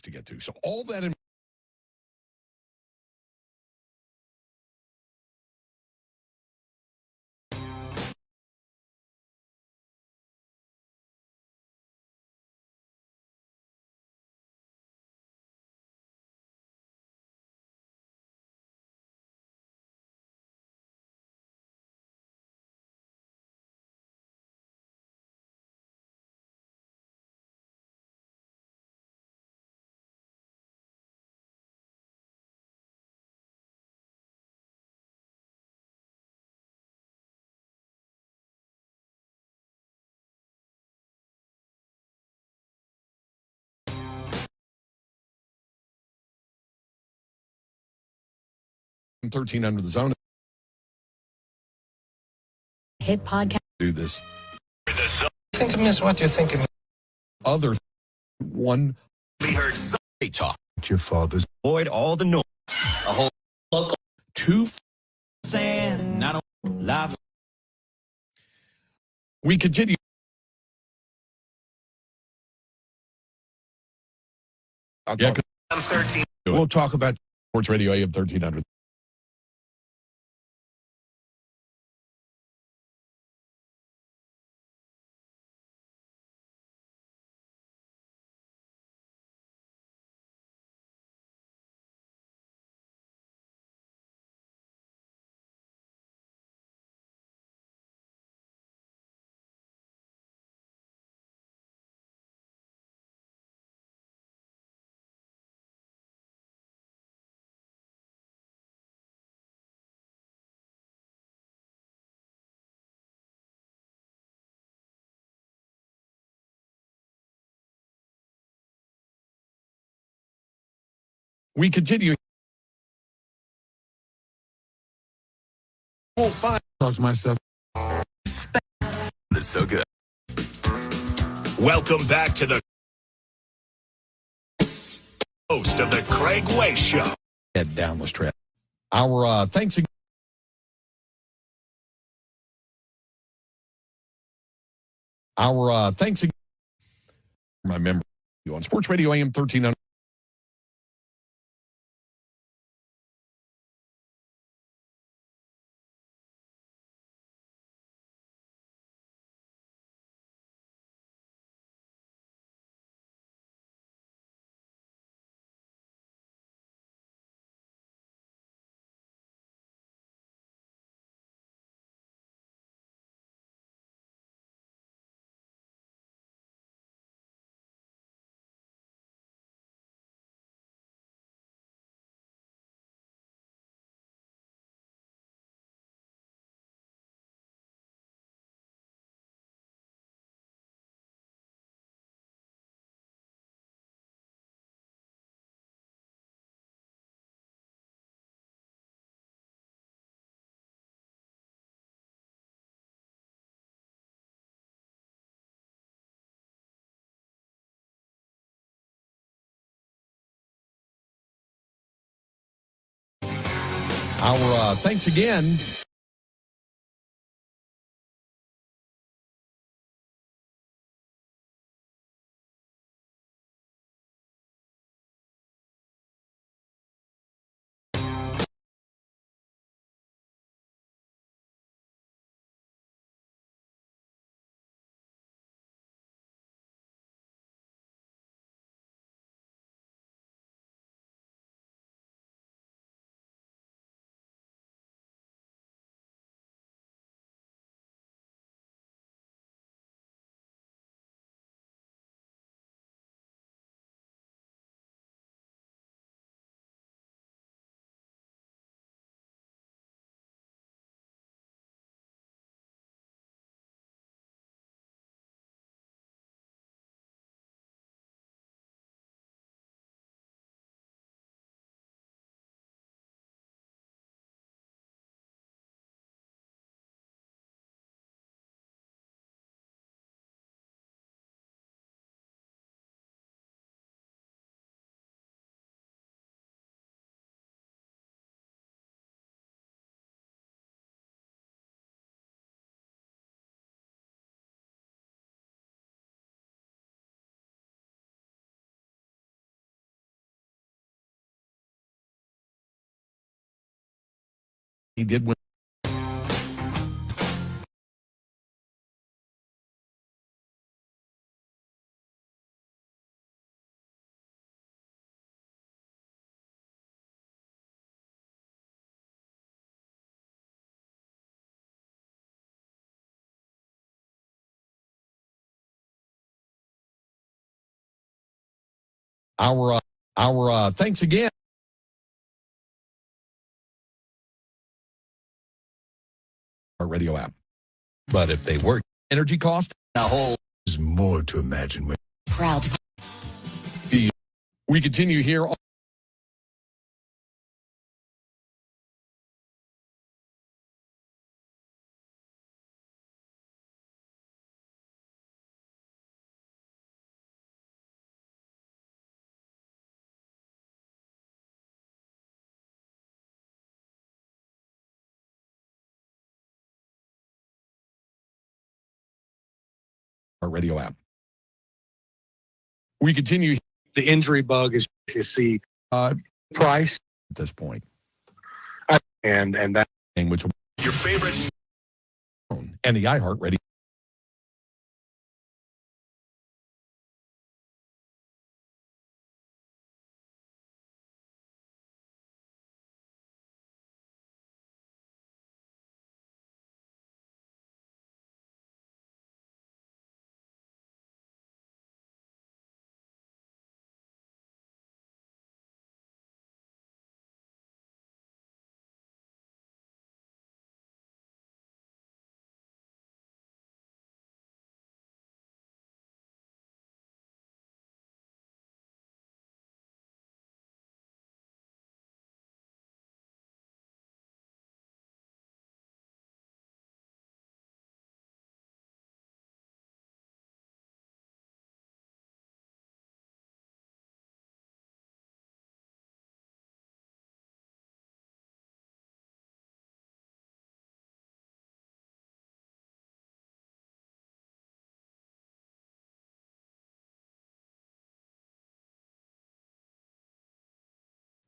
[SPEAKER 2] to get to. So all that in .13 under the zone.
[SPEAKER 4] Hit podcast.
[SPEAKER 2] Do this.
[SPEAKER 4] Think of miss what you're thinking.
[SPEAKER 2] Other one.
[SPEAKER 1] We heard somebody talk.
[SPEAKER 25] Your father's.
[SPEAKER 1] Avoid all the noise. A whole local.
[SPEAKER 2] Two.
[SPEAKER 1] Saying not live.
[SPEAKER 2] We continue. Yeah,
[SPEAKER 1] 13.
[SPEAKER 2] We'll talk about Sports Radio AM 1300. We continue.
[SPEAKER 5] talk to myself.
[SPEAKER 1] It's so good. Welcome back to the host of the Craig Way Show.
[SPEAKER 2] Head down this trail. Our thanks again. Our thanks again. My memory on Sports Radio AM 1300. Our thanks again. He did win. Our thanks again. Our radio app.
[SPEAKER 13] But if they work,
[SPEAKER 2] Energy cost.
[SPEAKER 13] a whole is more to imagine.
[SPEAKER 24] Proud.
[SPEAKER 2] We continue here on our radio app. We continue.
[SPEAKER 7] The injury bug is you see price
[SPEAKER 2] At this point.
[SPEAKER 7] and that
[SPEAKER 2] Which
[SPEAKER 1] Your favorites.
[SPEAKER 2] and the iHeart Radio.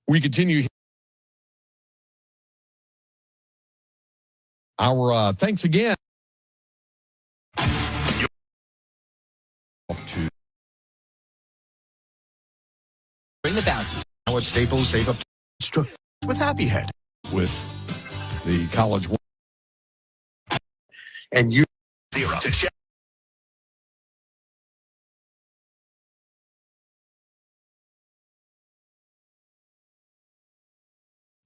[SPEAKER 2] We continue our thanks again to
[SPEAKER 14] Bring the bounty.
[SPEAKER 29] Now at Staples, save up with Happy Head.
[SPEAKER 2] with the college.
[SPEAKER 7] And you
[SPEAKER 1] 0 to check.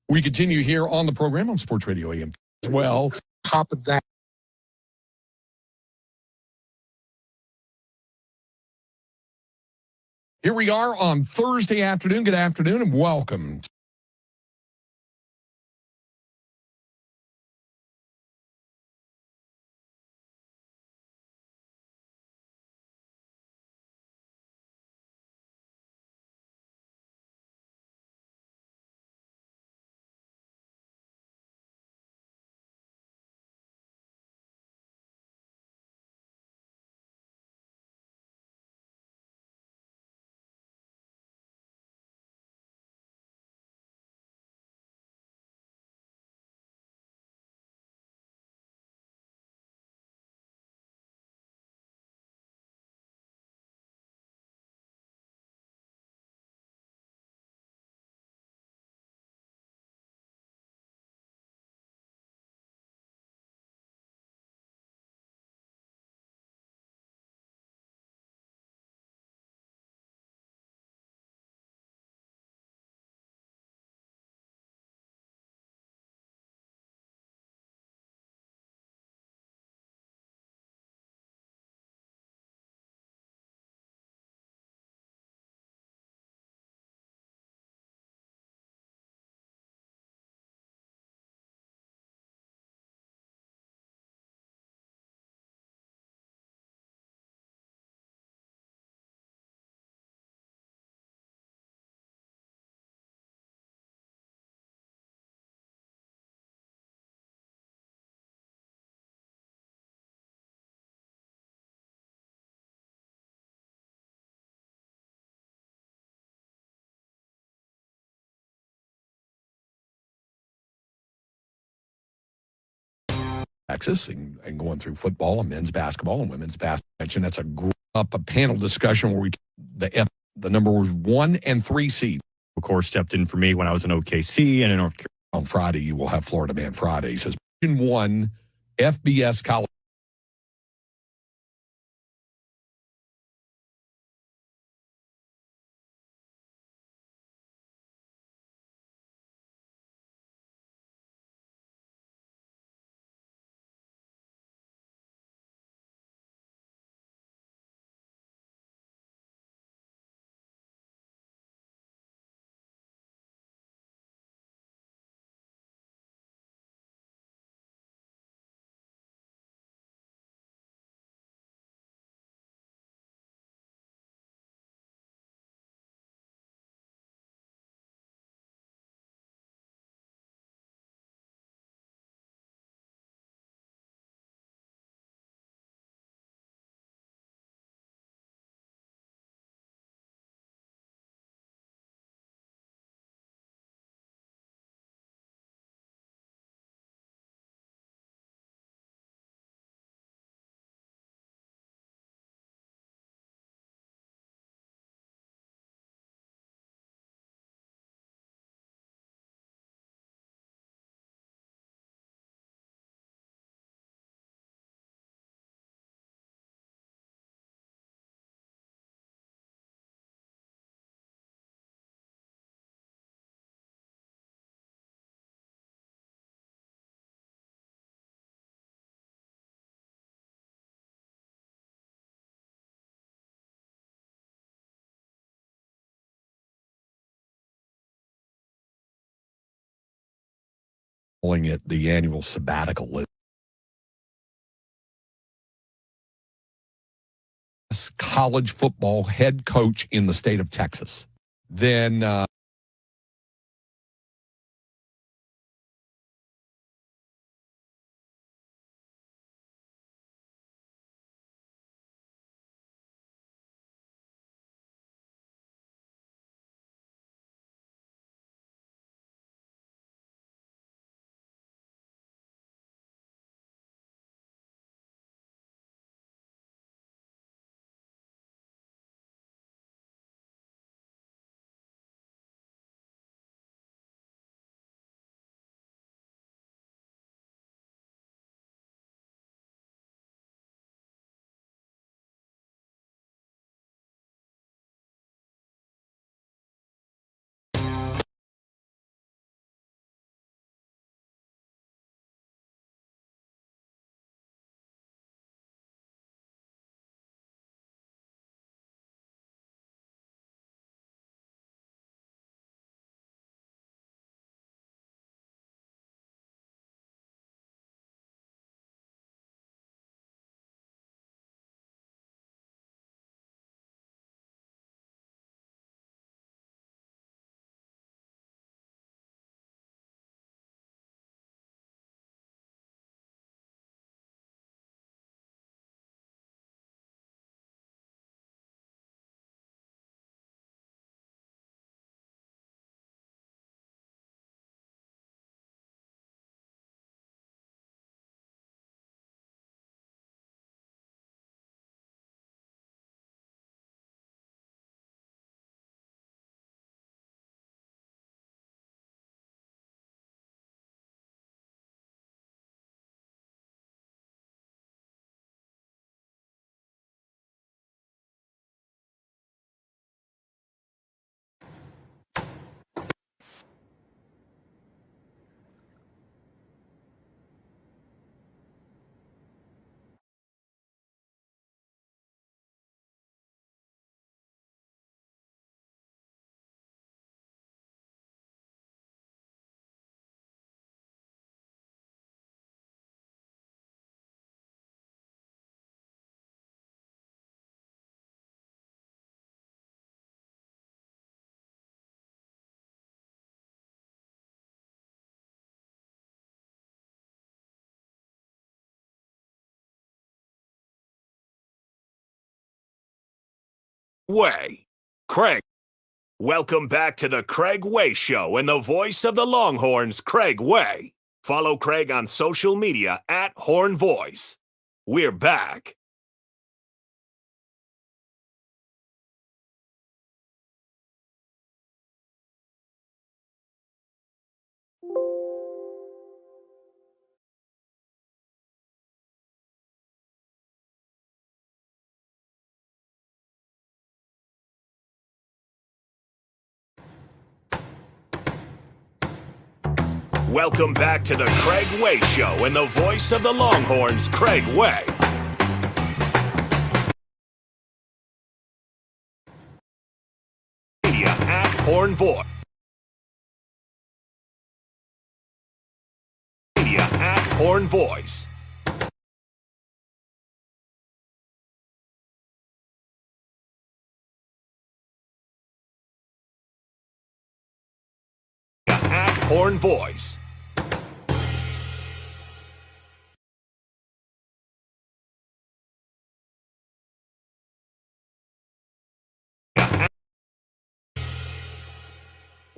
[SPEAKER 2] We continue here on the program on Sports Radio AM as well.
[SPEAKER 7] top of that.
[SPEAKER 2] Here we are on Thursday afternoon. Good afternoon and welcome. Texas and going through football and men's basketball and women's basketball. And that's a panel discussion where the number 1 and 3 seed.
[SPEAKER 9] Of course, stepped in for me when I was in OKC and in North Carolina.
[SPEAKER 2] On Friday, you will have Florida Man Friday. He says, 1 FBS college. Calling it the annual sabbatical list. College football head coach in the state of Texas. Then
[SPEAKER 1] Way. Craig. Welcome back to the Craig Way Show and the voice of the Longhorns, Craig Way. Follow Craig on social media at Horn Voice. We're back. Welcome back to the Craig Way Show and the voice of the Longhorns, Craig Way. Media at Horn Voice. Media at Horn Voice. At Horn Voice.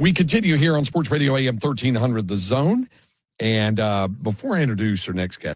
[SPEAKER 2] We continue here on Sports Radio AM 1300 The Zone. And before I introduce our next guest,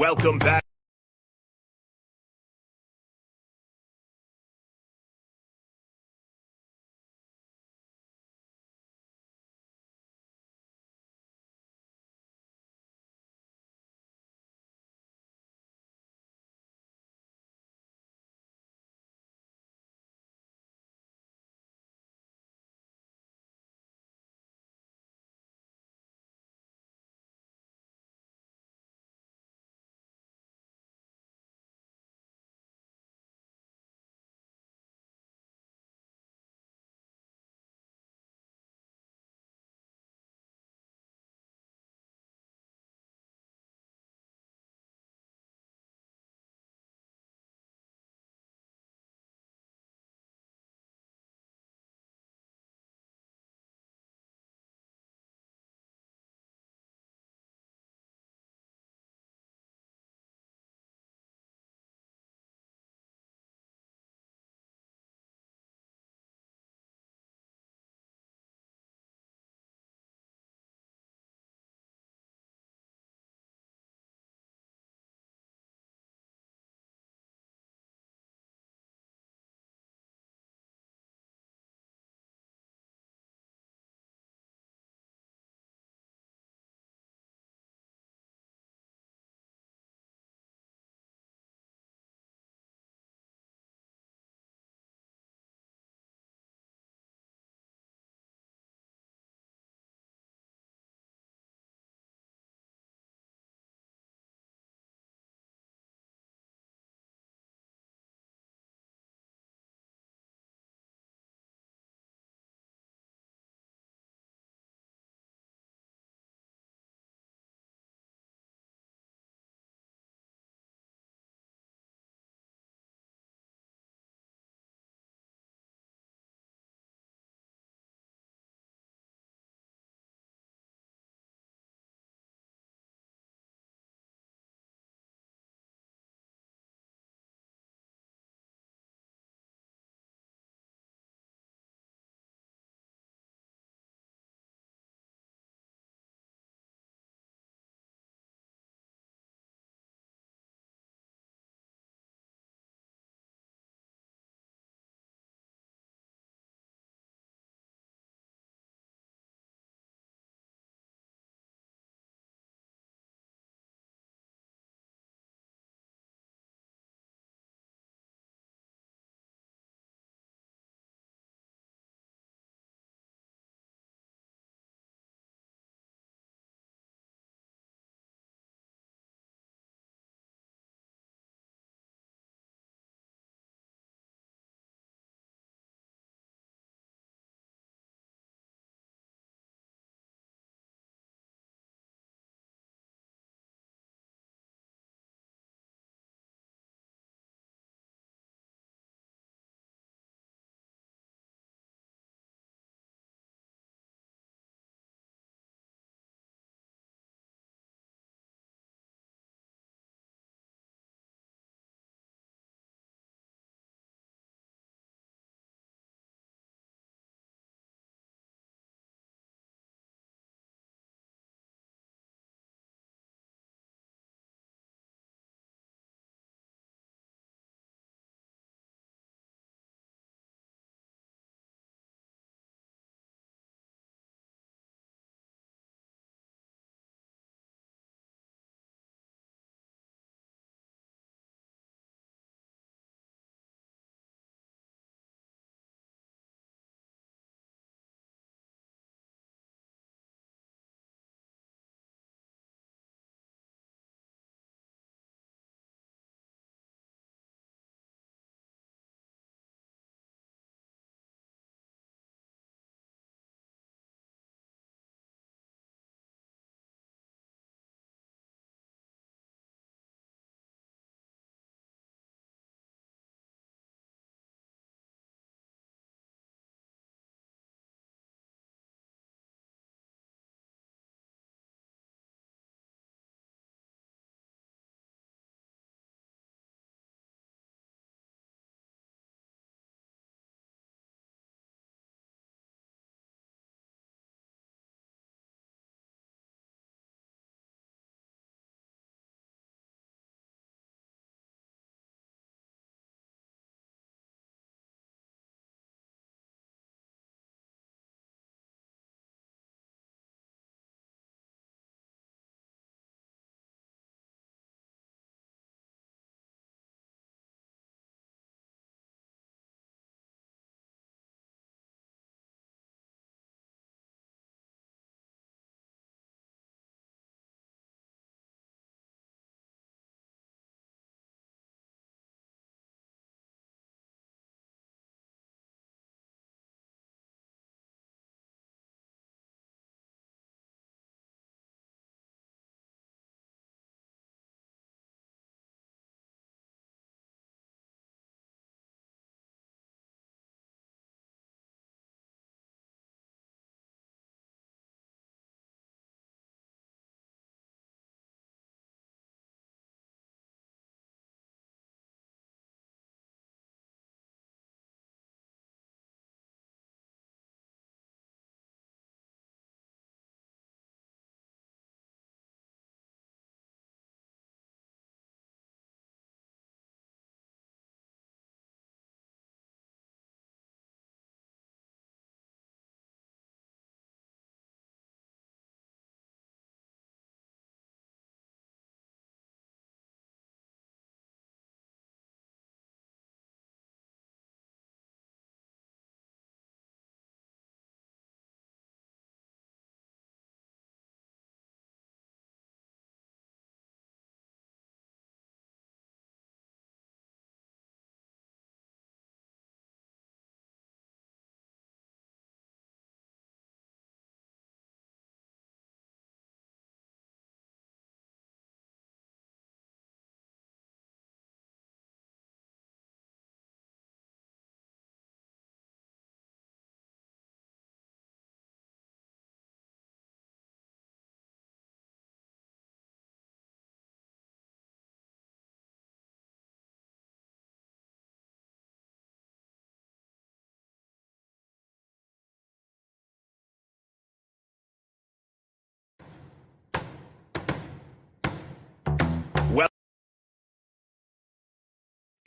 [SPEAKER 1] Welcome back.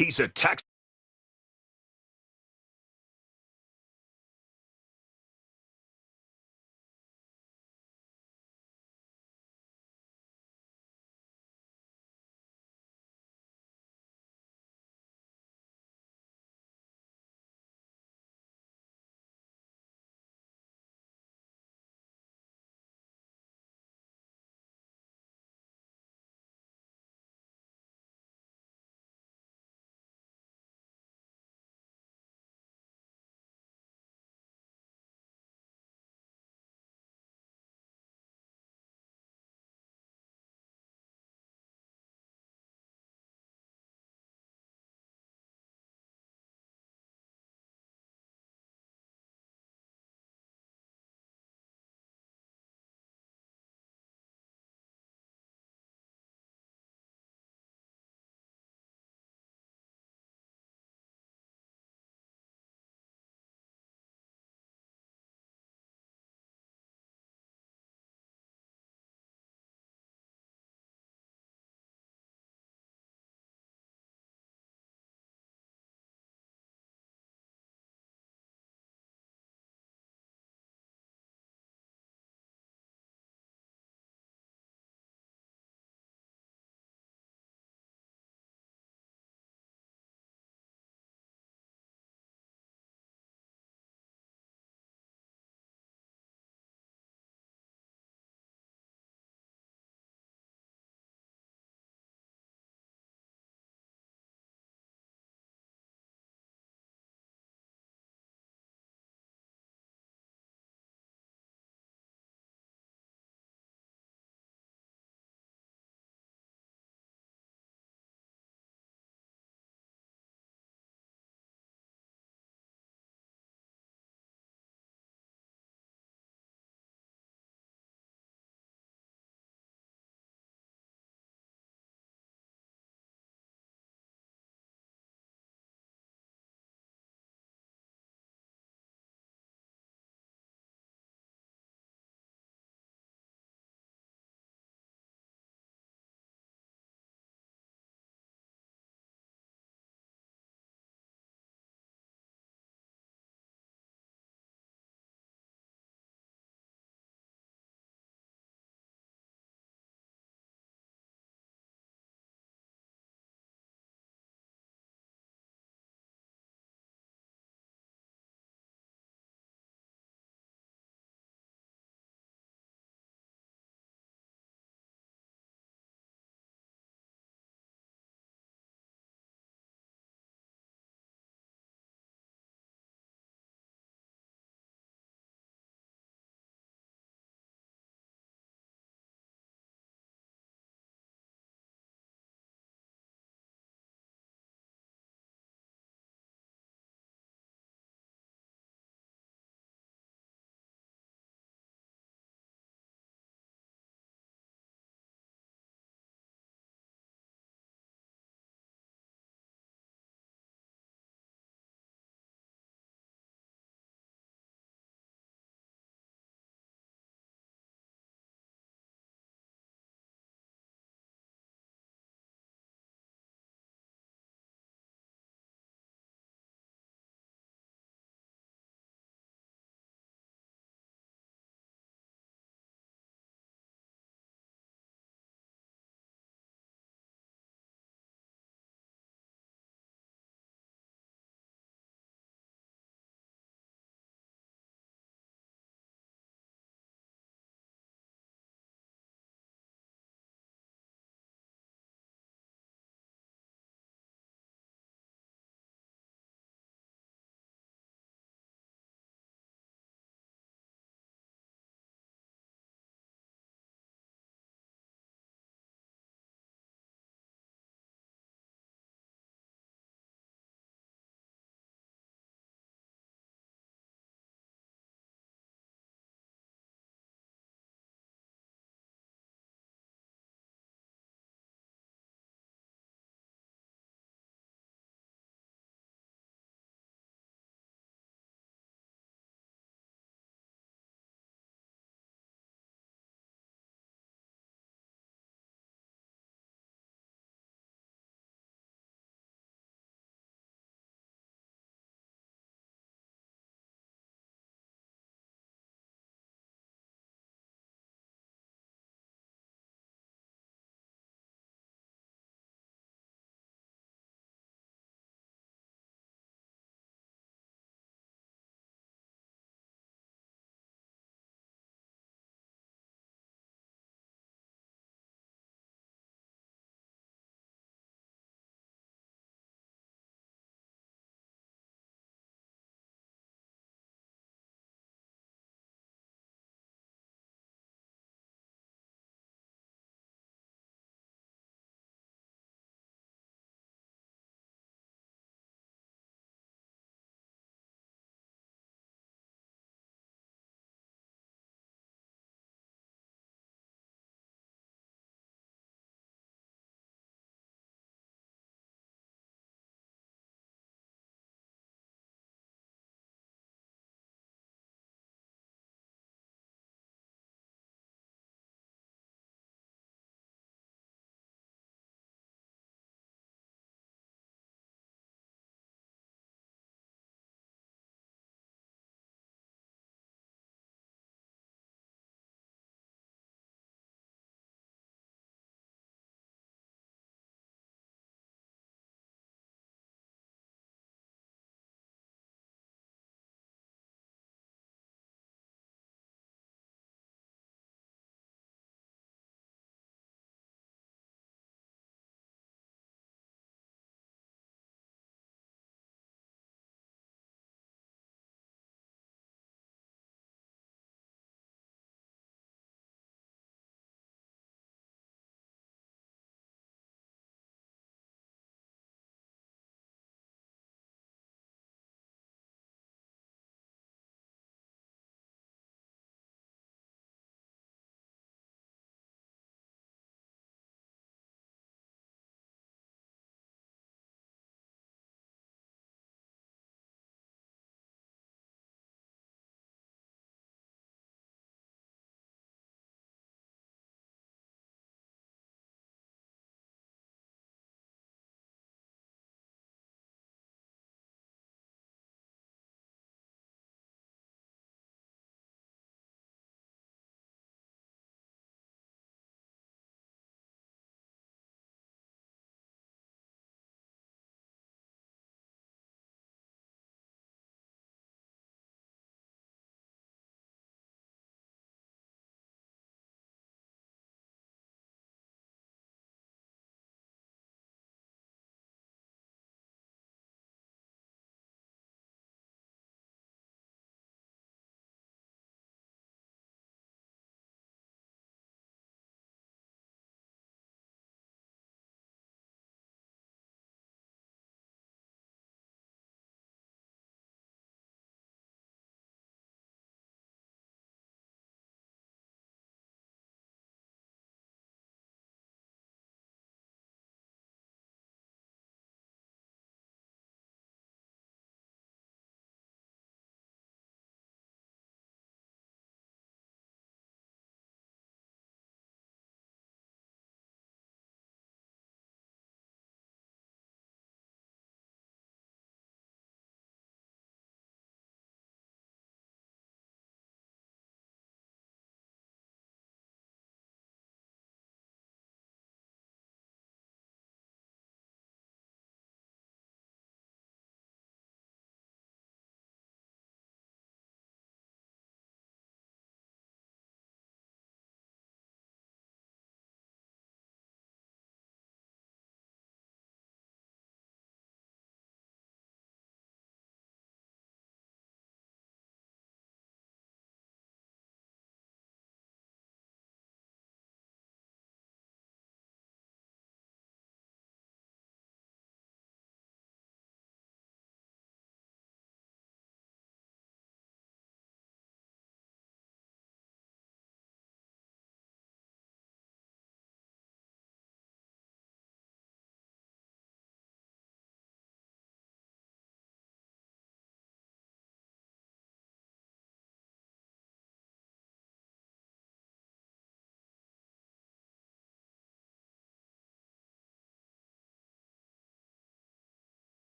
[SPEAKER 1] He's a Texas.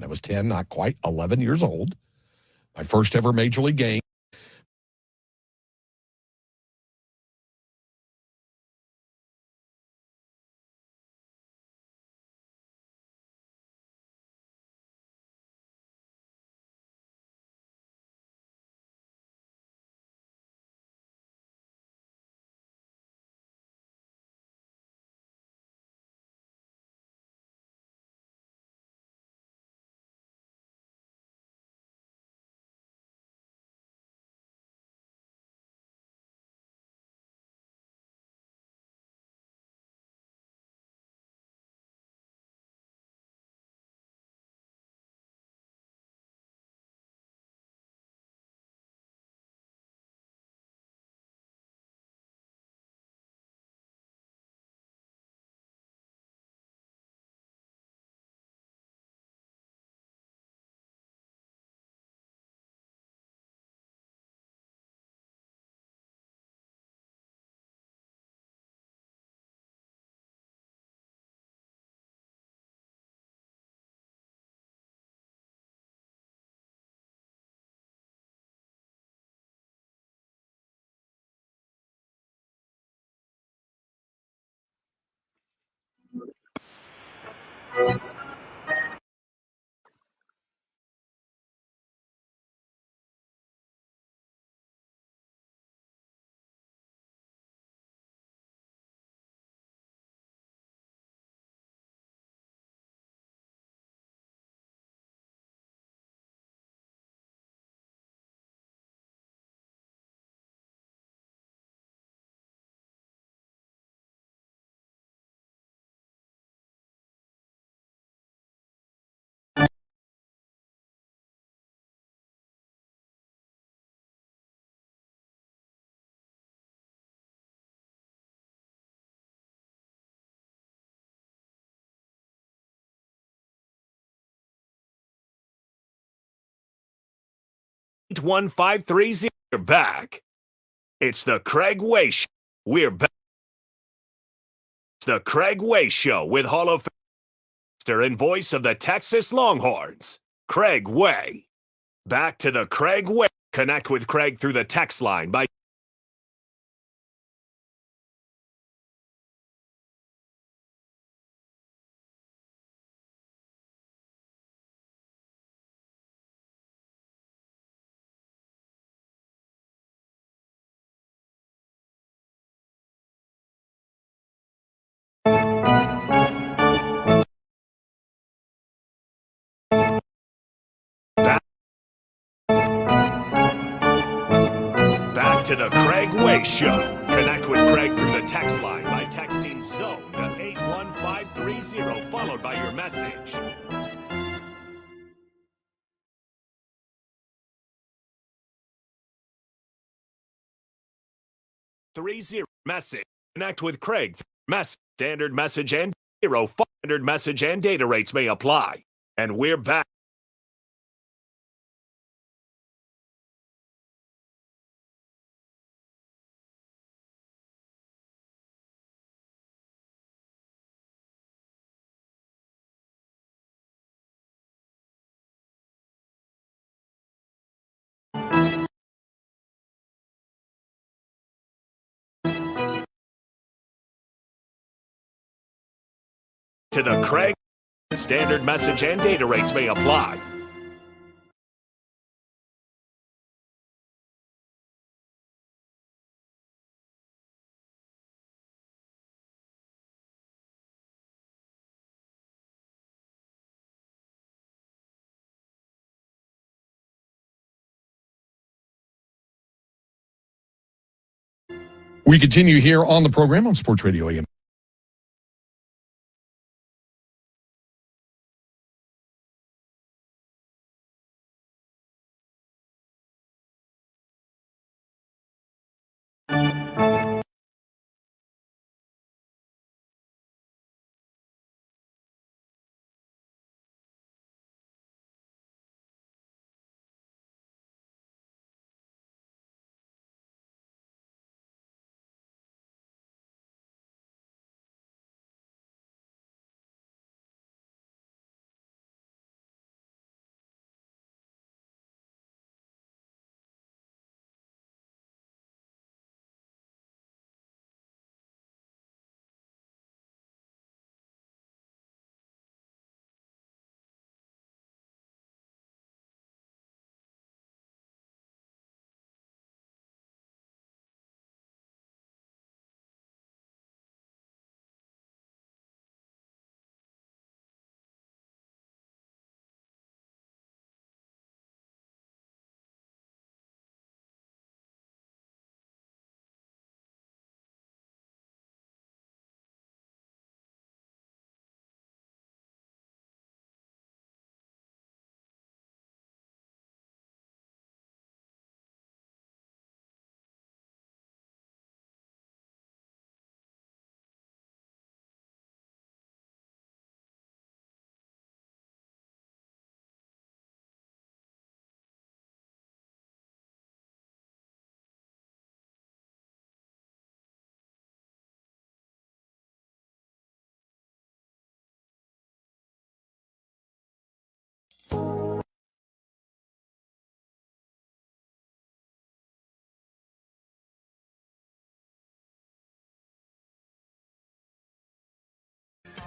[SPEAKER 2] I was 10, not quite 11 years old. My first ever major league game.
[SPEAKER 1] Eight 1530 We're back. It's the Craig Way Show. We're back. It's the Craig Way Show with Hall of Famer and voice of the Texas Longhorns, Craig Way. Back to the Craig Way. Connect with Craig through the text line by back to the Craig Way Show. Connect with Craig through the text line by texting ZONE to 81530, followed by your message. Message. Connect with Craig. Standard message and 500 message and data rates may apply. And we're back. To the Craig. Standard message and data rates may apply.
[SPEAKER 2] We continue here on the program on Sports Radio AM.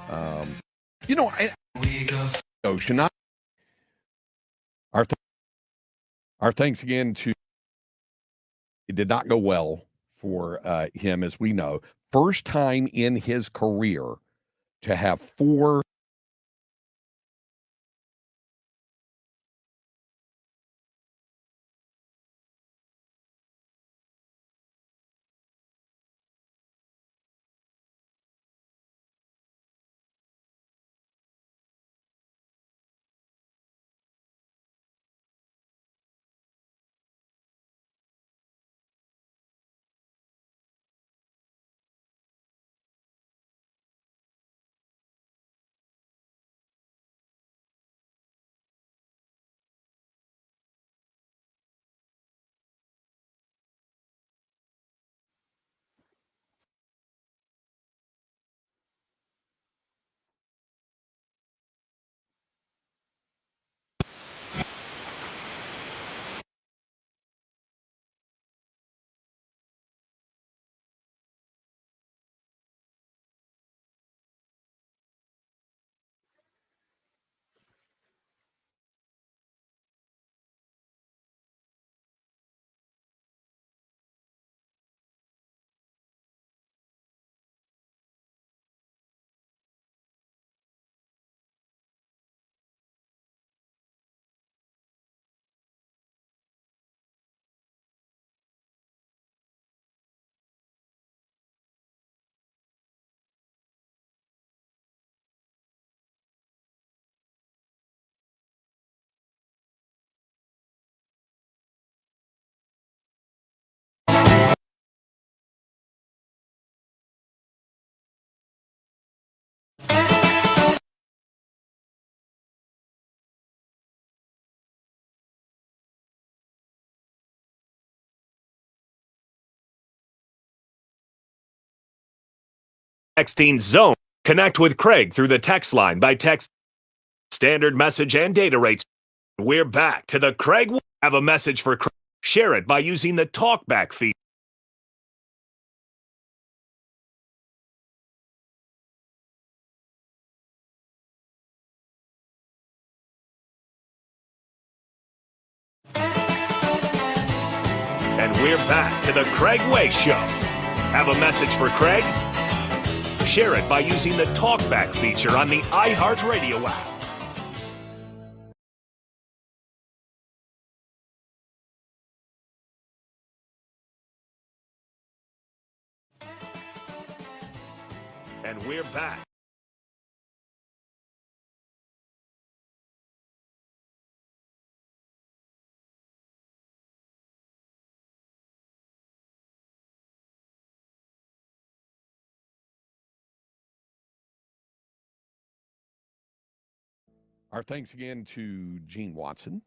[SPEAKER 2] You know, Ocean. Our thanks again to. It did not go well for him, as we know. First time in his career to have 4.
[SPEAKER 1] Texting Zone. Connect with Craig through the text line by text standard message and data rates. We're back to the Craig. Have a message for Craig. Share it by using the talkback feature. And we're back to the Craig Way Show. Have a message for Craig? Share it by using the talkback feature on the iHeartRadio app. And we're back.
[SPEAKER 2] Our thanks again to Gene Watson.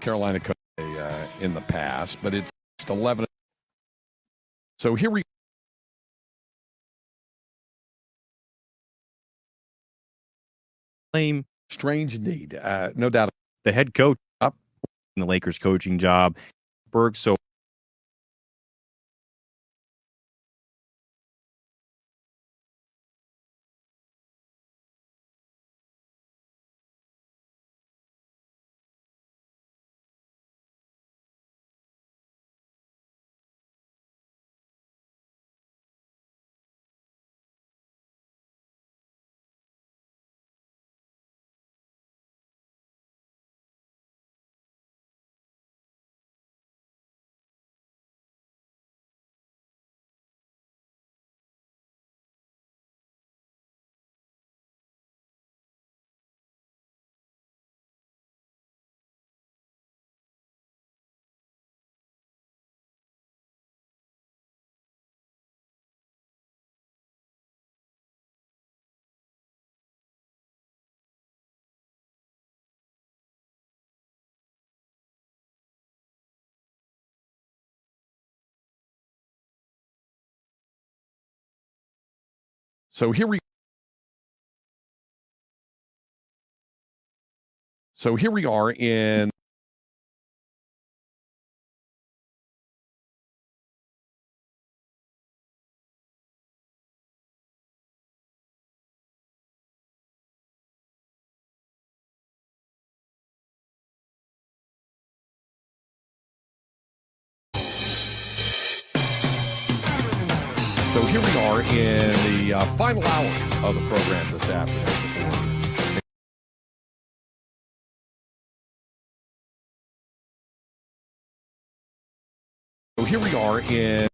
[SPEAKER 2] Carolina coach in the past, but it's 11. So here we
[SPEAKER 9] claim
[SPEAKER 2] strange need, no doubt.
[SPEAKER 9] The head coach up in the Lakers coaching job, Berg. So
[SPEAKER 2] here we are in the final hour of the program this afternoon. So here we are in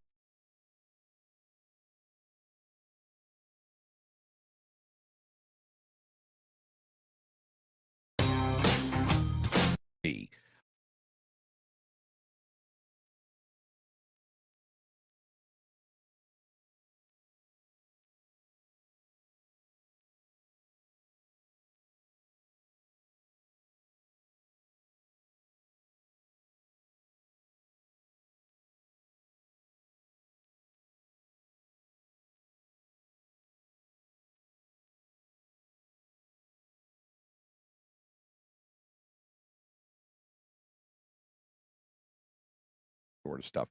[SPEAKER 2] sort of stuff.